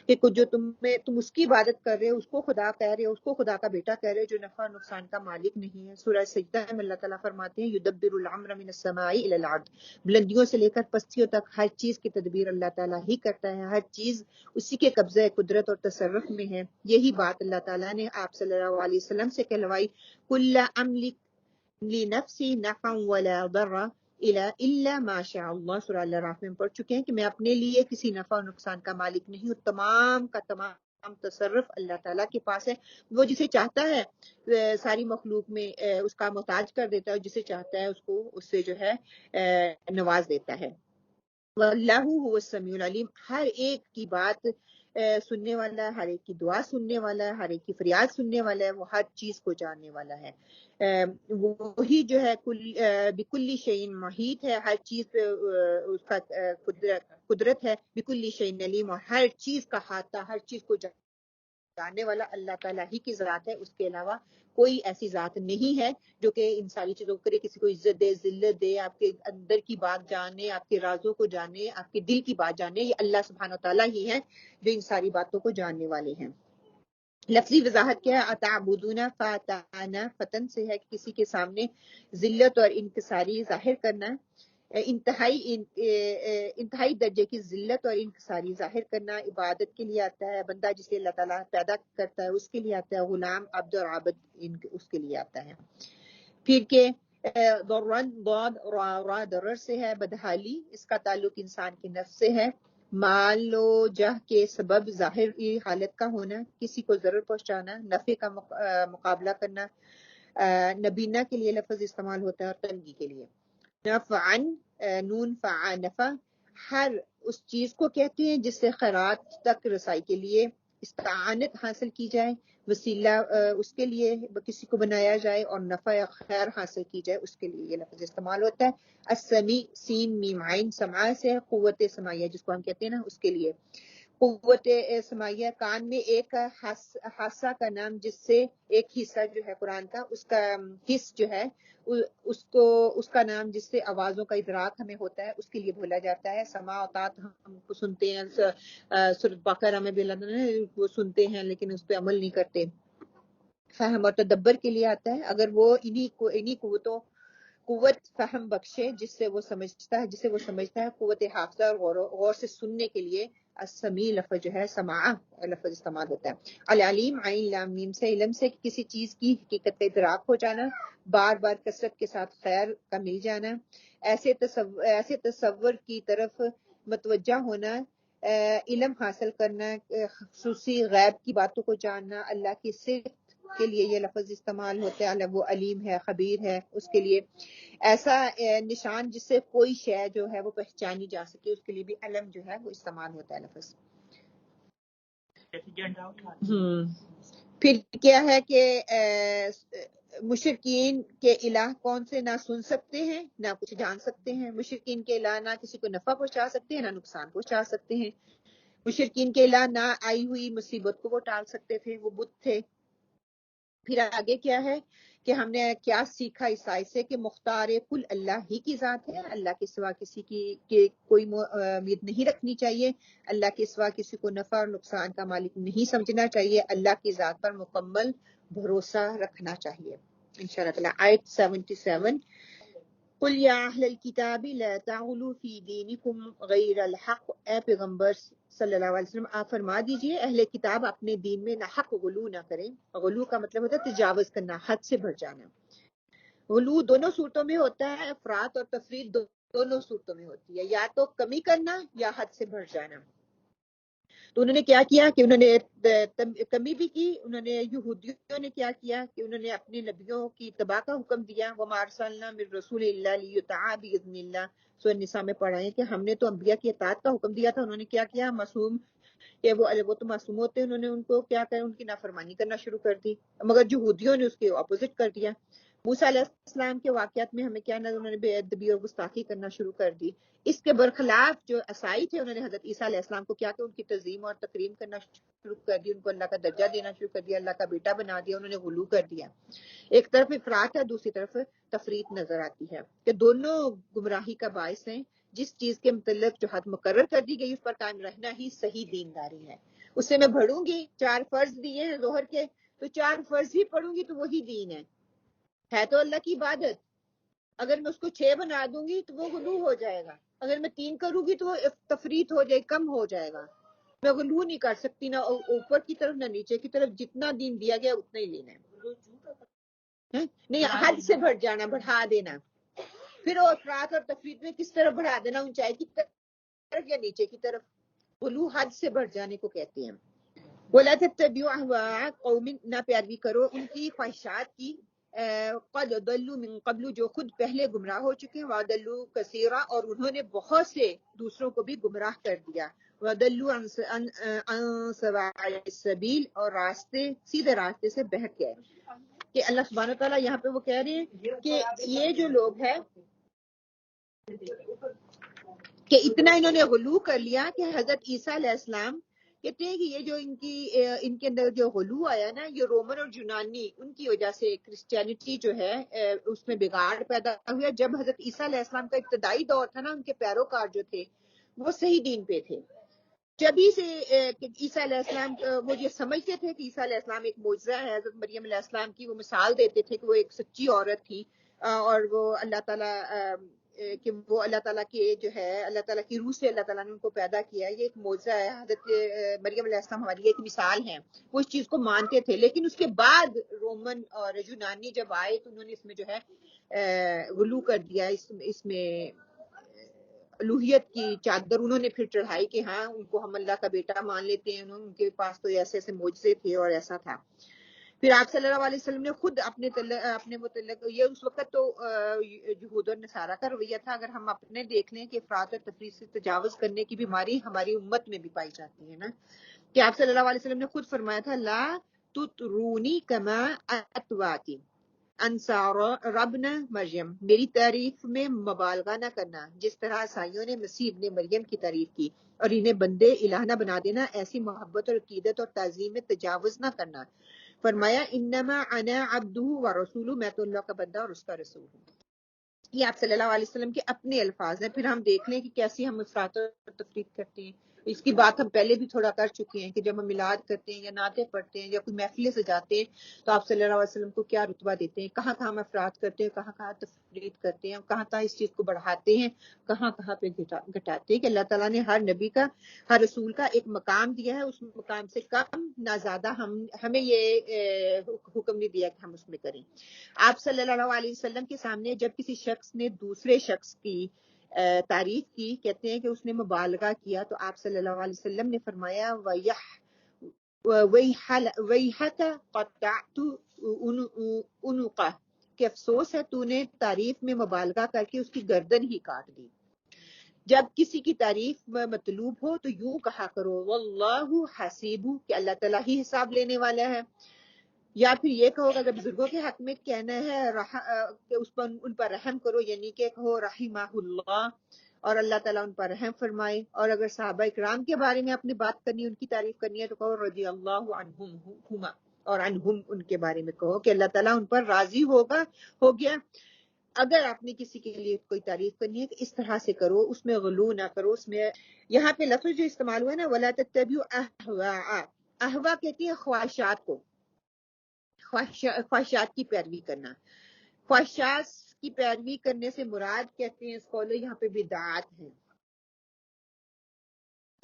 کہ جو تم اس کی عبادت کر رہے ہو، اس کو خدا کہہ رہے ہو، اس کو خدا کا بیٹا کہہ رہے ہو، جو نفع اور نقصان کا مالک نہیں ہے۔ سورہ سجدہ میں اللہ تعالیٰ فرماتے ہیں یدبر الامر من السماء الى الارض، بلندیوں سے لے کر پستیوں تک ہر چیز کی تدبیر اللہ تعالیٰ ہی کرتا ہے، ہر چیز اسی کے قبضہ قدرت اور تصرف میں ہے۔ یہی بات اللہ تعالیٰ نے آپ صلی اللہ علیہ وسلم سے کہلوائی، قُل لا أملك لنفسي نفعا ولا ضرا الا ما شاء اللہ، سورہ الاعراف میں پڑھ چکے ہیں کہ میں اپنے لیے کسی نفع اور نقصان کا مالک نہیں ہوں، تمام کا تمام تصرف اللہ تعالیٰ کے پاس ہے، وہ جسے چاہتا ہے ساری مخلوق میں اس کا محتاج کر دیتا ہے، جسے چاہتا ہے اس کو اس سے جو ہے نواز دیتا ہے۔ واللہ هو السمیع العلیم، ہر ایک کی بات سننے والا ہے، ہر ایک کی دعا سننے والا ہے، ہر ایک کی فریاد سننے والا ہے، وہ ہر چیز کو جاننے والا ہے۔ وہی جو ہے بکل شیء محیط ہے، ہر چیز پہ اس کا قدرت ہے، بکل شیء علیم، اور ہر چیز کا احاطہ، ہر چیز کو جاننے والا اللہ تعالیٰ ہی کی ذات ہے، اس کے علاوہ کوئی ایسی ذات نہیں ہے جو کہ ان ساری چیزوں کو کرے، کسی کو عزت دے، ذلت دے، آپ کے اندر کی بات جانے، آپ کے رازوں کو جانے، آپ کے دل کی بات جانے، یہ اللہ سبحانہ و تعالیٰ ہی ہے جو ان ساری باتوں کو جاننے والے ہیں۔ لفظی وضاحت کیا ہے؟ اتعبدون فاتانا، فتن سے ہے کہ کسی کے سامنے ذلت اور انکساری ظاہر کرنا، انتہائی درجے کی ذلت اور انکساری ظاہر کرنا عبادت کے لیے آتا ہے، بندہ جسے اللہ تعالیٰ پیدا کرتا ہے اس کے لیے آتا ہے، غلام، عبد اور عابد اس کے لیے آتا ہے۔ پھر کہ ضرن، ضاد، را ضرر سے ہے، بدحالی، اس کا تعلق انسان کے نفس سے ہے، مال و جہ کے سبب ظاہری حالت کا ہونا، کسی کو ضرر پہنچانا، نفع کا مقابلہ کرنا، نبینا کے لیے لفظ استعمال ہوتا ہے اور تنگی کے لیے۔ نفعن، نون فع نفع، ہر اس چیز کو کہتے ہیں جس سے خیرات تک رسائی کے لیے استعانت حاصل کی جائے، وسیلہ اس کے لیے کسی کو بنایا جائے، اور نفع یا خیر حاصل کی جائے، اس کے لیے یہ لفظ استعمال ہوتا ہے۔ السمیع، سین میم عین، سمع سے قوت سمعیہ جس کو ہم کہتے ہیں نا، اس کے لیے۔ قوت سماعیہ، کان میں ایک حاسہ کا نام، جس سے ایک حصہ جو ہے قرآن کا، اس کا حص جو ہے اس کا نام جس سے آوازوں کا ادراک ہمیں ہوتا ہے، اس کے لیے بولا جاتا ہے۔ سماع و طاعت ہم کو سنتے ہیں، سورۃ بقرہ میں بھی اللہ نے وہ سنتے ہیں لیکن اس پہ عمل نہیں کرتے۔ فہم اور تدبر کے لیے آتا ہے، اگر وہ انہی قوت فہم بخشے جس سے وہ سمجھتا ہے، قوت حافظہ اور غور سے سننے کے لیے السمیع لفظ جو ہے سماع لفظ استعمال ہوتا ہے۔ العلیم عین لام میم سے علم سے کسی چیز کی حقیقت کا ادراک ہو جانا، بار بار کثرت کے ساتھ خیر کا مل جانا، ایسے تصور کی طرف متوجہ ہونا، علم حاصل کرنا، خصوصی غیب کی باتوں کو جاننا، اللہ کی صفت کے لیے یہ لفظ استعمال ہوتا ہے، اللہ وہ علیم ہے، خبیر ہے، اس کے لیے ایسا نشان جس سے کوئی شے جو ہے وہ پہچانی جا سکے، اس کے لیے بھی علم جو ہے وہ استعمال ہوتا ہے لفظ۔ پھر کیا ہے کہ مشرکین کے الہ کون سے نہ سن سکتے ہیں نہ کچھ جان سکتے ہیں، مشرکین کے الہ نہ کسی کو نفع پہنچا سکتے ہیں نہ نقصان پہنچا سکتے ہیں، مشرکین کے الہ نہ آئی ہوئی مصیبت کو وہ ٹال سکتے تھے، وہ بت تھے۔ پھر آگے کیا ہے کہ ہم نے کیا سیکھا اس آیت سے کہ مختار کل اللہ ہی کی ذات ہے، اللہ کے سوا کسی کی کوئی امید نہیں رکھنی چاہیے، اللہ کے سوا کسی کو نفع اور نقصان کا مالک نہیں سمجھنا چاہیے، اللہ کی ذات پر مکمل بھروسہ رکھنا چاہیے۔ انشاءاللہ تعالی آیت 77، قل یا اہل الکتاب لا تغلوا فی دینکم غیر الحق، اے پیغمبر صلی اللہ علیہ وسلم آپ فرما دیجئے اہل کتاب اپنے دین میں نہ حق غلو نہ کریں۔ غلو کا مطلب ہوتا ہے تجاوز کرنا، حد سے بڑھ جانا۔ غلو دونوں صورتوں میں ہوتا ہے، افراط اور تفریط دونوں صورتوں میں ہوتی ہے، یا تو کمی کرنا یا حد سے بڑھ جانا۔ تو انہوں نے کیا کیا کہ انہوں نے کمی بھی کی، انہوں نے یہودیوں نے کیا کیا کہ انہوں نے اپنے نبیوں کی اتباع کا حکم دیا، وَمَا أَرْسَلْنَا مِن رَّسُولٍ إِلَّا لِيُطَاعَ بِإِذْنِ اللَّهِ، سورۃ النساء میں پڑھائیں کہ ہم نے تو انبیاء کی اطاعت کا حکم دیا تھا، انہوں نے کیا کیا، معصوم کہ وہ تو معصوم ہوتے، انہوں نے ان کو کیا کیا، ان کی نافرمانی کرنا شروع کر دی، مگر یہودیوں نے اس کے اپوزٹ کر دیا۔ موسیٰ علیہ السلام کے واقعات میں ہمیں کیا نظر، انہوں نے بے ادبی اور گستاخی کرنا شروع کر دی۔ اس کے برخلاف جو عیسائی تھے، انہوں نے حضرت عیسیٰ علیہ السلام کو کیا کہ ان کی تعظیم اور تکریم کرنا شروع کر دی، ان کو اللہ کا درجہ دینا شروع کر دیا، اللہ کا بیٹا بنا دیا، انہوں نے غلو کر دیا۔ ایک طرف افراط ہے، دوسری طرف تفریط نظر آتی ہے کہ دونوں گمراہی کا باعث ہیں۔ جس چیز کے متعلق جو حد مقرر کر دی گئی اس پر قائم رہنا ہی صحیح دینداری ہے۔ اس سے میں بڑھوں گی، 4 فرض دیے ہیں ظہر کے، تو 4 فرض ہی پڑھوں گی تو وہی دین ہے تو اللہ کی عبادت۔ اگر میں اس کو 6 بنا دوں گی تو وہ غلو ہو جائے گا، اگر میں 3 کروں گی تو وہ تفریط ہو جائے، کم ہو جائے گا۔ میں غلو نہیں کر سکتی، نہ اوپر کی طرف نہ نیچے کی طرف، جتنا دین دیا گیا اتنا ہی لینا ہے، نہیں حد سے بڑھ جانا، بڑھا دینا۔ پھر وہ افراط اور تفریط میں کس طرف بڑھا دینا، اونچائی کی طرف یا نیچے کی طرف، غلو حد سے بڑھ جانے کو کہتے ہیں۔ وَلَا تَتَّبِعُوا أَهْوَاءَ قَوْمٍ، نہ پیروی کرو ان کی خواہشات کی، قد ضلوا من قبل جو خود پہلے گمراہ ہو چکے ہیں، وَضَلُّوا كَثِيرًا اور انہوں نے بہت سے دوسروں کو بھی گمراہ کر دیا، وَضَلُّوا عَن سَوَاءِ السَّبِيلِ اور سیدھے راستے سے بہک گئے۔ کہ اللہ سبحانہ وتعالیٰ یہاں پہ وہ کہہ رہے ہیں کہ یہ جو لوگ ہیں کہ اتنا انہوں نے غلو کر لیا کہ حضرت عیسیٰ علیہ السلام کہتے ہیں کہ یہ جو ان کے اندر جو غلو آیا نا، یہ رومن اور یونانی ان کی وجہ سے کرسچینٹی جو ہے اس میں بگاڑ پیدا ہوا۔ جب حضرت عیسیٰ علیہ السلام کا ابتدائی دور تھا نا، ان کے پیروکار جو تھے وہ صحیح دین پہ تھے، جبھی سے عیسیٰ علیہ السلام وہ یہ سمجھتے تھے کہ عیسیٰ علیہ السلام ایک معجزہ ہے، حضرت مریم علیہ السلام کی وہ مثال دیتے تھے کہ وہ ایک سچی عورت تھی اور وہ اللہ تعالیٰ کہ وہ اللہ تعالیٰ کے جو ہے اللہ تعالیٰ کی روح سے اللہ تعالیٰ نے ان کو پیدا کیا، یہ ایک معجزہ ہے، حضرت مریم علیہ السلام ہماری ایک مثال ہے، وہ اس چیز کو مانتے تھے۔ لیکن اس کے بعد رومن اور یونانی جب آئے تو انہوں نے اس میں جو ہے غلو کر دیا، اس میں الوہیت کی چادر انہوں نے پھر چڑھائی کہ ہاں ان کو ہم اللہ کا بیٹا مان لیتے ہیں، ان کے پاس تو ایسے ایسے معجزے تھے اور ایسا تھا۔ پھر آپ صلی اللہ علیہ وسلم نے خود اپنے متعلق، یہ اس وقت تو یہود اور نصارہ کا رویہ تھا، اگر ہم اپنے دیکھ لیں کہ افراط اور تفریط سے تجاوز کرنے کی بیماری ہماری امت میں بھی پائی جاتی ہے نا، کہ آپ صلی اللہ علیہ وسلم نے خود فرمایا تھا لا تطرونی کما اتواتی، انصار ربنا مریم، میری تعریف میں مبالغہ نہ کرنا، جس طرح عیسائیوں نے مسیح ابن مریم کی تعریف کی، اور انہیں بندے الہ نہ بنا دینا، ایسی محبت اور عقیدت اور تعظیم میں تجاوز نہ کرنا۔ فرمایا انما انا عبدہ ورسولہ، میں تو اللہ کا بندہ اور اس کا رسول ہوں۔ یہ آپ صلی اللہ علیہ وسلم کے اپنے الفاظ ہیں۔ پھر ہم دیکھ لیں کہ کیسی ہم افراط اور تفریط کرتے ہیں۔ اس کی بات ہم پہلے بھی تھوڑا کر چکے ہیں کہ جب ہم میلاد کرتے ہیں یا نعتیں پڑھتے ہیں یا کوئی محفلیں سجاتے ہیں تو آپ صلی اللہ علیہ وسلم کو کیا رتبہ دیتے ہیں، کہاں کہاں ہم افراط کرتے ہیں، کہاں کہاں تفریط کرتے ہیں، کہاں کہاں اس چیز کو بڑھاتے ہیں، کہاں کہاں پہ گھٹاتے ہیں، کہ اللہ تعالیٰ نے ہر نبی کا، ہر رسول کا ایک مقام دیا ہے، اس مقام سے کم نہ زیادہ ہمیں یہ حکم نہیں دیا کہ ہم اس میں کریں۔ آپ صلی اللہ علیہ وسلم کے سامنے جب کسی شخص نے دوسرے شخص کی تعریف کی، کہتے ہیں کہ اس نے مبالغہ کیا، تو آپ صلی اللہ علیہ وسلم نے فرمایا وَيْحَكَ قَطَعْتُ عُنُقَهُ، کہ افسوس ہے تو نے تعریف میں مبالغہ کر کے اس کی گردن ہی کاٹ دی۔ جب کسی کی تعریف مطلوب ہو تو یوں کہا کرو واللہ حسیبہ، کہ اللہ تعالیٰ ہی حساب لینے والا ہے۔ یا پھر یہ کہو کہ اگر بزرگوں کے حق میں کہنا ہے کہ اس پر ان پر رحم کرو، یعنی کہ کہو رحمہ اللہ، اور اللہ تعالیٰ ان پر رحم فرمائے۔ اور اگر صحابہ اکرام کے بارے میں اپنی بات کرنی، ان کی تعریف کرنی ہے تو کہو رضی اللہ عنہم، اور عنہم ان کے بارے میں کہو کہ اللہ تعالیٰ ان پر راضی ہو گیا۔ اگر آپ نے کسی کے لیے کوئی تعریف کرنی ہے تو اس طرح سے کرو، اس میں غلو نہ کرو۔ اس میں یہاں پہ لفظ جو استعمال ہوا ہے نا، ولا تتبعوا اہواء، اہوا کہتی ہے خواہشات کو، خواہشات کی پیروی کرنا۔ خواہشات کی پیروی کرنے سے مراد کہتے ہیں اسکالر یہاں پہ بدعات ہیں۔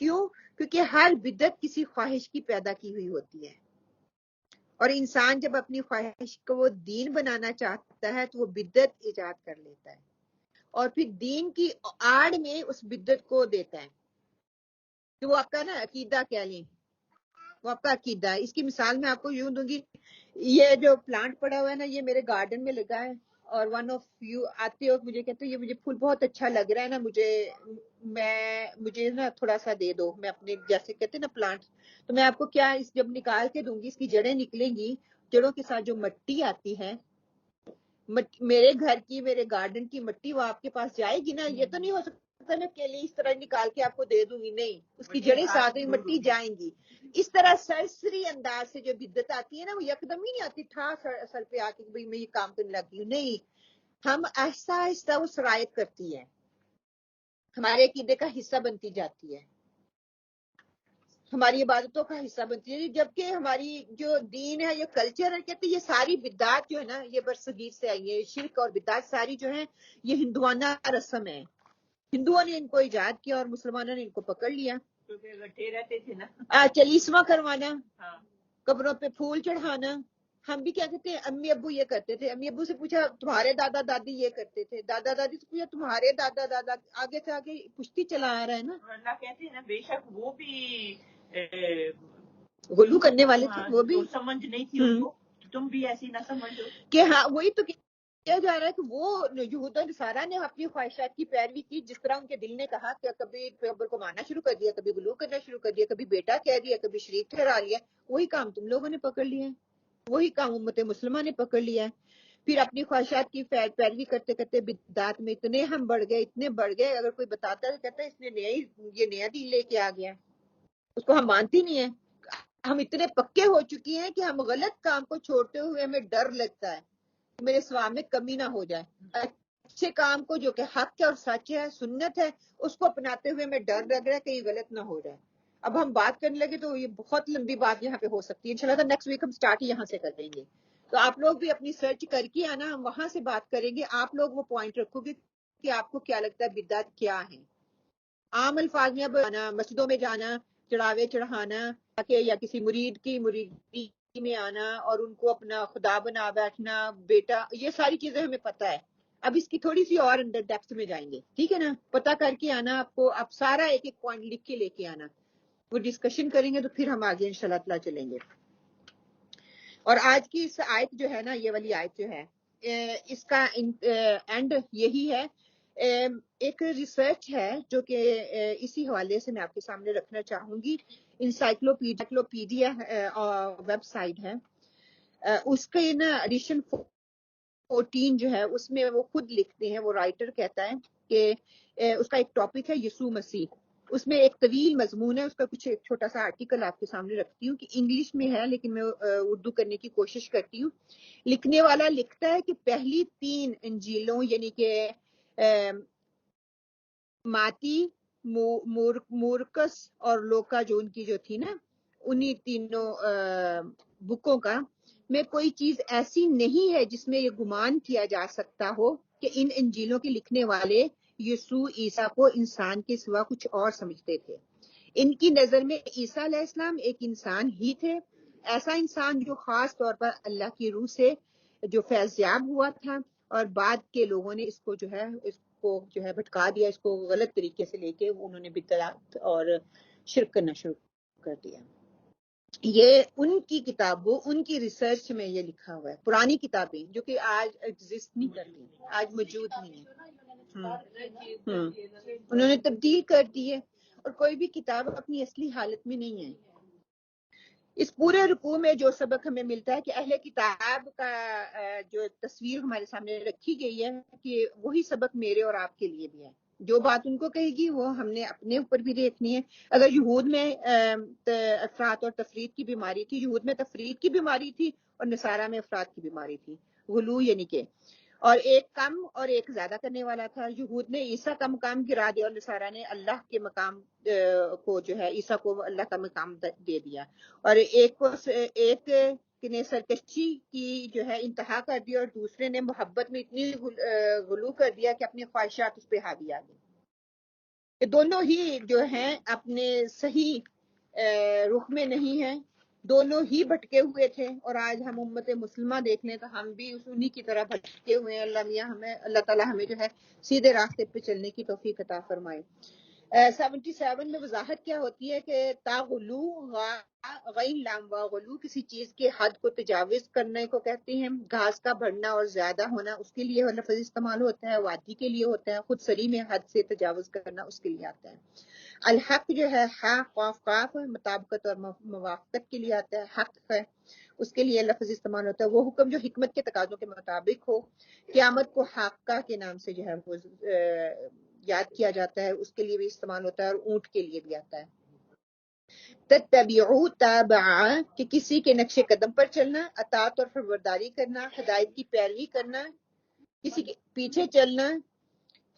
کیوں؟ کیونکہ ہر بدعت کسی خواہش کی پیدا کی ہوئی ہوتی ہے، اور انسان جب اپنی خواہش کو وہ دین بنانا چاہتا ہے تو وہ بدعت ایجاد کر لیتا ہے، اور پھر دین کی آڑ میں اس بدعت کو دیتا ہے کہ وہ آپ کا نا عقیدہ کہہ لیں، وہ آپ کا عقیدہ ہے۔ اس کی مثال میں آپ کو یوں دوں گی، یہ جو پلانٹ پڑا ہوا ہے نا، یہ میرے گارڈن میں لگا ہے، اور ون آف یو آتے ہو مجھے کہتے ہیں یہ مجھے پھول بہت اچھا لگ رہا ہے نا، مجھے نا تھوڑا سا دے دو، میں اپنے جیسے کہتے ہیں نا پلانٹ، تو میں آپ کو کیا جب نکال کے دوں گی، اس کی جڑیں نکلیں گی، جڑوں کے ساتھ جو مٹی آتی ہے، میرے گھر کی، میرے گارڈن کی مٹی وہ آپ کے پاس جائے گی نا۔ یہ تو نہیں ہو سکتا میں اکیلے اس طرح نکال کے آپ کو دے دوں گی، نہیں، اس کی جڑیں ساتھ ہی مٹی جائیں گی۔ اس طرح سرسری انداز سے جو بدعت آتی ہے نا، وہ یکدم ہی نہیں آتی ٹھا سر پہ آ کے بھئی میں یہ کام کرنے لگی ہوں، نہیں، ہم آہستہ آہستہ وہ سرایت کرتی ہے، ہمارے عقیدے کا حصہ بنتی جاتی ہے، ہماری عبادتوں کا حصہ بنتی ہے۔ جبکہ ہماری جو دین ہے، یہ کلچر ہے، کہتے ہیں یہ ساری بدعات جو ہے نا، یہ برصغیر سے آئی ہے، شرک اور بدعات ساری جو ہیں یہ ہندوانہ رسم ہے، ہندوؤں نے ان کو ایجاد کیا اور مسلمانوں نے ان کو پکڑ لیا۔ رہتے تھے نا چلیسواں کروانا، قبروں پہ پھول چڑھانا، ہم بھی کیا کہتے ہیں، امی ابو یہ کرتے تھے، امی ابو سے پوچھا تمہارے دادا دادی یہ کرتے تھے، دادا دادی سے پوچھا تمہارے دادا دادا، آگے سے آگے پشتی چلا آ رہا ہے نا۔ اللہ کہتے ہیں نا بے شک وہ بھی غلو کرنے والے تھے، وہ بھی سمجھ نہیں تھی ان کو، تم بھی ایسی نہ سمجھو کہ ہاں وہی تو کیا جا رہا ہے کہ وہ یہود و نصارہ نے اپنی خواہشات کی پیروی کی، جس طرح ان کے دل نے کہا کہ کبھی پیغمبر کو ماننا شروع کر دیا، کبھی غلو کرنا شروع کر دیا، کبھی بیٹا کہہ دیا، کبھی شریک ٹھہرا لیا، وہی کام تم لوگوں نے پکڑ لیا ہے، وہی کام امت مسلمہ نے پکڑ لیا ہے۔ پھر اپنی خواہشات کی پیروی کرتے کرتے بدعات میں اتنے ہم بڑھ گئے، اتنے بڑھ گئے، اگر کوئی بتاتا ہے کہتا ہے اس نے یہ نیا دین لے کے آ گیا، اس کو ہم مانتی نہیں ہیں۔ ہم اتنے پکے ہو چکی ہیں کہ ہم غلط کام کو چھوڑتے ہوئے ہمیں ڈر لگتا ہے میرے ثواب میں کمی نہ ہو جائے، اچھے کام کو جو کہ حق ہے اور سچ ہے، سنت ہے، اس کو اپناتے ہوئے ہمیں ڈر لگ رہا ہے کہ یہ غلط نہ ہو جائے۔ اب ہم بات کرنے لگے تو یہ بہت لمبی بات یہاں پہ ہو سکتی ہے، انشاءاللہ نیکسٹ ویک ہم سٹارٹ یہاں سے کر دیں گے، تو آپ لوگ بھی اپنی سرچ کر کے آنا، ہم وہاں سے بات کریں گے، آپ لوگ وہ پوائنٹ رکھو گے کہ آپ کو کیا لگتا ہے بدعت کیا ہے۔ عام الفاظ میں اب مسجدوں میں جانا، چڑھاوے چڑھانا، یا کسی مرید کی مریدی میں آنا اور ان کو اپنا خدا بنا بیٹھنا، بیٹا، یہ ساری چیزیں ہمیں پتہ ہے، اب اس کی تھوڑی سی اور اندر ڈیپتھ میں جائیں گے، ٹھیک ہے نا، پتہ کر کے آنا، آپ کو اب سارا ایک ایک پوائنٹ لکھ کے لے کے آنا، وہ ڈسکشن کریں گے تو پھر ہم آگے انشاءاللہ تعالیٰ چلیں گے۔ اور آج کی اس آیت جو ہے نا، یہ والی آیت جو ہے، اس کا اینڈ یہی ہے۔ ایک ریسرچ ہے جو کہ اسی حوالے سے میں آپ کے سامنے رکھنا چاہوں گی، انسائکلوپیڈیا ویب سائٹ ہے، اس کے نا ایڈیشن 14 جو ہے اس میں وہ خود لکھتے ہیں، وہ رائٹر کہتا ہے کہ اس کا ایک ٹاپک ہے یسوع مسیح، اس میں ایک طویل مضمون ہے، اس کا کچھ ایک چھوٹا سا آرٹیکل آپ کے سامنے رکھتی ہوں کہ انگلش میں ہے لیکن میں اردو کرنے کی کوشش کرتی ہوں۔ لکھنے والا لکھتا ہے کہ پہلی 3 انجیلوں یعنی کہ ماتی، مورکس اور لوکا جو ان کی جو تھی نا، انہی تینوں بکوں کا میں کوئی چیز ایسی نہیں ہے جس میں یہ گمان کیا جا سکتا ہو کہ ان انجیلوں کے لکھنے والے یسوع عیسیٰ کو انسان کے سوا کچھ اور سمجھتے تھے۔ ان کی نظر میں عیسیٰ علیہ السلام ایک انسان ہی تھے، ایسا انسان جو خاص طور پر اللہ کی روح سے جو فیضیاب ہوا تھا، اور بعد کے لوگوں نے اس کو جو ہے بھٹکا دیا، اس کو غلط طریقے سے لے کے انہوں نے بدعت اور شرک کرنا شروع کر دیا۔ یہ ان کی کتابوں، ان کی ریسرچ میں یہ لکھا ہوا ہے، پرانی کتابیں جو کہ آج ایگزسٹ نہیں کرتی، آج موجود نہیں ہیں، انہوں نے تبدیل کر دی ہے، اور کوئی بھی کتاب اپنی اصلی حالت میں نہیں ہے۔ اس پورے رکوع میں جو سبق ہمیں ملتا ہے کہ اہل کتاب کا جو تصویر ہمارے سامنے رکھی گئی ہے کہ وہی سبق میرے اور آپ کے لیے بھی ہے، جو بات ان کو کہے گی وہ ہم نے اپنے اوپر بھی دیکھنی ہے۔ اگر یہود میں افراط اور تفرید کی بیماری تھی، یہود میں تفرید کی بیماری تھی اور نصارہ میں افراط کی بیماری تھی، غلو یعنی کہ، اور ایک کم اور ایک زیادہ کرنے والا تھا۔ یہود نے عیسیٰ کا مقام گرا دیا اور نصارہ نے اللہ کے مقام کو جو ہے عیسیٰ کو اللہ کا مقام دے دیا، اور ایک نے سرکشی کی جو ہے انتہا کر دی اور دوسرے نے محبت میں اتنی غلو کر دیا کہ اپنی خواہشات اس پہ حاوی آ گئی۔ یہ دونوں ہی جو ہیں اپنے صحیح رخ میں نہیں ہیں، دونوں ہی بھٹکے ہوئے تھے، اور آج ہم امت مسلمہ دیکھ لیں تو ہم بھی انہی کی طرح بھٹکے ہوئے ہیں۔ اللہ تعالیٰ ہمیں جو ہے سیدھے راستے پہ چلنے کی توفیق عطا فرمائے۔ 77 میں وضاحت کیا ہوتی ہے کہ تاغلو غین لام و غلو کسی چیز کے حد کو تجاوز کرنے کو کہتے ہیں۔ گھاس کا بڑھنا اور زیادہ ہونا اس کے لیے لفظ استعمال ہوتا ہے، وادی کے لیے ہوتا ہے، خود سری میں حد سے تجاوز کرنا اس کے لیے آتا ہے۔ الحق جو ہے ہا قاف قاف مطابقت اور موافقت کے لیے آتا ہے، حق ہے اس کے لیے لفظ استعمال ہوتا ہے، وہ حکم جو حکمت کے تقاضوں کے مطابق ہو۔ قیامت کو حاقہ کے نام سے جو ہے وہ یاد کیا جاتا ہے، اس کے لیے بھی استعمال ہوتا ہے، اور اونٹ کے لیے بھی آتا ہے۔ تتبعوا تابعا کہ کسی کے نقش قدم پر چلنا، اطاعت اور فرمانبرداری کرنا، ہدایت کی پیروی کرنا، کسی کے پیچھے چلنا،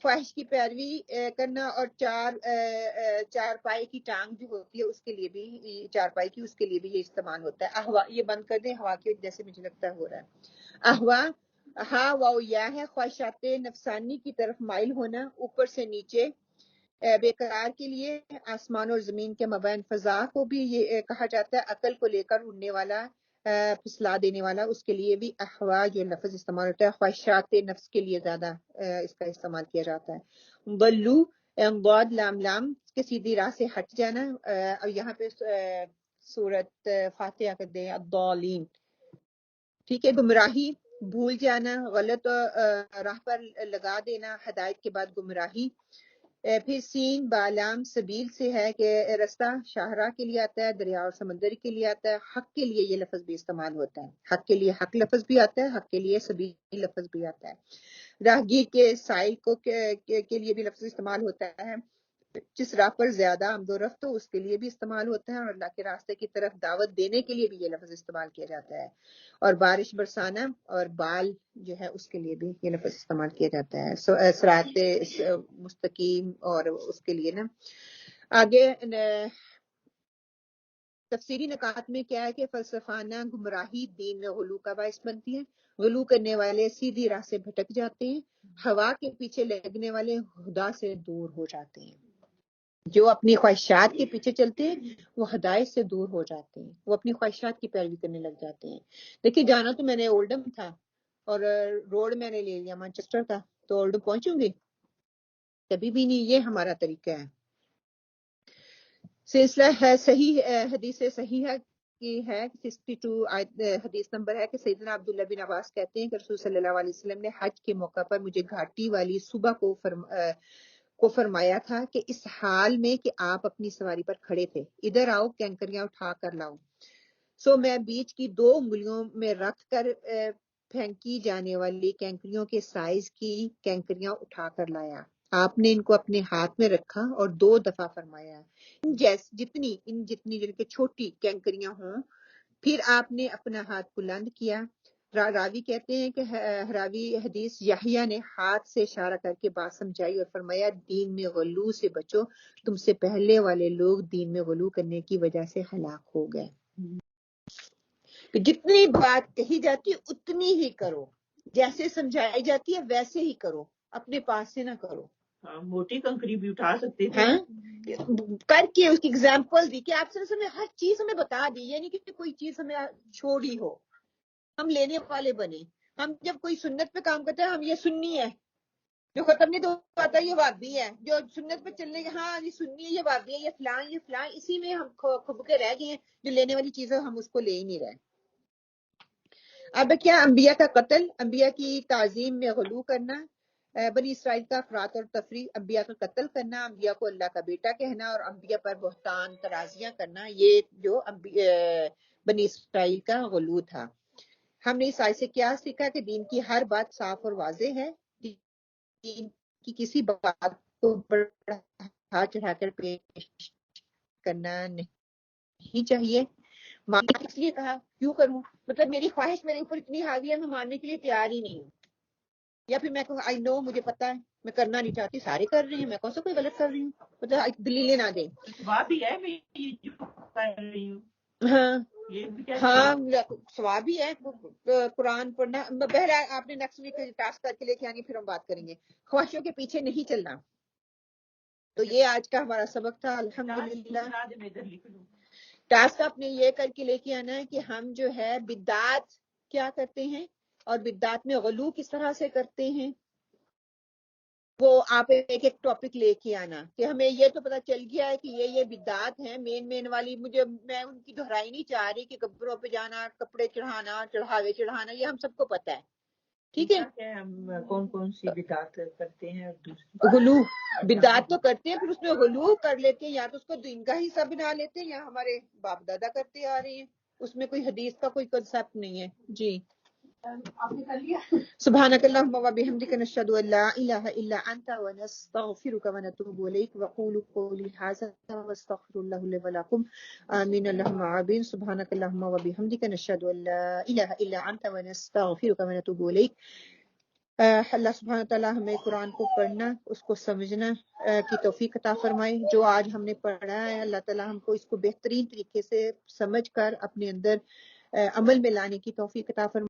خواہش کی پیروی کرنا، اور چار پائے کی ٹانگ جو ہوتی ہے اس کے لیے بھی، چار پائے کی اس کے لیے بھی یہ استعمال ہوتا ہے۔ احوا، یہ بند کر دیں، ہوا کی وجہ سے مجھے لگتا ہے ہو رہا ہے۔ احوا ہا واو یا ہے، خواہشات نفسانی کی طرف مائل ہونا، اوپر سے نیچے، بے قرار کے لیے، آسمان اور زمین کے مابین فضا کو بھی یہ کہا جاتا ہے، عقل کو لے کر اڑنے والا، پھسلا دینے والا، اس کے لیے بھی احوا جو لفظ استعمال ہوتا ہے۔ خواہشات نفس کے لیے زیادہ اس کا استعمال کیا جاتا ہے۔ بلو ضاد لام لام کے سیدھی راہ سے ہٹ جانا، اور یہاں پہ سورت فاتحہ کر دیں الضالین، ٹھیک ہے، گمراہی، بھول جانا، غلط راہ پر لگا دینا، ہدایت کے بعد گمراہی۔ پھر سین بالام سبیل سے ہے کہ رستہ شاہراہ کے لیے آتا ہے، دریا اور سمندر کے لیے آتا ہے۔ حق کے لیے یہ لفظ بھی استعمال ہوتا ہے، حق کے لیے حق لفظ بھی آتا ہے، حق کے لیے سبیل لفظ بھی آتا ہے۔ راہگیر کے سائل کو کے لیے بھی لفظ استعمال ہوتا ہے، جس راہ پر زیادہ آمد و رفت ہو اس کے لیے بھی استعمال ہوتا ہے، اور اللہ کے راستے کی طرف دعوت دینے کے لیے بھی یہ لفظ استعمال کیا جاتا ہے، اور بارش برسانا اور بال جو ہے اس کے لیے بھی یہ لفظ استعمال کیا جاتا ہے، صراط مستقیم، اور اس کے لیے نا آگے تفسیری نکات میں کیا ہے کہ فلسفانہ گمراہی دین میں غلو کا باعث بنتی ہے، غلو کرنے والے سیدھی راہ سے بھٹک جاتے ہیں، ہوا کے پیچھے لگنے والے خدا سے دور ہو جاتے ہیں، جو اپنی خواہشات کے پیچھے چلتے ہیں وہ ہدایت سے دور ہو جاتے ہیں، وہ اپنی خواہشات کی پیروی کرنے لگ جاتے ہیں۔ دیکھیے جانا تو میں نے اولڈم تھا، اور روڈ میں نے لے لیا مانچسٹر کا، تو اولڈم پہنچوں گی کبھی بھی نہیں، یہ ہمارا طریقہ ہے۔ سلسلہ ہے صحیح حدیث صحیح ہے کی ہے 62 حدیث نمبر ہے کہ سیدنا عبداللہ بن عباس کہتے ہیں کہ رسول صلی اللہ علیہ وسلم نے حج کے موقع پر مجھے گھاٹی والی صبح کو فرمایا تھا کہ اس حال میں کہ آپ اپنی سواری پر کھڑے تھے، ادھر آؤ، کینکریاں اٹھا کر لاؤ۔ سو میں بیچ کی 2 انگلیوں میں رکھ کر پھینکی جانے والی کینکریوں کے سائز کی کینکریاں اٹھا کر لایا. آپ نے ان کو اپنے ہاتھ میں رکھا اور 2 دفعہ فرمایا جتنی جن کے چھوٹی کینکریاں ہوں. پھر آپ نے اپنا ہاتھ بلند کیا. راوی کہتے ہیں کہ راوی حدیث یحییٰ نے ہاتھ سے اشارہ کر کے بات سمجھائی اور فرمایا دین میں غلو سے بچو، تم سے پہلے والے لوگ دین میں غلو کرنے کی وجہ سے ہلاک ہو گئے. کہ جتنی بات کہی جاتی ہے اتنی ہی کرو، جیسے سمجھائی جاتی ہے ویسے ہی کرو، اپنے پاس سے نہ کرو. موٹی کنکری بھی اٹھا سکتے تھے کر کے اس کی ایگزامپل دی کہ آپ سے ہمیں ہر چیز ہمیں بتا دی، یعنی کہ کوئی چیز ہمیں چھوڑی ہو، ہم لینے والے بنے. ہم جب کوئی سنت پہ کام کرتے ہیں ہم یہ سنی ہے، جو ختم نہیں تو آتا یہ وابی ہے، جو سنت پہ چلنے کے ہاں یہ سنی ہے یہ وابی ہے یہ فلاں اسی میں ہم کھب کے رہ گئے ہیں. جو لینے والی چیزیں ہم اس کو لے ہی نہیں رہے. اب کیا انبیاء کا قتل، انبیاء کی تعظیم میں غلو کرنا، بنی اسرائیل کا افراط اور تفریح، انبیاء کا قتل کرنا، انبیاء کو اللہ کا بیٹا کہنا اور انبیاء پر بہتان ترازیاں کرنا، یہ جو بنی اسرائیل کا غلو تھا. ہم نے اس آیت سے کیا سیکھا کہ دین کی ہر بات صاف اور واضح ہے. دین کی کسی بات کو بڑھا چڑھا کر پیش کرنا نہیں چاہیے. اس لیے کہا کیوں کروں، مطلب میری خواہش میرے اوپر اتنی حاوی ہے میں ماننے کے لیے تیار ہی نہیں ہوں. یا پھر میں کہوں آئی نو مجھے پتا ہے میں کرنا نہیں چاہتی، سارے کر رہے ہیں میں کون سا کوئی غلط کر رہی ہوں، مطلب دلیلیں نہ دیں. ثواب بھی ہے میں یہ جو کر رہی ہوں. ہاں ثواب بھی ہے قرآن پڑھنا. بہرحال آپ نے نیکسٹ ویک ٹاسک کر کے لے کے آنی، پھر ہم بات کریں گے. خواہشوں کے پیچھے نہیں چلنا. تو یہ آج کا ہمارا سبق تھا. الحمدللہ ٹاسک آپ نے یہ کر کے لے کے آنا ہے کہ ہم جو ہے بدعات کیا کرتے ہیں اور بدعات میں غلو کس طرح سے کرتے ہیں، وہ آپ ایک ٹاپک لے کے آنا. کہ ہمیں یہ تو پتہ چل گیا ہے کہ یہ بدعات ہیں مین والی، میں ان کی دہرائی نہیں چاہ رہی کہ قبروں پہ جانا، کپڑے چڑھانا، چڑھاوے چڑھانا، یہ ہم سب کو پتہ ہے. ٹھیک ہے، ہم کون سی بدعات کرتے ہیں اور غلو بدعات تو کرتے ہیں، پھر اس میں غلو کر لیتے ہیں، یا تو اس کو دین کا حصہ بنا لیتے ہیں یا ہمارے باپ دادا کرتے آ رہے ہیں، اس میں کوئی حدیث کا کوئی کنسپٹ نہیں ہے. جی آپ نے کر لیا. سبحانك اللهم وبحمدك نشهد ان لا اله الا انت ونستغفرك ونتوب اليك. وقولوا قولي هذا واستغفر الله لي ولكم. امين. اللهم آمين. سبحانك اللهم وبحمدك نشهد ان لا اله الا انت ونستغفرك ونتوب اليك. اللہ سبحانہ تعالیٰ ہمیں قرآن کو پڑھنا، اس کو سمجھنا کی توفیق عطا فرمائے. جو آج ہم نے پڑھا ہے اللہ تعالیٰ ہم کو اس کو بہترین طریقے سے سمجھ کر اپنے اندر عمل میں لانے کی توفیق عطا فرمائے.